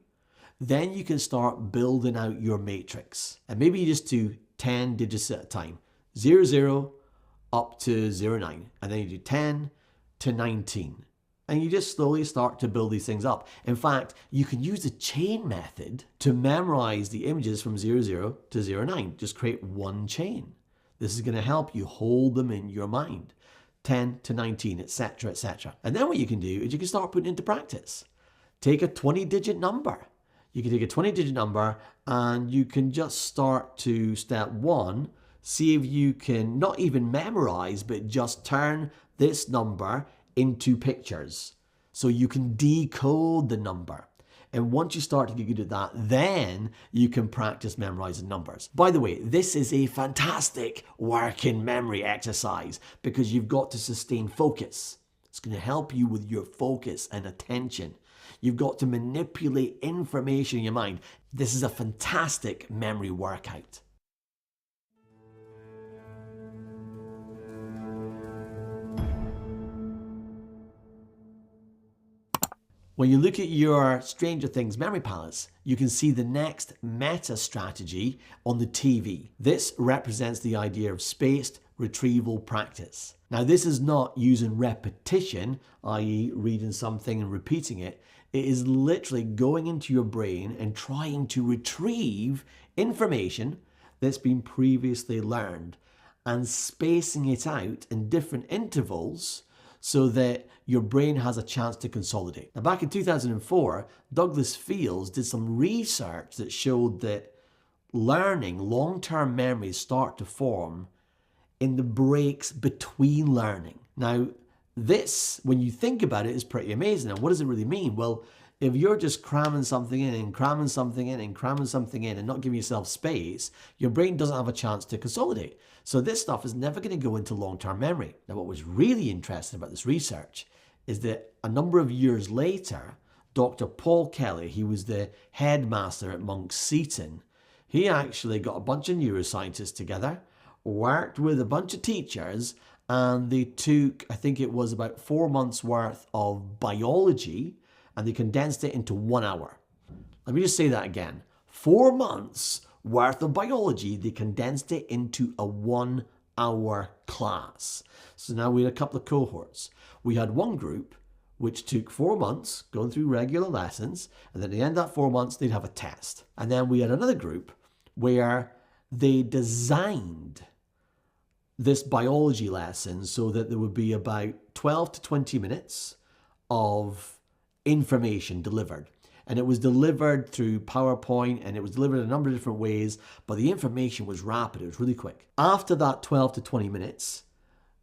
then you can start building out your matrix. And maybe you just do 10 digits at a time. 00 up to 09. And then you do 10 to 19. And you just slowly start to build these things up. In fact, you can use the chain method to memorize the images from 00 to 09. Just create one chain. This is going to help you hold them in your mind. 10 to 19, etc., etc. And then what you can do is you can start putting it into practice. Take a 20-digit number. You can take a 20-digit number and you can just start to step 1, see if you can not even memorize, but just turn this number into pictures. So you can decode the number. And once you start to get good at that, then you can practice memorizing numbers. By the way, this is a fantastic working memory exercise because you've got to sustain focus. It's going to help you with your focus and attention. You've got to manipulate information in your mind. This is a fantastic memory workout. When you look at your Stranger Things memory palace, you can see the next meta strategy on the TV. This represents the idea of spaced retrieval practice. Now, this is not using repetition, i.e. reading something and repeating it. It is literally going into your brain and trying to retrieve information that's been previously learned and spacing it out in different intervals so that your brain has a chance to consolidate. Now, back in 2004, Douglas Fields did some research that showed that learning, long-term memories start to form in the breaks between learning. Now, this, when you think about it, is pretty amazing. And what does it really mean? Well, if you're just cramming something in and cramming something in and cramming something in and not giving yourself space, your brain doesn't have a chance to consolidate. So this stuff is never going to go into long-term memory. Now, what was really interesting about this research is that a number of years later, Dr. Paul Kelly, he was the headmaster at Monk's Seton, he actually got a bunch of neuroscientists together, worked with a bunch of teachers, and they took, I think it was about 4 months worth of biology, and they condensed it into 1 hour. Let me just say that again. 4 months worth of biology, they condensed it into a 1 hour class. So now we had a couple of cohorts. We had one group which took 4 months going through regular lessons, and then at the end of that 4 months, they'd have a test. And then we had another group where they designed this biology lesson so that there would be about 12 to 20 minutes of information delivered. And it was delivered through PowerPoint, and it was delivered in a number of different ways, but the information was rapid, it was really quick. After that 12 to 20 minutes,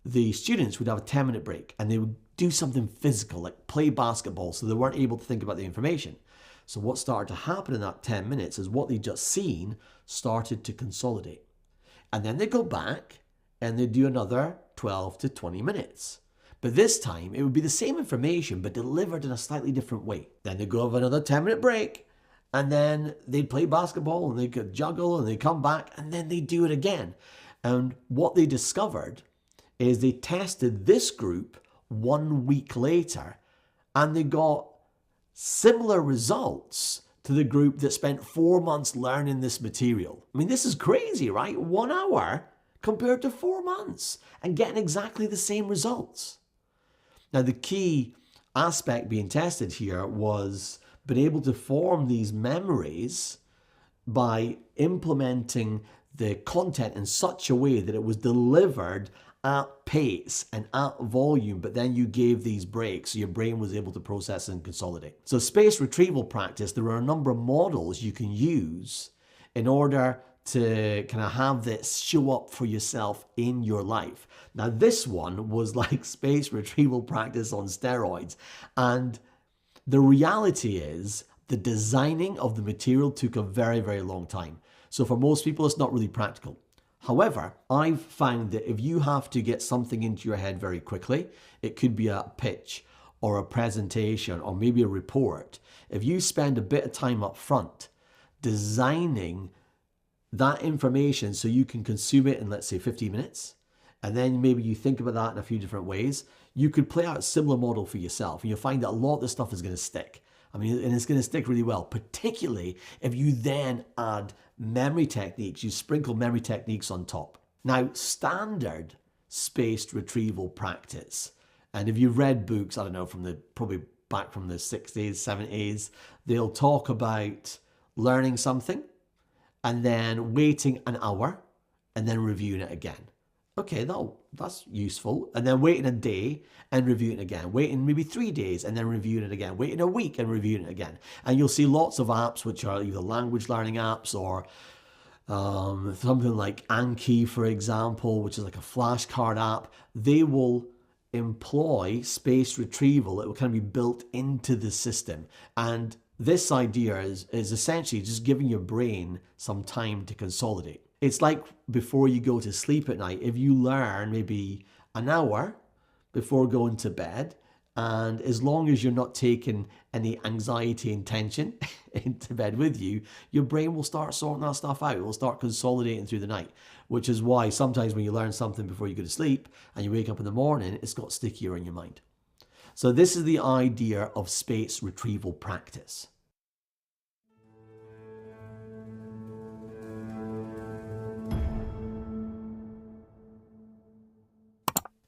the students would have a 10-minute break, and they would do something physical, like play basketball, so they weren't able to think about the information. So what started to happen in that 10 minutes is what they'd just seen started to consolidate. And then they go back, and they do another 12 to 20 minutes. But this time, it would be the same information, but delivered in a slightly different way. Then they go have another 10-minute break, and then they'd play basketball, and they could juggle, and they come back, and then they do it again. And what they discovered is they tested this group 1 week later, and they got similar results to the group that spent 4 months learning this material. I mean, this is crazy, right? 1 hour compared to 4 months and getting exactly the same results. Now, the key aspect being tested here was being able to form these memories by implementing the content in such a way that it was delivered at pace and at volume, but then you gave these breaks so your brain was able to process and consolidate. So spaced retrieval practice, there are a number of models you can use in order to kind of have this show up for yourself in your life. Now, this one was like spaced retrieval practice on steroids. And the reality is the designing of the material took a very, very long time. So for most people, it's not really practical. However, I've found that if you have to get something into your head very quickly, it could be a pitch or a presentation or maybe a report. If you spend a bit of time up front designing that information so you can consume it in, let's say, 15 minutes, and then maybe you think about that in a few different ways, you could play out a similar model for yourself, and you'll find that a lot of this stuff is going to stick. I mean, and it's going to stick really well, particularly if you then add memory techniques, you sprinkle memory techniques on top. Now, standard spaced retrieval practice, and if you've read books, I don't know, probably back from the 60s, 70s, they'll talk about learning something and then waiting an hour and then reviewing it again. Okay, that's useful. And then waiting a day and reviewing it again. Waiting maybe 3 days and then reviewing it again. Waiting a week and reviewing it again. And you'll see lots of apps which are either language learning apps or something like Anki, for example, which is like a flashcard app. They will employ spaced retrieval. It will kind of be built into the system. And this idea is essentially just giving your brain some time to consolidate. It's like before you go to sleep at night, if you learn maybe an hour before going to bed, and as long as you're not taking any anxiety and tension into bed with you, your brain will start sorting that stuff out. It will start consolidating through the night, which is why sometimes when you learn something before you go to sleep and you wake up in the morning, it's got stickier in your mind. So this is the idea of space retrieval practice.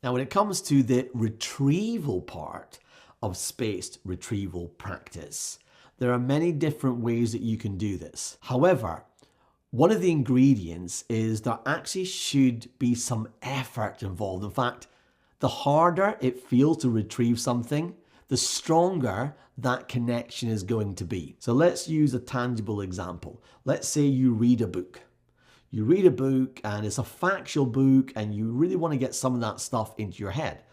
Now, when it comes to the retrieval part of spaced retrieval practice, there are many different ways that you can do this. However, one of the ingredients is there actually should be some effort involved. In fact, the harder it feels to retrieve something, the stronger that connection is going to be. So let's use a tangible example. Let's say you read a book. You read a book and it's a factual book and you really want to get some of that stuff into your head.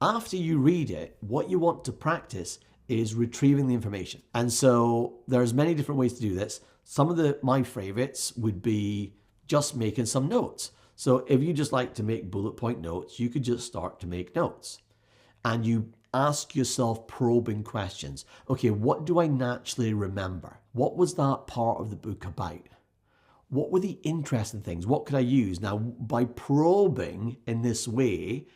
After you read it, what you want to practice is retrieving the information. And so there's many different ways to do this. Some of my favorites would be just making some notes. So if you just like to make bullet point notes, you could just start to make notes. And you ask yourself probing questions. Okay, what do I naturally remember? What was that part of the book about? What were the interesting things? What could I use? Now, by probing in this way,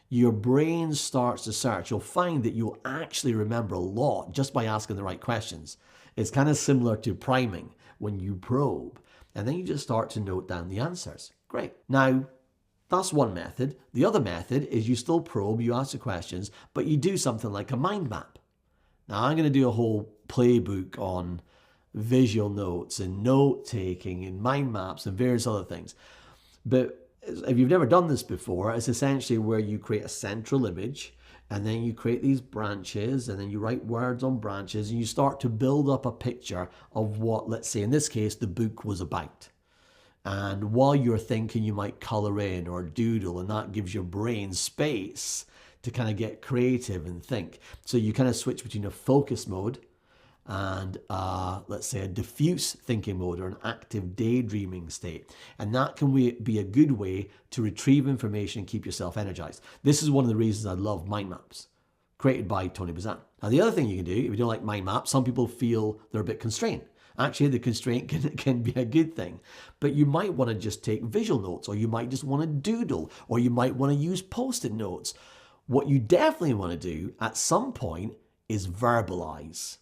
your brain starts to search. You'll find that you'll actually remember a lot just by asking the right questions. It's kind of similar to priming when you probe, and then you just start to note down the answers. Great. Now, that's one method. The other method is you still probe, you ask the questions, but you do something like a mind map. Now, I'm going to do a whole playbook on visual notes and note taking and mind maps and various other things. But if you've never done this before, it's essentially where you create a central image and then you create these branches and then you write words on branches and you start to build up a picture of what, let's say in this case, the book was about. And while you're thinking, you might color in or doodle, and that gives your brain space to kind of get creative and think. So you kind of switch between a focus mode and let's say a diffuse thinking mode or an active daydreaming state. And that can be a good way to retrieve information and keep yourself energized. This is one of the reasons I love mind maps, created by Tony Bazan. Now, the other thing you can do, if you don't like mind maps, some people feel they're a bit constrained. Actually, the constraint can be a good thing, but you might want to just take visual notes, or you might just want to doodle, or you might want to use post-it notes. What you definitely want to do at some point is verbalize.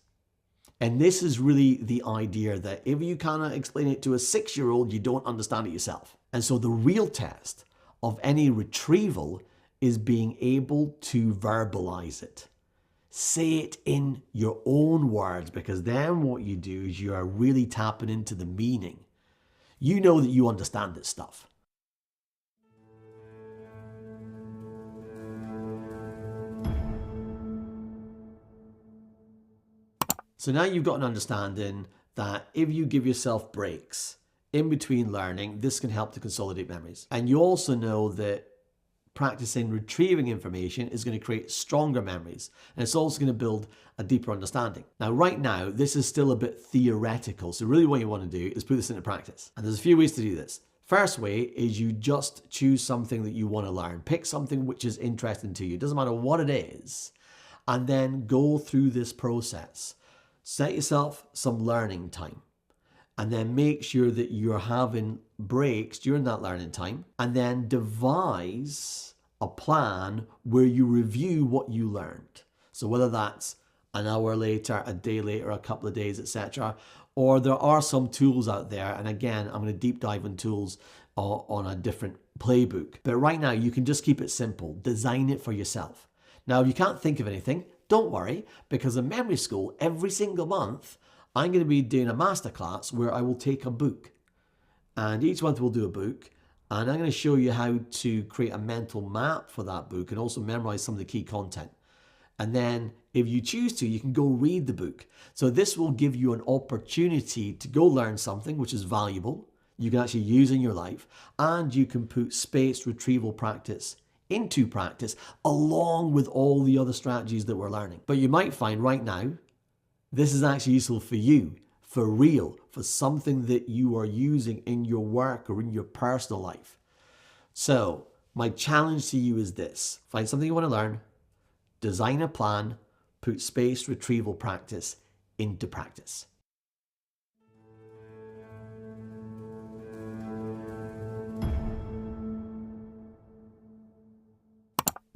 And this is really the idea that if you kind of explain it to a 6-year-old, you don't understand it yourself. And so the real test of any retrieval is being able to verbalize it. Say it in your own words, because then what you do is you are really tapping into the meaning. You know that you understand this stuff. So now you've got an understanding that if you give yourself breaks in between learning, this can help to consolidate memories. And you also know that practicing retrieving information is going to create stronger memories, and it's also going to build a deeper understanding. Now, right now, this is still a bit theoretical, so really what you want to do is put this into practice. And there's a few ways to do this. First way is you just choose something that you want to learn. Pick something which is interesting to you. It doesn't matter what it is, and then go through this process. Set yourself some learning time. And then make sure that you're having breaks during that learning time, and then devise a plan where you review what you learned. So whether that's an hour later, a day later, a couple of days, etc. Or there are some tools out there. And again, I'm going to deep dive in tools on a different playbook. But right now, you can just keep it simple. Design it for yourself. Now, if you can't think of anything, don't worry, because in Memory School, every single month, I'm going to be doing a masterclass where I will take a book, and each month we'll do a book, and I'm going to show you how to create a mental map for that book and also memorize some of the key content. And then if you choose to, you can go read the book. So this will give you an opportunity to go learn something which is valuable, you can actually use in your life, and you can put spaced retrieval practice into practice along with all the other strategies that we're learning. But you might find right now, this is actually useful for you, for real, for something that you are using in your work or in your personal life. So my challenge to you is this: find something you want to learn, design a plan, put spaced retrieval practice into practice.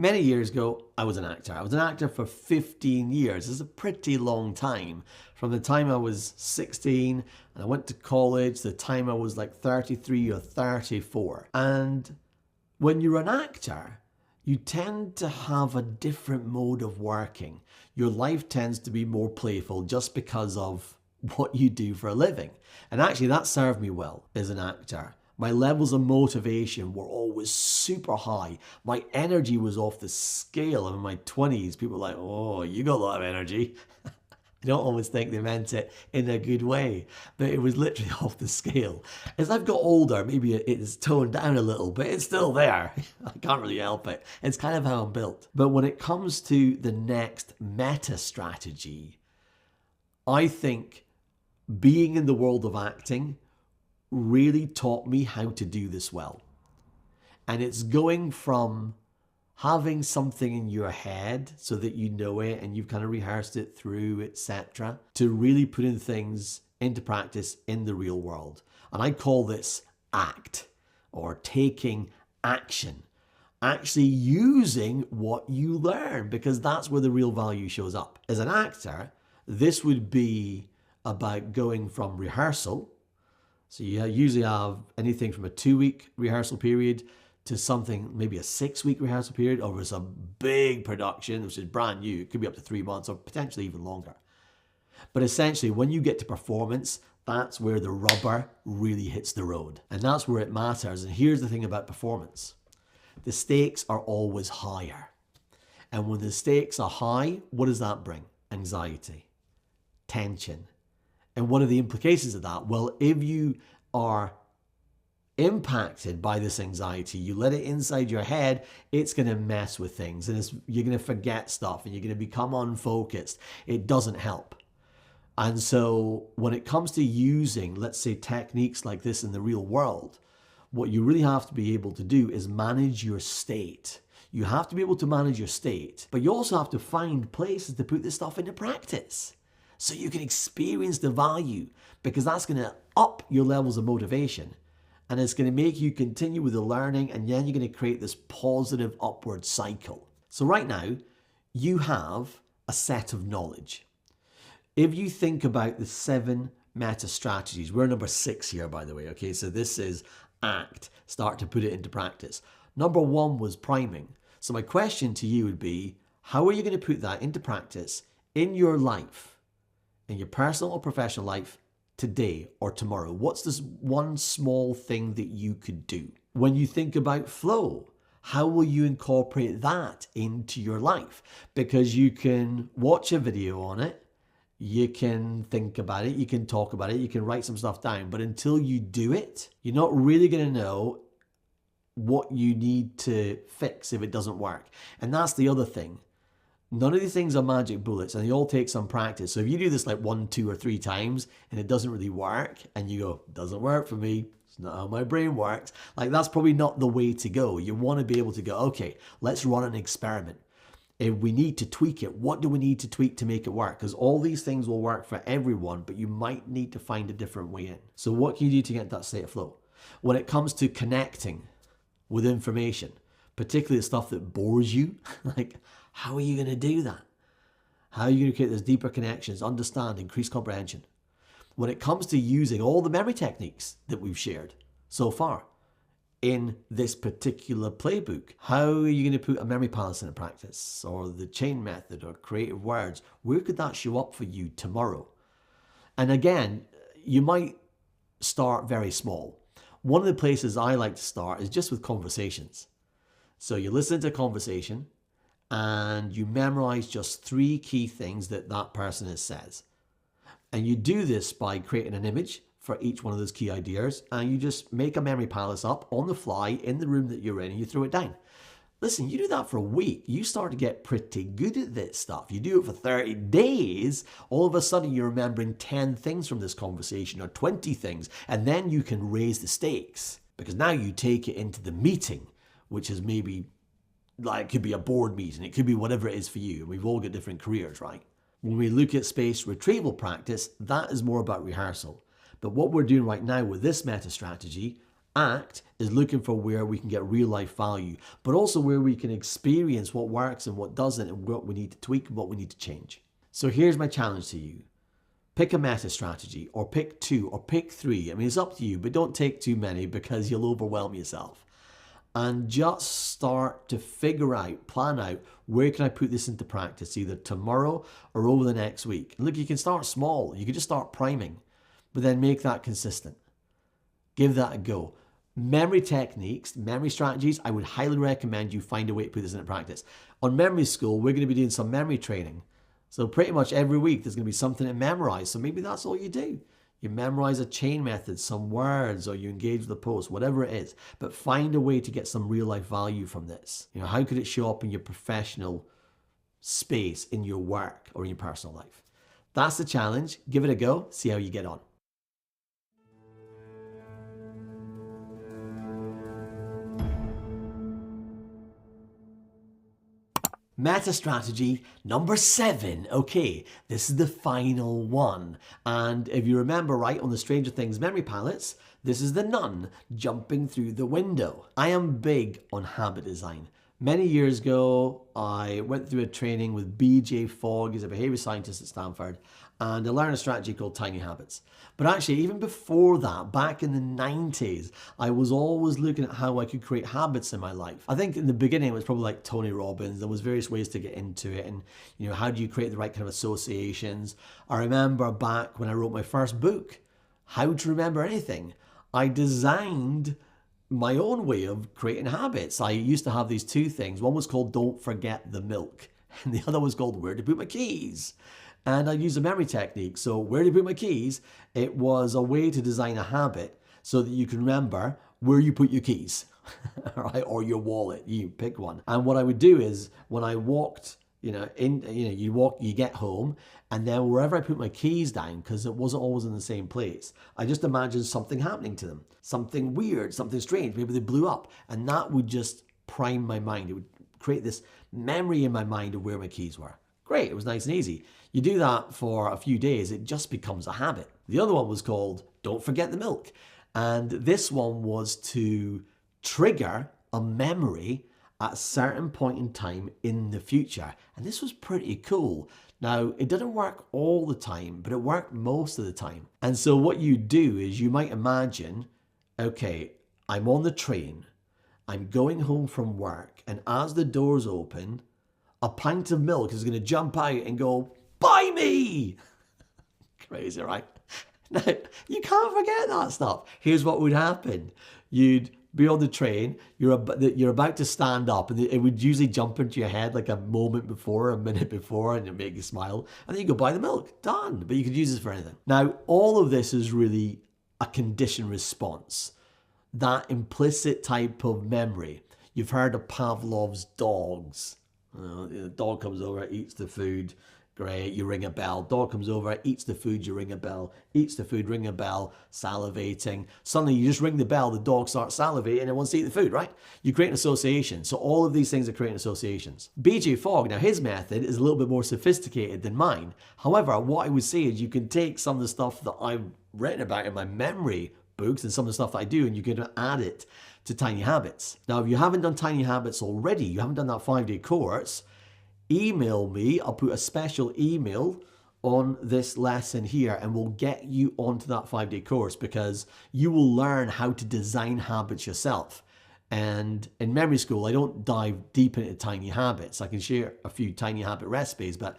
Many years ago, I was an actor. I was an actor for 15 years. It's a pretty long time. From the time I was 16 and I went to college, the time I was like 33 or 34. And when you're an actor, you tend to have a different mode of working. Your life tends to be more playful just because of what you do for a living. And actually that served me well as an actor. My levels of motivation were always super high. My energy was off the scale. I'm in my 20s. People were like, oh, you got a lot of energy. I don't always think they meant it in a good way, but it was literally off the scale. As I've got older, maybe it's toned down a little, but it's still there. I can't really help it. It's kind of how I'm built. But when it comes to the next meta strategy, I think being in the world of acting really taught me how to do this well. And it's going from having something in your head so that you know it and you've kind of rehearsed it through, etc., to really putting things into practice in the real world. And I call this act, or taking action. Actually using what you learn, because that's where the real value shows up. As an actor, this would be about going from rehearsal. So you usually have anything from a 2-week rehearsal period to something, maybe a 6-week rehearsal period, or it's a big production, which is brand new. It could be up to 3 months or potentially even longer. But essentially, when you get to performance, that's where the rubber really hits the road. And that's where it matters. And here's the thing about performance. The stakes are always higher. And when the stakes are high, what does that bring? Anxiety, tension. And what are the implications of that? Well, if you are impacted by this anxiety, you let it inside your head, it's going to mess with things, and you're going to forget stuff and you're going to become unfocused. It doesn't help. And so when it comes to using, let's say, techniques like this in the real world, what you really have to be able to do is manage your state. You have to be able to manage your state, but you also have to find places to put this stuff into practice so you can experience the value, because that's going to up your levels of motivation. And it's going to make you continue with the learning, and then you're going to create this positive upward cycle. So right now, you have a set of knowledge. If you think about the 7 meta strategies, we're number 6 here, by the way, okay? So this is act, start to put it into practice. Number 1 was priming. So my question to you would be, how are you going to put that into practice in your life, in your personal or professional life, today or tomorrow? What's this one small thing that you could do? When you think about flow, how will you incorporate that into your life? Because you can watch a video on it, you can think about it, you can talk about it, you can write some stuff down, but until you do it, you're not really going to know what you need to fix if it doesn't work. And that's the other thing. None of these things are magic bullets, and they all take some practice. So if you do this like 1, 2, or 3 times and it doesn't really work, and you go, doesn't work for me, it's not how my brain works, like that's probably not the way to go. You want to be able to go, okay, let's run an experiment. If we need to tweak it, what do we need to tweak to make it work? Because all these things will work for everyone, but you might need to find a different way in. So what can you do to get that state of flow? When it comes to connecting with information, particularly the stuff that bores you, like, how are you going to do that? How are you going to create those deeper connections, understand, increase comprehension? When it comes to using all the memory techniques that we've shared so far in this particular playbook, how are you going to put a memory palace into practice, or the chain method, or creative words? Where could that show up for you tomorrow? And again, you might start very small. One of the places I like to start is just with conversations. So you listen to a conversation and you memorize just 3 key things that person says. And you do this by creating an image for each one of those key ideas, and you just make a memory palace up on the fly in the room that you're in, and you throw it down. Listen, you do that for a week, you start to get pretty good at this stuff. You do it for 30 days, all of a sudden you're remembering 10 things from this conversation, or 20 things, and then you can raise the stakes, because now you take it into the meeting, which is maybe, like, it could be a board meeting, it could be whatever it is for you. We've all got different careers, right? When we look at space retrieval practice, that is more about rehearsal. But what we're doing right now with this meta strategy, act is looking for where we can get real life value, but also where we can experience what works and what doesn't, and what we need to tweak and what we need to change. So here's my challenge to you. Pick a meta strategy, or pick 2, or pick 3. I mean, it's up to you, but don't take too many because you'll overwhelm yourself. And just start to figure out, plan out, where can I put this into practice, either tomorrow or over the next week. And look, you can start small. You can just start priming, but then make that consistent. Give that a go. Memory techniques, memory strategies, I would highly recommend you find a way to put this into practice. On Memory School, we're going to be doing some memory training. So pretty much every week there's going to be something to memorize. So maybe that's all you do. You memorize a chain method, some words, or you engage with a post, whatever it is. But find a way to get some real life value from this. You know, how could it show up in your professional space, in your work, or in your personal life? That's the challenge. Give it a go. See how you get on. Meta strategy number 7. Okay, this is the final one. And if you remember right on the Stranger Things memory palettes, this is the nun jumping through the window. I am big on habit design. Many years ago, I went through a training with B.J. Fogg. He's a behavior scientist at Stanford, and I learned a strategy called Tiny Habits. But actually, even before that, back in the 90s, I was always looking at how I could create habits in my life. I think in the beginning, it was probably like Tony Robbins. There was various ways to get into it, and how do you create the right kind of associations? I remember back when I wrote my first book, How to Remember Anything, I designed my own way of creating habits. I used to have these 2 things. One was called Don't Forget the Milk, and the other was called Where to Put My Keys. And I used a memory technique. So Where to Put My Keys, it was a way to design a habit so that you can remember where you put your keys, right? Or your wallet, you pick one. And what I would do is when I walked, you get home, and then wherever I put my keys down, because it wasn't always in the same place, I just imagined something happening to them, something weird, something strange. Maybe they blew up, and that would just prime my mind. It would create this memory in my mind of where my keys were. Great, it was nice and easy. You do that for a few days, it just becomes a habit. The other one was called Don't Forget the Milk, and this one was to trigger a memory at a certain point in time in the future. And this was pretty cool. Now, it didn't work all the time, but it worked most of the time. And so what you do is you might imagine, okay, I'm on the train, I'm going home from work, and as the doors open, a pint of milk is going to jump out and go, buy me! Crazy, right? Now, you can't forget that stuff. Here's what would happen. You'd be on the train, you're about to stand up, and it would usually jump into your head like a moment before, a minute before, and it make you smile. And then you go buy the milk. Done. But you could use this for anything. Now, all of this is really a conditioned response. That implicit type of memory. You've heard of Pavlov's dogs. The dog comes over, eats the food. Great, you ring a bell. Dog comes over, eats the food, you ring a bell. Eats the food, ring a bell, salivating. Suddenly you just ring the bell, the dog starts salivating and it wants to eat the food, right? You create an association. So all of these things are creating associations. B.J. Fogg, now his method is a little bit more sophisticated than mine. However, what I would say is you can take some of the stuff that I've written about in my memory books and some of the stuff that I do, and you can add it to Tiny Habits. Now, if you haven't done Tiny Habits already, you haven't done that 5-day course, email me. I'll put a special email on this lesson here and we'll get you onto that 5-day course, because you will learn how to design habits yourself. And in Memory School, I don't dive deep into Tiny Habits. I can share a few Tiny Habit recipes, but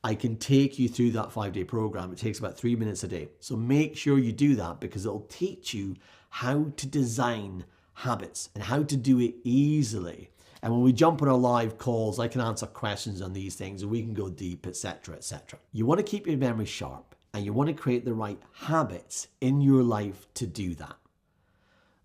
I can take you through that 5-day program. It takes about 3 minutes a day. So make sure you do that, because it'll teach you how to design habits and how to do it easily. And when we jump on our live calls, I can answer questions on these things and we can go deep, etc., etc. You want to keep your memory sharp and you want to create the right habits in your life to do that.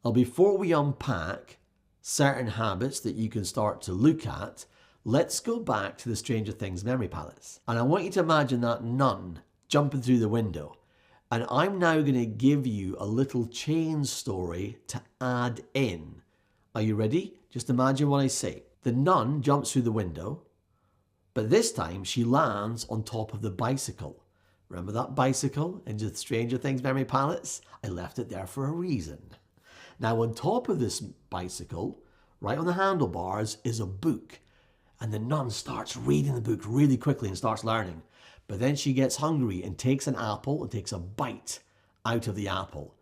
Now, before we unpack certain habits that you can start to look at, let's go back to the Stranger Things memory palettes. And I want you to imagine that nun jumping through the window. And I'm now going to give you a little chain story to add in. Are you ready? Just imagine what I say. The nun jumps through the window, but this time she lands on top of the bicycle. Remember that bicycle in the Stranger Things memory palettes? I left it there for a reason. Now, on top of this bicycle, right on the handlebars, is a book. And the nun starts reading the book really quickly and starts learning. But then she gets hungry and takes an apple and takes a bite out of the apple.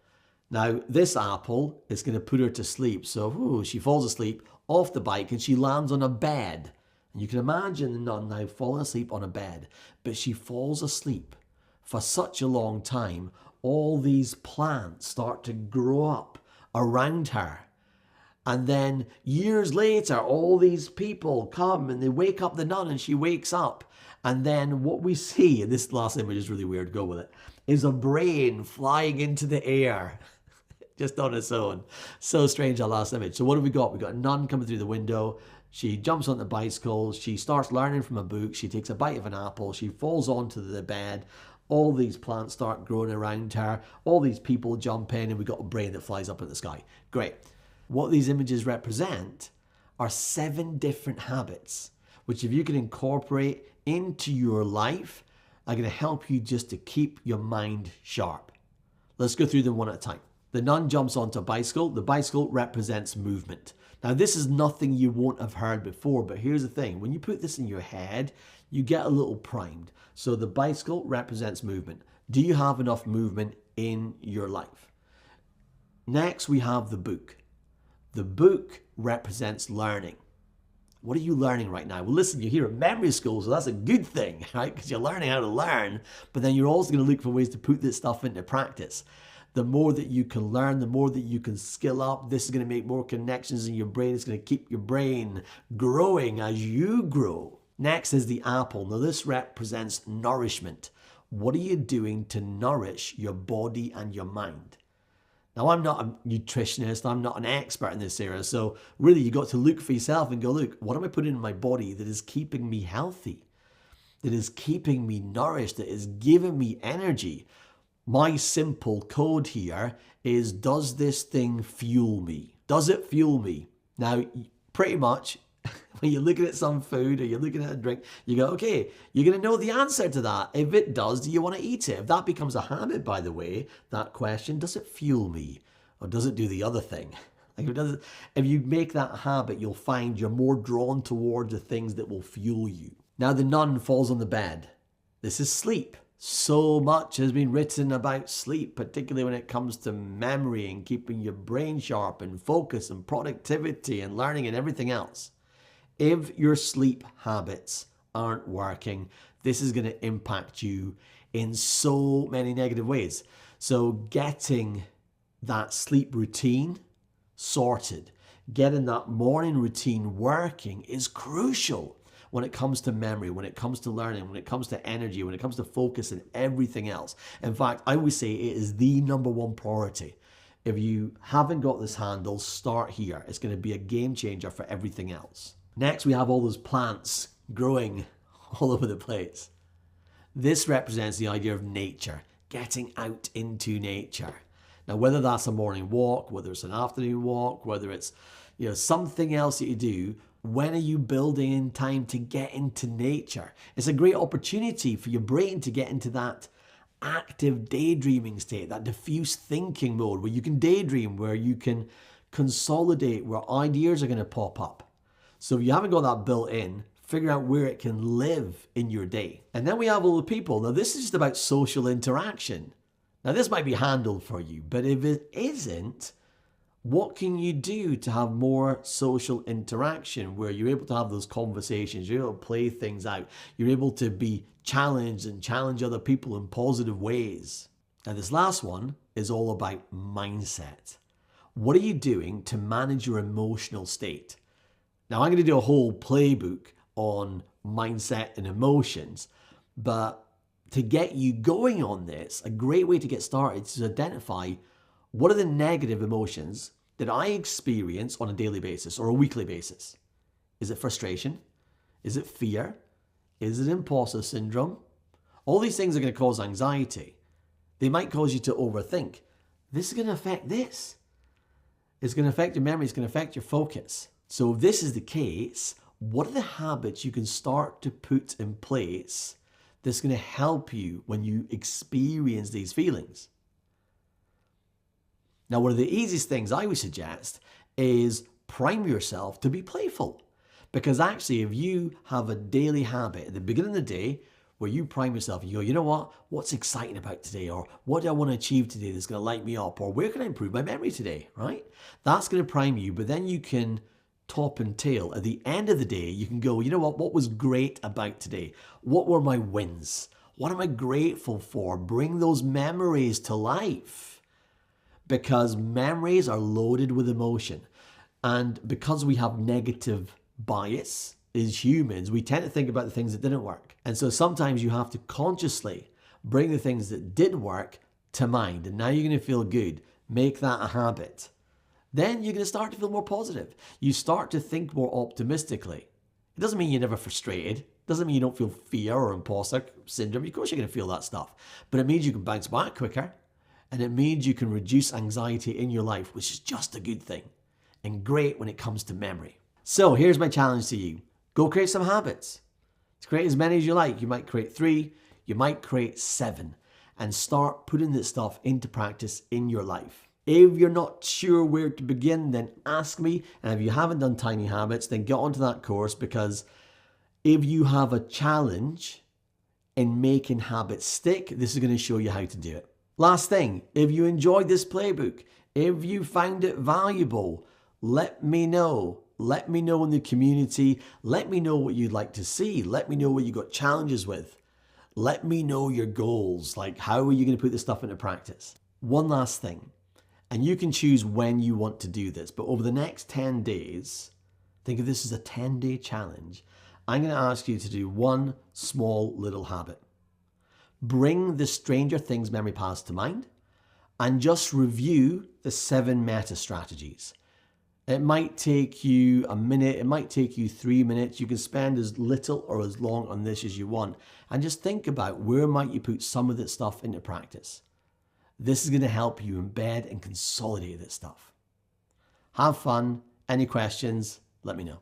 Now, this apple is going to put her to sleep. So she falls asleep off the bike and she lands on a bed. And you can imagine the nun now falling asleep on a bed. But she falls asleep for such a long time, all these plants start to grow up around her. And then years later, all these people come and they wake up the nun and she wakes up. And then what we see, and this last image is really weird, go with it, is a brain flying into the air just on its own. So strange, that last image. So what have we got? We've got a nun coming through the window. She jumps on the bicycle. She starts learning from a book. She takes a bite of an apple. She falls onto the bed. All these plants start growing around her. All these people jump in and we've got a brain that flies up in the sky. Great. What these images represent are 7 different habits, which if you can incorporate into your life, are going to help you just to keep your mind sharp. Let's go through them one at a time. The nun jumps onto a bicycle. The bicycle represents movement. Now, this is nothing you won't have heard before, but here's the thing. When you put this in your head, you get a little primed. So the bicycle represents movement. Do you have enough movement in your life? Next, we have the book. The book represents learning. What are you learning right now? Well, listen, you're here at memory school, so that's a good thing, right? Because you're learning how to learn, but then you're also going to look for ways to put this stuff into practice. The more that you can learn, the more that you can skill up. This is going to make more connections in your brain. It's going to keep your brain growing as you grow. Next is the apple. Now, this represents nourishment. What are you doing to nourish your body and your mind? Now, I'm not a nutritionist. I'm not an expert in this area. So really, you got to look for yourself and go, look, what am I putting in my body that is keeping me healthy, that is keeping me nourished, that is giving me energy? My simple code here is, does this thing fuel me? Does it fuel me? Now, pretty much, when you're looking at some food or you're looking at a drink, you go, okay, you're going to know the answer to that. If it does, do you want to eat it? If that becomes a habit, by the way, that question, does it fuel me? Or does it do the other thing? Like if you make that habit, you'll find you're more drawn towards the things that will fuel you. Now, the nun falls on the bed. This is sleep. So much has been written about sleep, particularly when it comes to memory and keeping your brain sharp and focus and productivity and learning and everything else. If your sleep habits aren't working, this is going to impact you in so many negative ways. So getting that sleep routine sorted, getting that morning routine working is crucial when it comes to memory, when it comes to learning, when it comes to energy, when it comes to focus and everything else. In fact, I would say it is the number one priority. If you haven't got this handle, start here. It's going to be a game changer for everything else. Next, we have all those plants growing all over the place. This represents the idea of nature, getting out into nature. Now, whether that's a morning walk, whether it's an afternoon walk, whether it's something else that you do, when are you building in time to get into nature? It's a great opportunity for your brain to get into that active daydreaming state, that diffuse thinking mode where you can daydream, where you can consolidate, where ideas are going to pop up. So if you haven't got that built in, figure out where it can live in your day. And then we have all the people. Now, this is just about social interaction. Now, this might be handled for you, but if it isn't, what can you do to have more social interaction where you're able to have those conversations, you're able to play things out, you're able to be challenged and challenge other people in positive ways? Now, this last one is all about mindset. What are you doing to manage your emotional state? Now, I'm going to do a whole playbook on mindset and emotions, but to get you going on this, a great way to get started is to identify what are the negative emotions that I experience on a daily basis or a weekly basis. Is it frustration? Is it fear? Is it imposter syndrome? All these things are going to cause anxiety. They might cause you to overthink. This is going to affect this. It's going to affect your memory. It's going to affect your focus. So if this is the case, what are the habits you can start to put in place that's going to help you when you experience these feelings? Now, one of the easiest things I would suggest is prime yourself to be playful. Because actually, if you have a daily habit at the beginning of the day where you prime yourself, you go, you know what? What's exciting about today? Or what do I want to achieve today that's going to light me up? Or where can I improve my memory today, right? That's going to prime you, but then you can top and tail. At the end of the day, you can go, you know what was great about today? What were my wins? What am I grateful for? Bring those memories to life. Because memories are loaded with emotion. And because we have negative bias as humans, we tend to think about the things that didn't work. And so sometimes you have to consciously bring the things that did work to mind. And now you're going to feel good. Make that a habit. Then you're going to start to feel more positive. You start to think more optimistically. It doesn't mean you're never frustrated. It doesn't mean you don't feel fear or imposter syndrome. Of course you're going to feel that stuff. But it means you can bounce back quicker. And it means you can reduce anxiety in your life, which is just a good thing. And great when it comes to memory. So here's my challenge to you. Go create some habits. Create as many as you like. You might create 3. You might create 7. And start putting this stuff into practice in your life. If you're not sure where to begin, then ask me. And if you haven't done Tiny Habits, then get onto that course, because if you have a challenge in making habits stick, this is going to show you how to do it. Last thing, if you enjoyed this playbook, if you found it valuable, let me know. Let me know in the community. Let me know what you'd like to see. Let me know what you got challenges with. Let me know your goals. Like, how are you going to put this stuff into practice? One last thing. And you can choose when you want to do this. But over the next 10 days, think of this as a 10-day challenge. I'm going to ask you to do one small little habit. Bring the Stranger Things memory palace to mind and just review the 7 meta strategies. It might take you a minute. It might take you 3 minutes. You can spend as little or as long on this as you want. And just think about where might you put some of this stuff into practice. This is going to help you embed and consolidate this stuff. Have fun. Any questions? Let me know.